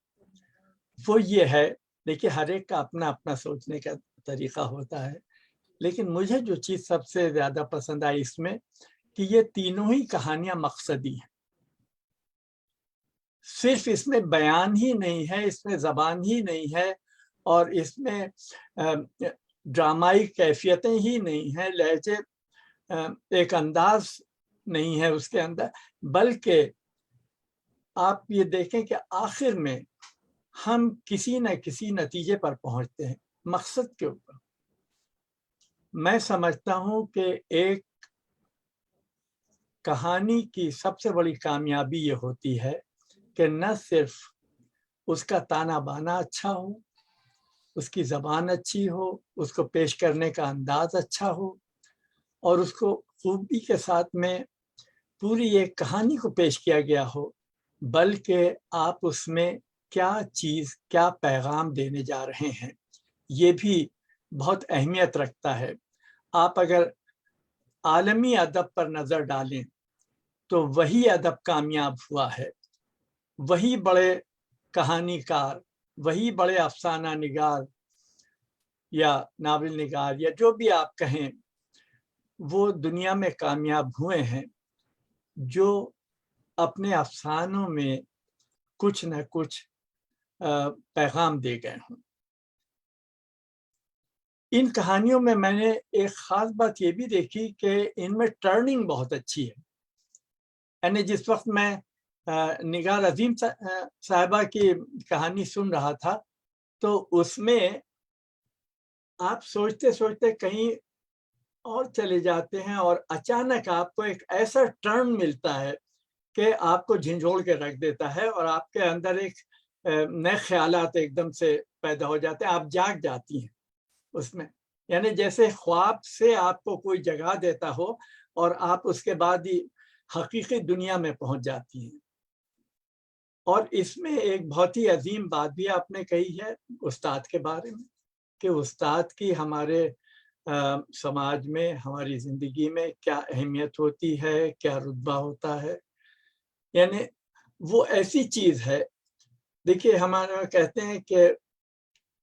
वो ये है, देखिए हर एक का अपना अपना सोचने का तरीका होता है, लेकिन मुझे जो चीज़ सबसे ज़्यादा पसंद आई इसमें कि ये तीनों ही कहानियाँ मकसदी हैं। सिर्फ इसमें बयान ही नहीं है, इसमें ज़बान ही नहीं है, और इसमें ड्रामाई कैफियतें ही नहीं हैं, लहजे एक अंदाज नहीं है उसके अंदर, बल्कि आप ये देखें कि आखिर में हम किसी न किसी नतीजे पर पहुंचते हैं मकसद के ऊपर। मैं समझता हूं कि एक कहानी की सबसे बड़ी कामयाबी ये होती है कि न सिर्फ उसका ताना बाना अच्छा हो, उसकी ज़बान अच्छी हो, उसको पेश करने का अंदाज अच्छा हो, और उसको खूबी के साथ में पूरी एक कहानी को पेश किया गया हो, बल्कि आप उसमें क्या चीज़, क्या पैगाम देने जा रहे हैं, ये भी बहुत अहमियत रखता है। आप अगर आलमी अदब पर नज़र डालें तो वही अदब कामयाब हुआ है, वही बड़े कहानीकार, वही बड़े अफसाना निगार या नावल निगार या जो भी आप कहें, वो दुनिया में कामयाब हुए हैं जो अपने अफसानों में कुछ न कुछ पैगाम दे गए हों। इन कहानियों में मैंने एक ख़ास बात ये भी देखी कि इनमें टर्निंग बहुत अच्छी है। यानी जिस वक्त मैं निगार अजीम साहिबा की कहानी सुन रहा था, तो उसमें आप सोचते सोचते कहीं और चले जाते हैं और अचानक आपको एक ऐसा टर्न मिलता है कि आपको झंझोड़ के रख देता है और आपके अंदर एक नए ख्यालात एकदम से पैदा हो जाते हैं, आप जाग जाती हैं उसमें। यानी जैसे ख्वाब से आपको कोई जगा देता हो और आप उसके बाद ही हकीकी दुनिया में पहुंच जाती हैं। और इसमें एक बहुत ही अजीम बात भी आपने कही है उस्ताद के बारे में, कि उस्ताद की हमारे समाज में, हमारी ज़िंदगी में क्या अहमियत होती है, क्या रुतबा होता है। यानी वो ऐसी चीज़ है, देखिए हमारा कहते हैं कि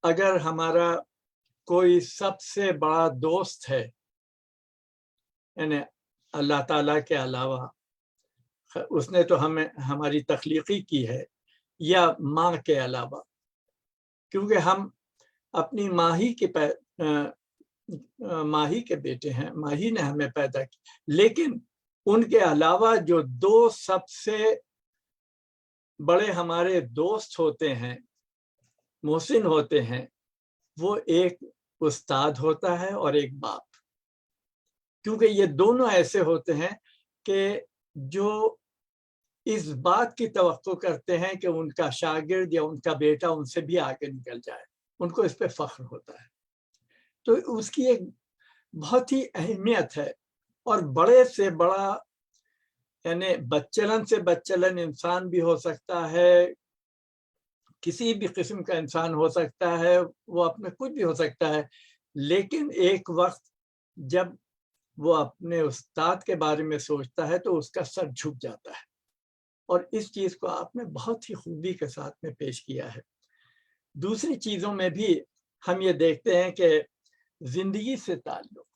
अगर हमारा कोई सबसे बड़ा दोस्त है, यानी अल्लाह ताला के अलावा, उसने तो हमें हमारी तख्लीकी की है, या माँ के अलावा, क्योंकि हम अपनी माँ ही के बेटे हैं, माँ ही ने हमें पैदा किया। लेकिन उनके अलावा जो दो सबसे बड़े हमारे दोस्त होते हैं, मोहसिन होते हैं, वो एक उस्ताद होता है और एक बाप, क्योंकि ये दोनों ऐसे होते हैं कि जो इस बात की तवक्को करते हैं कि उनका शागिर्द या उनका बेटा उनसे भी आगे निकल जाए, उनको इस पे फख्र होता है। तो उसकी एक बहुत ही अहमियत है। और बड़े से बड़ा यानी बच्चलन से बच्चलन इंसान भी हो सकता है, किसी भी किस्म का इंसान हो सकता है, वो अपने कुछ भी हो सकता है, लेकिन एक वक्त जब वो अपने उस्ताद के बारे में सोचता है तो उसका सर झुक जाता है। और इस चीज को आपने बहुत ही खूबी के साथ में पेश किया है। दूसरी चीजों में भी हम ये देखते हैं कि जिंदगी से ताल्लुक,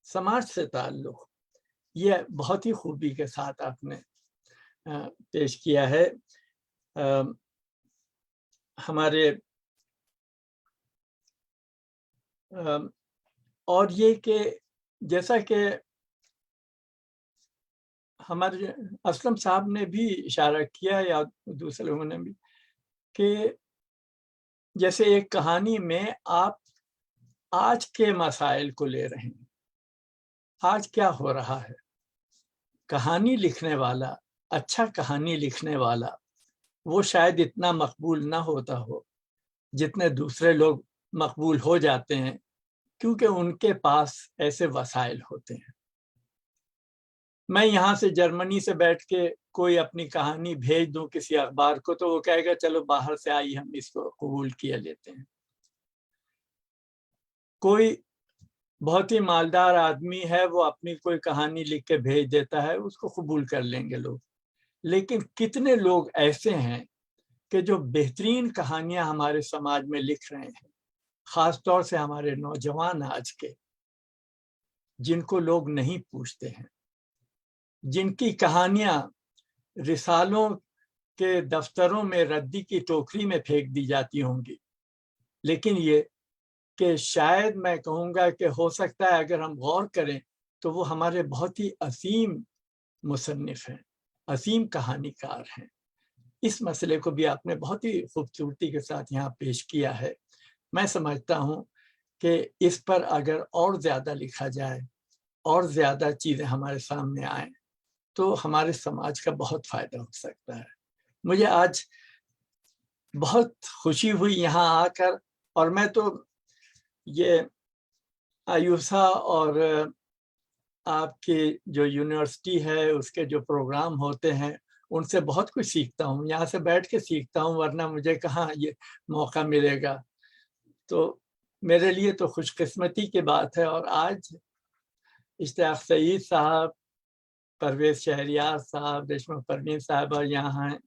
समाज से ताल्लुक, ये बहुत ही खूबी के साथ आपने पेश किया है। हमारे और ये कि जैसा कि हमारे असलम साहब ने भी इशारा किया या दूसरे लोगों ने भी, कि जैसे एक कहानी में आप आज के मसाइल को ले रहे हैं, आज क्या हो रहा है। कहानी लिखने वाला, अच्छा कहानी लिखने वाला, वो शायद इतना मकबूल ना होता हो जितने दूसरे लोग मकबूल हो जाते हैं, क्योंकि उनके पास ऐसे वसाइल होते हैं। मैं यहाँ से जर्मनी से बैठ के कोई अपनी कहानी भेज दूं किसी अखबार को, तो वो कहेगा चलो बाहर से आई, हम इसको कबूल किया लेते हैं। कोई बहुत ही मालदार आदमी है, वो अपनी कोई कहानी लिख के भेज देता है, उसको कबूल कर लेंगे लोग। लेकिन कितने लोग ऐसे हैं कि जो बेहतरीन कहानियां हमारे समाज में लिख रहे हैं, खास तौर से हमारे नौजवान आज के, जिनको लोग नहीं पूछते हैं, जिनकी कहानियां रिसालों के दफ्तरों में रद्दी की टोकरी में फेंक दी जाती होंगी, लेकिन ये कि शायद मैं कहूँगा कि हो सकता है अगर हम गौर करें तो वो हमारे बहुत ही असीम मुसन्निफ हैं, असीम कहानीकार हैं। इस मसले को भी आपने बहुत ही खूबसूरती के साथ यहाँ पेश किया है। मैं समझता हूँ कि इस पर अगर और ज़्यादा लिखा जाए और ज़्यादा चीज़ें हमारे सामने आए तो हमारे समाज का बहुत फ़ायदा हो सकता है। मुझे आज बहुत खुशी हुई यहाँ आकर, और मैं तो ये आयुसा और आपकी जो यूनिवर्सिटी है उसके जो प्रोग्राम होते हैं उनसे बहुत कुछ सीखता हूँ, यहाँ से बैठ के सीखता हूँ, वरना मुझे कहाँ ये मौका मिलेगा। तो मेरे लिए तो खुशकिस्मती की बात है। और आज इश्तियाक सईद साहब, परवेज शहरियार साहब, रेशमा परवीन साहिबा यहाँ हैं,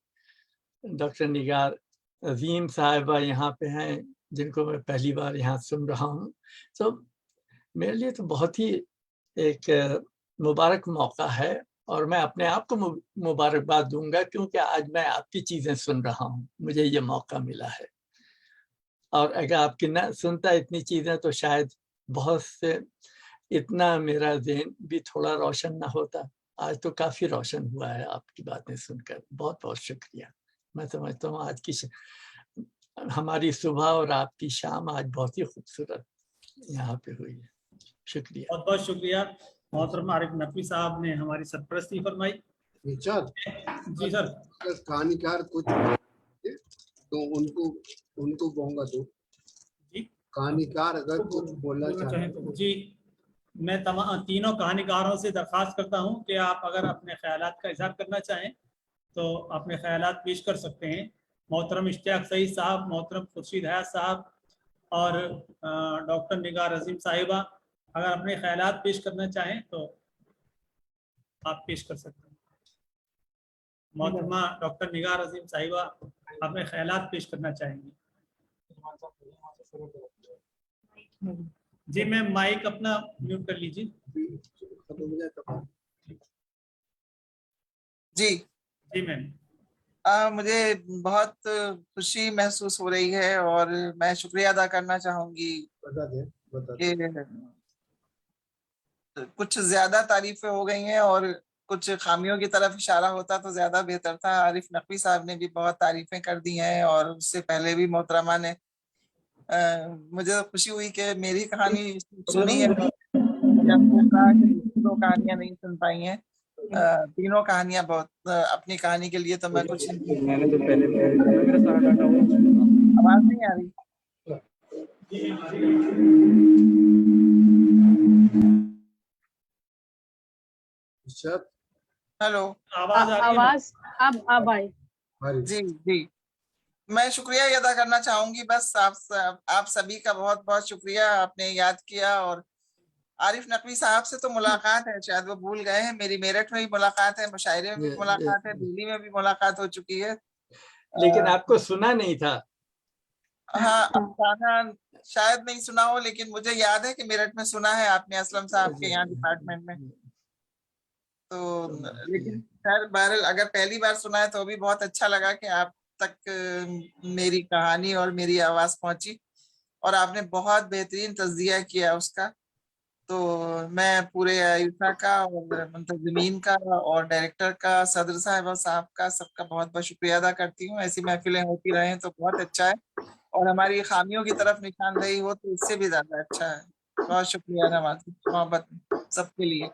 डॉक्टर निगार अजीम साहिबा यहाँ पे हैं, जिनको मैं पहली बार यहाँ सुन रहा हूँ। तो मेरे लिए तो बहुत ही एक मुबारक मौका है, और मैं अपने आप को मुबारकबाद दूंगा क्योंकि आज मैं आपकी चीज़ें सुन रहा हूँ, मुझे ये मौका मिला है। और अगर आपकी ना सुनता इतनी चीज़ें तो शायद बहुत से इतना मेरा ज़हन भी थोड़ा रोशन ना होता। आज तो काफ़ी रोशन हुआ है आपकी बातें सुनकर, बहुत बहुत शुक्रिया। मैं समझता हूँ आज की हमारी सुबह और आपकी शाम आज बहुत ही खूबसूरत यहाँ पे हुई है। शुक्रिया, बहुत बहुत शुक्रिया। मोहतरम आरिफ नकवी साहब ने हमारी सरपरस्ती फरमाई। जी सर। कहानीकार कुछ तो उनको कहूँगा तो जी, कहानीकार अगर कुछ बोलना चाहें तो जी, मैं तीनों कहानीकारों से दरख्वास्त करता हूं कि आप अगर अपने ख्यालात का इजहार करना चाहें तो अपने ख्यालात पेश कर सकते हैं। मोहतरम इश्तियाक सईद साहब, मोहतरम खुर्शीद हयात साहब और डॉक्टर निगार अजीम साहिबा अगर अपने ख्यालात पेश करना चाहें तो आप पेश कर सकते हैं। मोहतरमा डॉक्टर निगार अजीम साहिबा अपने ख्यालात पेश करना चाहेंगे। जी मैम, माइक अपना म्यूट कर लीजिए। जी जी मैम। मुझे बहुत खुशी महसूस हो रही है और मैं शुक्रिया अदा करना चाहूंगी कि कुछ ज्यादा तारीफें हो गई हैं और کچھ خامیوں کی طرف اشارہ ہوتا تو زیادہ بہتر تھا. عارف نقوی صاحب نے بھی بہت تعریفیں کر دی ہیں اور اس سے پہلے بھی محترمہ نے مجھے خوشی ہوئی کہ میری کہانی سنی ہے. دو کہانیاں نہیں سن پائی ہیں, تینوں کہانیاں بہت اپنی کہانی کے لیے تو میں کچھ آواز نہیں آ رہی. ہیلو آواز اب آئی. جی جی, میں شکریہ ادا کرنا چاہوں گی. بس آپ سبھی کا بہت بہت شکریہ, آپ نے یاد کیا. اور عارف نقوی صاحب سے تو ملاقات ہے, شاید وہ بھول گئے ہیں. میری میرٹھ میں بھی ملاقات ہے, مشاعرے میں بھی ملاقات ہے, دلی میں بھی ملاقات ہو چکی ہے, لیکن آپ کو سنا نہیں تھا. ہاں افسانہ شاید نہیں سنا ہو, لیکن مجھے یاد ہے کہ میرٹھ میں سنا ہے آپ نے اسلم صاحب کے یہاں ڈپارٹمنٹ میں. تو لیکن خیر بہرحال اگر پہلی بار سنا ہے تو بھی بہت اچھا لگا کہ آپ تک میری کہانی اور میری آواز پہنچی, اور آپ نے بہت بہترین تجزیہ کیا اس کا. تو میں پورے آئیوسا کا اور منتظمین کا اور ڈائریکٹر کا, صدر صاحب کا, سب کا بہت بہت شکریہ ادا کرتی ہوں. ایسی محفلیں ہوتی رہیں تو بہت اچھا ہے, اور ہماری خامیوں کی طرف نشاندہی ہو تو اس سے بھی زیادہ اچھا ہے. بہت شکریہ نواز, محبت سب کے لیے.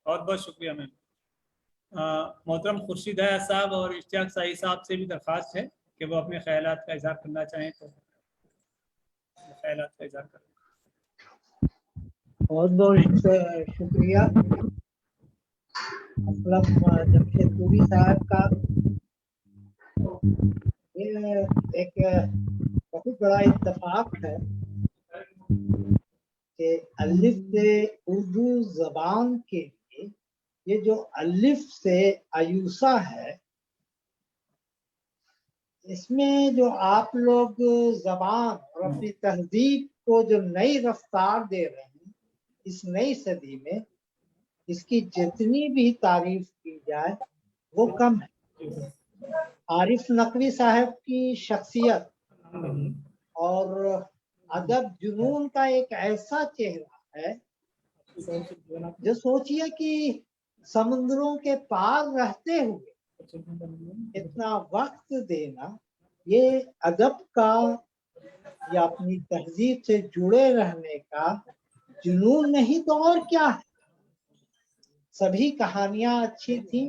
بہت بہت شکریہ میم. محترم خورشید حیات صاحب اور اشتیاق سعید صاحب سے بھی درخواست ہے کہ وہ اپنے خیالات کا اظہار کرنا چاہیں تو خیالات کا اظہار کریں. بہت بہت شکریہ اسلم جمشید پوری صاحب کا. یہ ایک بہت بڑا اتفاق ہے کہ الف سے اردو زبان کے لیے یہ جو الف سے آیوسا ہے, اس میں جو آپ لوگ زبان اور اپنی تہذیب کو جو نئی رفتار دے رہے ہیں اس نئی صدی میں, اس کی جتنی بھی تعریف کی جائے وہ کم ہے. عارف نقوی صاحب کی شخصیت اور ادب جنون کا ایک ایسا چہرہ ہے جو سوچئے کہ سمندروں کے پار رہتے ہوئے اتنا وقت دینا, یہ ادب کا یا اپنی تہذیب سے جڑے رہنے کا جنون نہیں تو اور کیا ہے. سبھی کہانیاں اچھی تھیں,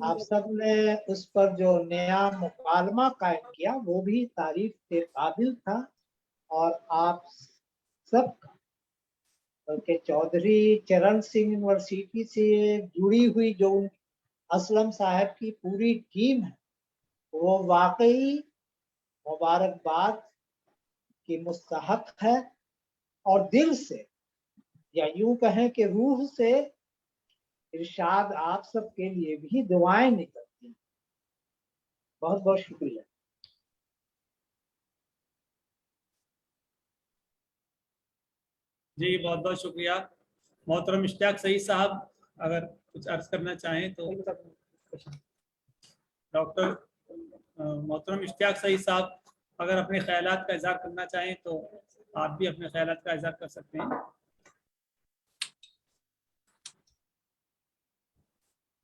آپ سب نے اس پر جو نیا مکالمہ قائم کیا وہ بھی تعریف کے قابل تھا. اور آپ سب کہ چودھری چرن سنگھ یونیورسٹی سے جڑی ہوئی جو اسلم صاحب کی پوری ٹیم ہے وہ واقعی مبارکباد کی مستحق ہے, اور دل سے یا یوں کہیں کہ روح سے ارشاد آپ سب کے لیے بھی دعائیں نکلتی ہیں. بہت بہت شکریہ. جی بہت بہت شکریہ. محترم اشتیاق سعید صاحب اگر کچھ عرض کرنا چاہیں تو. ڈاکٹر محترم اشتیاق سعید صاحب اگر اپنے خیالات کا اظہار کرنا چاہیں تو آپ بھی اپنے خیالات کا اظہار کر سکتے ہیں.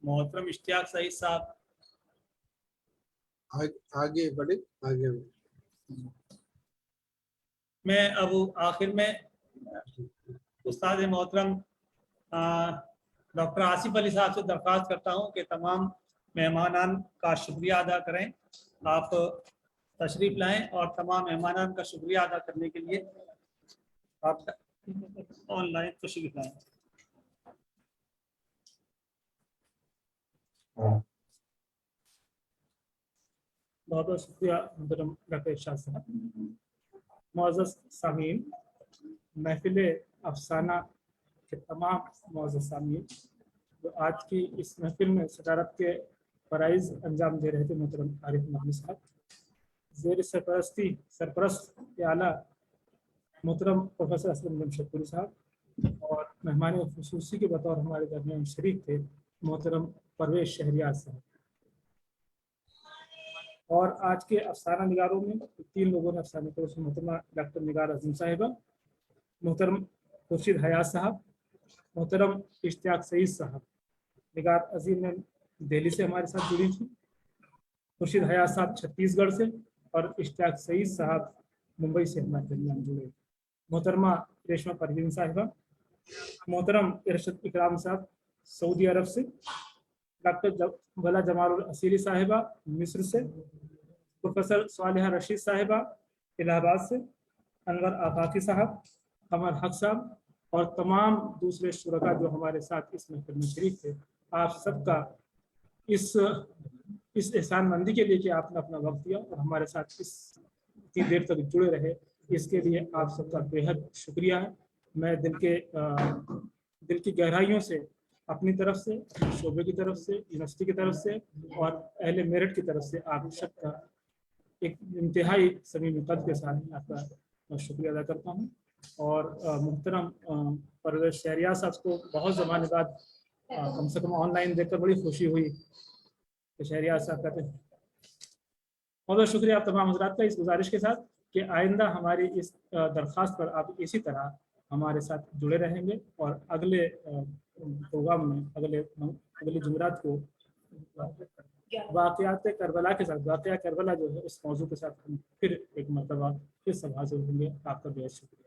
محترم اشتیاق سعید صاحب آگے بڑھے. آگے میں اب آخر میں استاد محترم ڈاکٹر آصف علی صاحب سے درخواست کرتا ہوں کہ تمام مہمانان کا شکریہ ادا کریں. آپ تشریف لائیں اور تمام مہمانان کا شکریہ ادا کرنے کے لیے آپ آن لائن تشریف لائیں. بہت بہت شکریہ محترم ڈاکٹر ارشاد صاحب. معزز سامعین, محفل افسانہ کے تمام معزز سامعین جو آج کی اس محفل میں صدارت کے فرائض انجام دے رہے تھے محترم عارف نقوی صاحب, زیر سرپرست اعلیٰ محترم پروفیسر اسلم جمشید پوری صاحب, اور مہمان خصوصی کے بطور ہمارے درمیان شریک تھے محترم پرویز شہریار صاحب. اور آج کے افسانہ نگاروں میں 3 لوگوں نے افسانے کو محترمہ ڈاکٹر نگار عظیم صاحبہ, محترم خورشید حیات صاحب मोहतरम इश्तियाक सईद साहब निगार अजीम ने दिल्ली से हमारे साथ जुड़ी थी, खुर्शीद हयात साहब छत्तीसगढ़ से और इश्तियाक सईद साहब मुंबई से हमारे दरमियान जुड़े। मोहतरमा रेशमा परवीन साहिबा, मोहतरम इरशद इकराम साहब सऊदी अरब से, डॉक्टर भला जमाल असीरी साहिबा मिस्र से, प्रोफेसर सालिहा रशीद साहिबा इलाहाबाद से, अनवर आफाकी साहब, कमर हक साहब और तमाम दूसरे शुरका जो हमारे साथ इस महफिल में शरीक थे, आप सबका इस एहसानमंदी के लिए कि आपने अपना वक्त दिया और हमारे साथ इतनी देर तक जुड़े रहे, इसके लिए आप सबका बेहद शुक्रिया है। मैं दिल की गहराइयों से अपनी तरफ से, शोबे की तरफ से, यूनिवर्सिटी की तरफ से और अहले मेरठ की तरफ से आप सबका एक इंतहाई समीम कद के साथ आपका शुक्रिया अदा करता हूँ। और मुहतरम परवेज शहरियार साहब को बहुत ज़माने बाद कम से कम ऑनलाइन देखकर बड़ी खुशी हुई कि शहरियार साहब कहते हैं। बहुत बहुत शुक्रिया आप तमाम हजरात का, इस गुजारिश के साथ कि आइंदा हमारी इस दरख्वास्त पर आप इसी तरह हमारे साथ जुड़े रहेंगे और अगले प्रोग्राम में अगले जुमेरात को वाक़यात करबला के साथ, वाक़या करबला जो है उस मौजू के साथ हम फिर एक मरतबा फिर से हाजिर होंगे। आपका बेहद शुक्रिया।